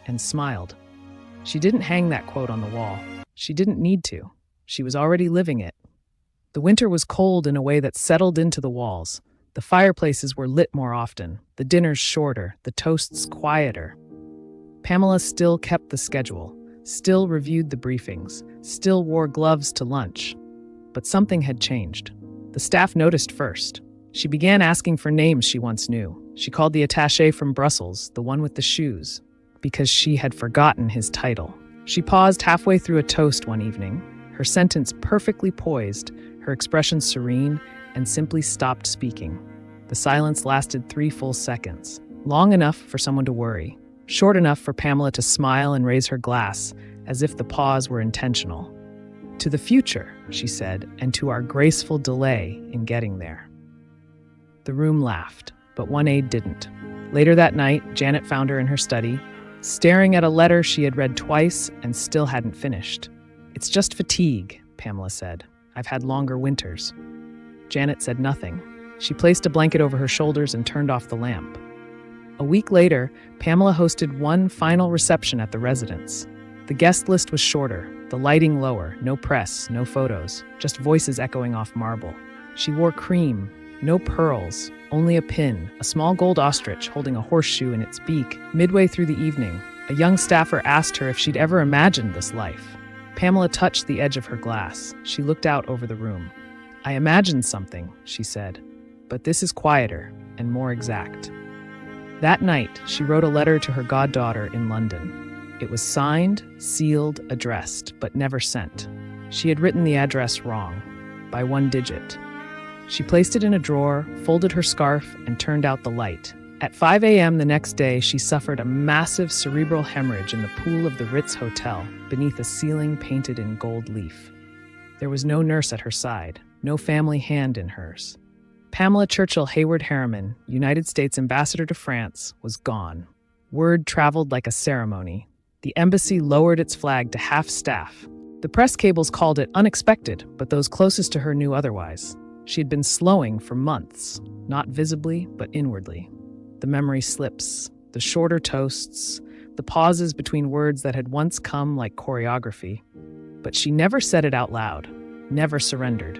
and smiled. She didn't hang that quote on the wall. She didn't need to. She was already living it. The winter was cold in a way that settled into the walls. The fireplaces were lit more often, the dinners shorter, the toasts quieter. Pamela still kept the schedule, still reviewed the briefings, still wore gloves to lunch. But something had changed. The staff noticed first. She began asking for names she once knew. She called the attaché from Brussels, the one with the shoes, because she had forgotten his title. She paused halfway through a toast one evening, her sentence perfectly poised, her expression serene, and simply stopped speaking. The silence lasted 3 full seconds, long enough for someone to worry, short enough for Pamela to smile and raise her glass, as if the pause were intentional. "To the future," she said, "and to our graceful delay in getting there." The room laughed, but one aide didn't. Later that night, Janet found her in her study, staring at a letter she had read twice and still hadn't finished. "It's just fatigue," Pamela said. "I've had longer winters." Janet said nothing. She placed a blanket over her shoulders and turned off the lamp. A week later, Pamela hosted one final reception at the residence. The guest list was shorter, the lighting lower, no press, no photos, just voices echoing off marble. She wore cream, no pearls, only a pin, a small gold ostrich holding a horseshoe in its beak. Midway through the evening, a young staffer asked her if she'd ever imagined this life. Pamela touched the edge of her glass. She looked out over the room. "I imagined something," she said, "but this is quieter and more exact." That night, she wrote a letter to her goddaughter in London. It was signed, sealed, addressed, but never sent. She had written the address wrong, by 1 digit. She placed it in a drawer, folded her scarf, and turned out the light. At 5 a.m. the next day, she suffered a massive cerebral hemorrhage in the pool of the Ritz Hotel, beneath a ceiling painted in gold leaf. There was no nurse at her side, no family hand in hers. Pamela Churchill Harriman, United States Ambassador to France, was gone. Word traveled like a ceremony. The embassy lowered its flag to half-staff. The press cables called it unexpected, but those closest to her knew otherwise. She had been slowing for months, not visibly, but inwardly. The memory slips, the shorter toasts, the pauses between words that had once come like choreography. But she never said it out loud, never surrendered.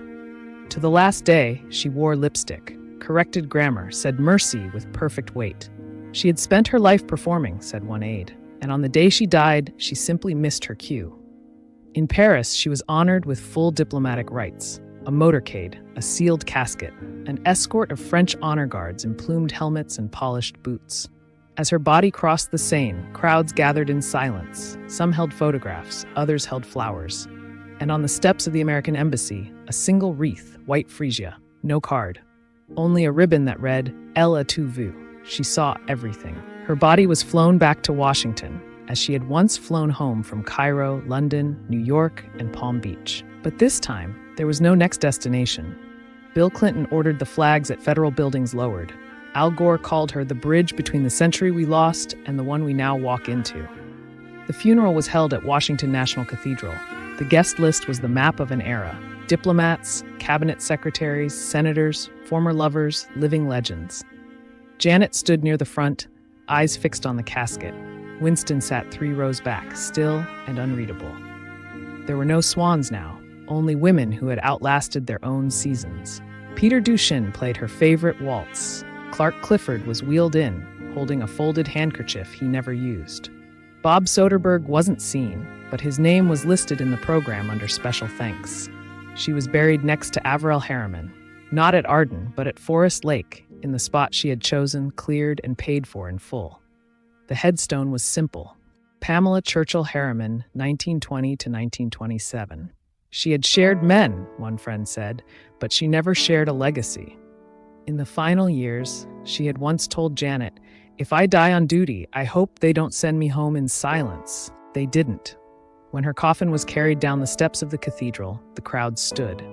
To the last day, she wore lipstick, corrected grammar, said mercy with perfect weight. She had spent her life performing, said one aide, and on the day she died, she simply missed her cue. In Paris, she was honored with full diplomatic rights. A motorcade, a sealed casket, an escort of French honor guards in plumed helmets and polished boots. As her body crossed the Seine, crowds gathered in silence. Some held photographs, others held flowers. And on the steps of the American embassy, a single wreath, white freesia, no card. Only a ribbon that read, Elle a tout vu. She saw everything. Her body was flown back to Washington, as she had once flown home from Cairo, London, New York, and Palm Beach. But this time, there was no next destination. Bill Clinton ordered the flags at federal buildings lowered. Al Gore called her the bridge between the century we lost and the one we now walk into. The funeral was held at Washington National Cathedral. The guest list was the map of an era. Diplomats, cabinet secretaries, senators, former lovers, living legends. Janet stood near the front, eyes fixed on the casket. Winston sat 3 rows back, still and unreadable. There were no swans now, only women who had outlasted their own seasons. Peter Dushin played her favorite waltz. Clark Clifford was wheeled in, holding a folded handkerchief he never used. Bob Soderbergh wasn't seen. but his name was listed in the program under special thanks. She was buried next to Averell Harriman, not at Arden, but at Forest Lake, in the spot she had chosen, cleared, and paid for in full. The headstone was simple. Pamela Churchill Harriman, 1920 to 1927. She had shared men, one friend said, but she never shared a legacy. In the final years, she had once told Janet, "If I die on duty, I hope they don't send me home in silence." They didn't. When her coffin was carried down the steps of the cathedral, the crowd stood.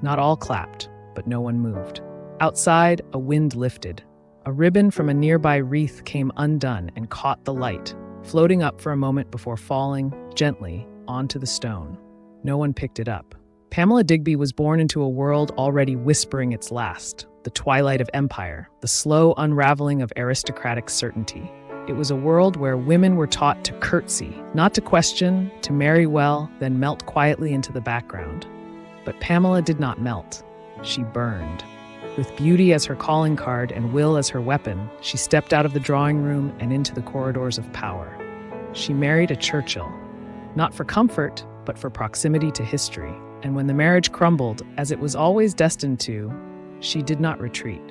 Not all clapped, but no one moved. Outside, a wind lifted. A ribbon from a nearby wreath came undone and caught the light, floating up for a moment before falling, gently, onto the stone. No one picked it up. Pamela Digby was born into a world already whispering its last, the twilight of empire, the slow unraveling of aristocratic certainty. It was a world where women were taught to curtsy, not to question, to marry well, then melt quietly into the background. But Pamela did not melt. She burned. With beauty as her calling card and will as her weapon, she stepped out of the drawing room and into the corridors of power. She married a Churchill, not for comfort, but for proximity to history. And when the marriage crumbled, as it was always destined to, she did not retreat.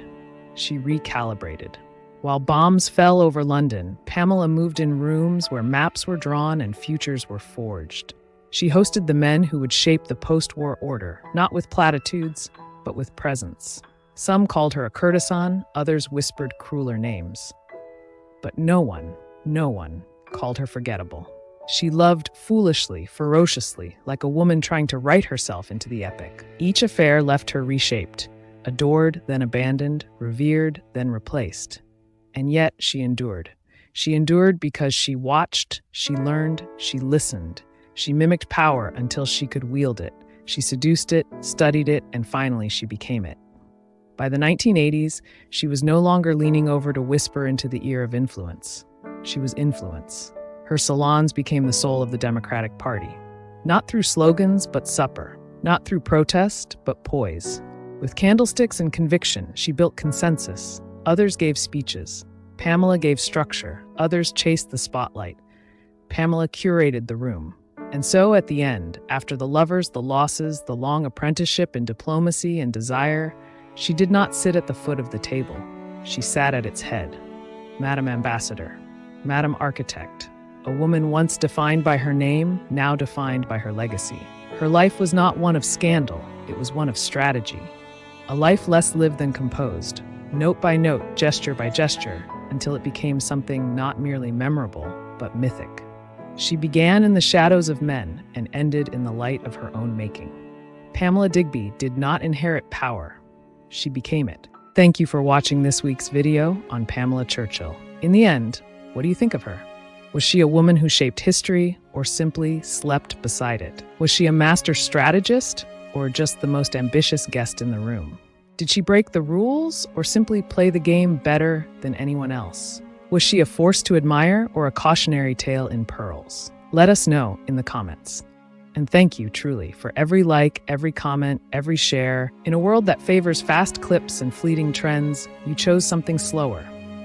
She recalibrated. While bombs fell over London, Pamela moved in rooms where maps were drawn and futures were forged. She hosted the men who would shape the post-war order, not with platitudes, but with presence. Some called her a courtesan, others whispered crueler names. But no one called her forgettable. She loved foolishly, ferociously, like a woman trying to write herself into the epic. Each affair left her reshaped, adored, then abandoned, revered, then replaced. And yet she endured. She endured because she watched, she learned, she listened. She mimicked power until she could wield it. She seduced it, studied it, and finally she became it. By the 1980s, she was no longer leaning over to whisper into the ear of influence. She was influence. Her salons became the soul of the Democratic Party. Not through slogans, but supper. Not through protest, but poise. With candlesticks and conviction, she built consensus. Others gave speeches. Pamela gave structure. Others chased the spotlight. Pamela curated the room. And so at the end, after the lovers, the losses, the long apprenticeship in diplomacy and desire, she did not sit at the foot of the table. She sat at its head. Madam Ambassador, Madam Architect, a woman once defined by her name, now defined by her legacy. Her life was not one of scandal, it was one of strategy. A life less lived than composed, note by note, gesture by gesture, until it became something not merely memorable, but mythic. She began in the shadows of men and ended in the light of her own making. Pamela Digby did not inherit power. She became it. Thank you for watching this week's video on Pamela Churchill. In the end, what do you think of her? Was she a woman who shaped history or simply slept beside it? Was she a master strategist or just the most ambitious guest in the room? Did she break the rules or simply play the game better than anyone else? Was she a force to admire or a cautionary tale in pearls? Let us know in the comments. And thank you, truly, for every like, every comment, every share. In a world that favors fast clips and fleeting trends, you chose something slower,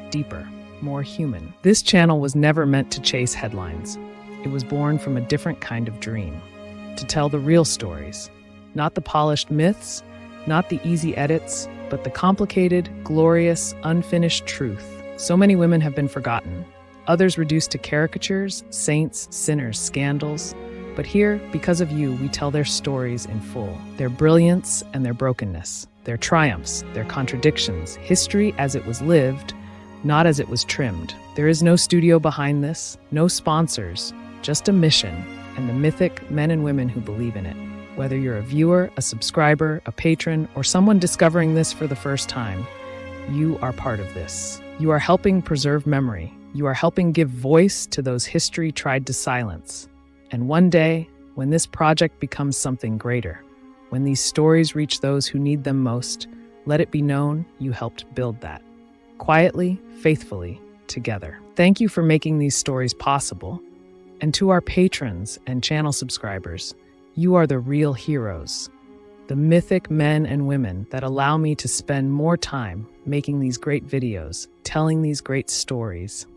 deeper, more human. This channel was never meant to chase headlines. It was born from a different kind of dream. To tell the real stories. Not the polished myths, not the easy edits, but the complicated, glorious, unfinished truth. So many women have been forgotten. Others reduced to caricatures, saints, sinners, scandals. But here, because of you, we tell their stories in full. Their brilliance and their brokenness. Their triumphs, their contradictions. History as it was lived, not as it was trimmed. There is no studio behind this, no sponsors, just a mission, and the mythic men and women who believe in it. Whether you're a viewer, a subscriber, a patron, or someone discovering this for the first time, you are part of this. You are helping preserve memory. You are helping give voice to those history tried to silence. And one day, when this project becomes something greater, when these stories reach those who need them most, let it be known you helped build that. Quietly, faithfully, together. Thank you for making these stories possible. And to our patrons and channel subscribers, you are the real heroes. The mythic men and women that allow me to spend more time making these great videos, telling these great stories.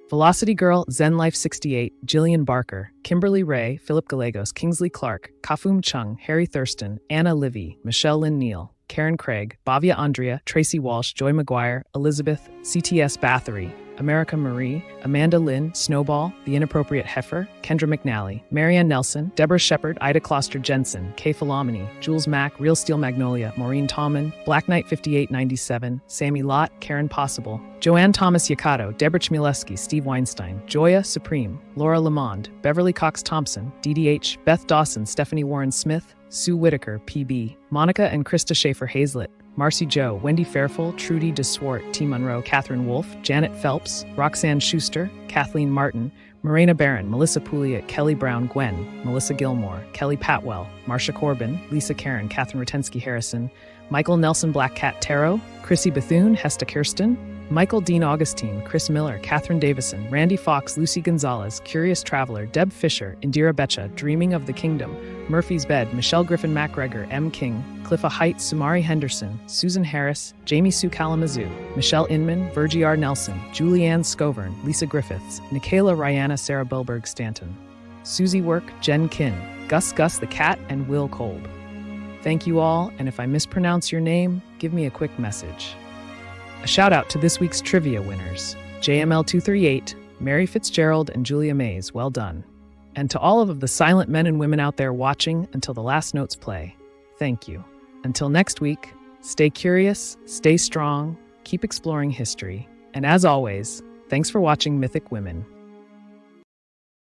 Velocity Girl, Zen Life 68, Jillian Barker, Kimberly Ray, Philip Gallegos, Kingsley Clark, Kafum Chung, Harry Thurston, Anna Livy, Michelle Lynn Neal, Karen Craig, Bhavya Andrea, Tracy Walsh, Joy McGuire, Elizabeth, CTS Bathory, America Marie, Amanda Lynn, Snowball, The Inappropriate Heifer, Kendra McNally, Marianne Nelson, Deborah Shepard, Ida Kloster Jensen, Kay Philomeny, Jules Mack, Real Steel Magnolia, Maureen Tallman, Black Knight 5897, Sammy Lott, Karen Possible, Joanne Thomas Yakato, Deborah Chmielewski, Steve Weinstein, Joya Supreme, Laura Lamond, Beverly Cox Thompson, DDH, Beth Dawson, Stephanie Warren Smith, Sue Whitaker, PB, Monica and Krista Schaefer Hazlett, Marcy Joe, Wendy Fairfull, Trudy DeSwart, T. Monroe, Catherine Wolfe, Janet Phelps, Roxanne Schuster, Kathleen Martin, Morena Barron, Melissa Pouliot, Kelly Brown Gwen, Melissa Gilmore, Kelly Patwell, Marsha Corbin, Lisa Karen, Catherine Rotensky Harrison, Michael Nelson Black Cat Tarot, Chrissy Bethune, Hesta Kirsten, Michael Dean Augustine, Chris Miller, Catherine Davison, Randy Fox, Lucy Gonzalez, Curious Traveler, Deb Fisher, Indira Becha, Dreaming of the Kingdom, Murphy's Bed, Michelle Griffin MacGregor, M. King, Cliffa Heights, Sumari Henderson, Susan Harris, Jamie Sue Kalamazoo, Michelle Inman, Virgie R. Nelson, Julianne Scovern, Lisa Griffiths, Nikayla Rihanna, Sarah Bilberg Stanton, Susie Work, Jen Kin, Gus the Cat, and Will Kolb. Thank you all, and if I mispronounce your name, give me a quick message. A shout out to this week's trivia winners, JML238, Mary Fitzgerald, and Julia Mays, well done. And to all of the silent men and women out there watching until the last notes play, thank you. Until next week, stay curious, stay strong, keep exploring history, and as always, thanks for watching Mythic Women.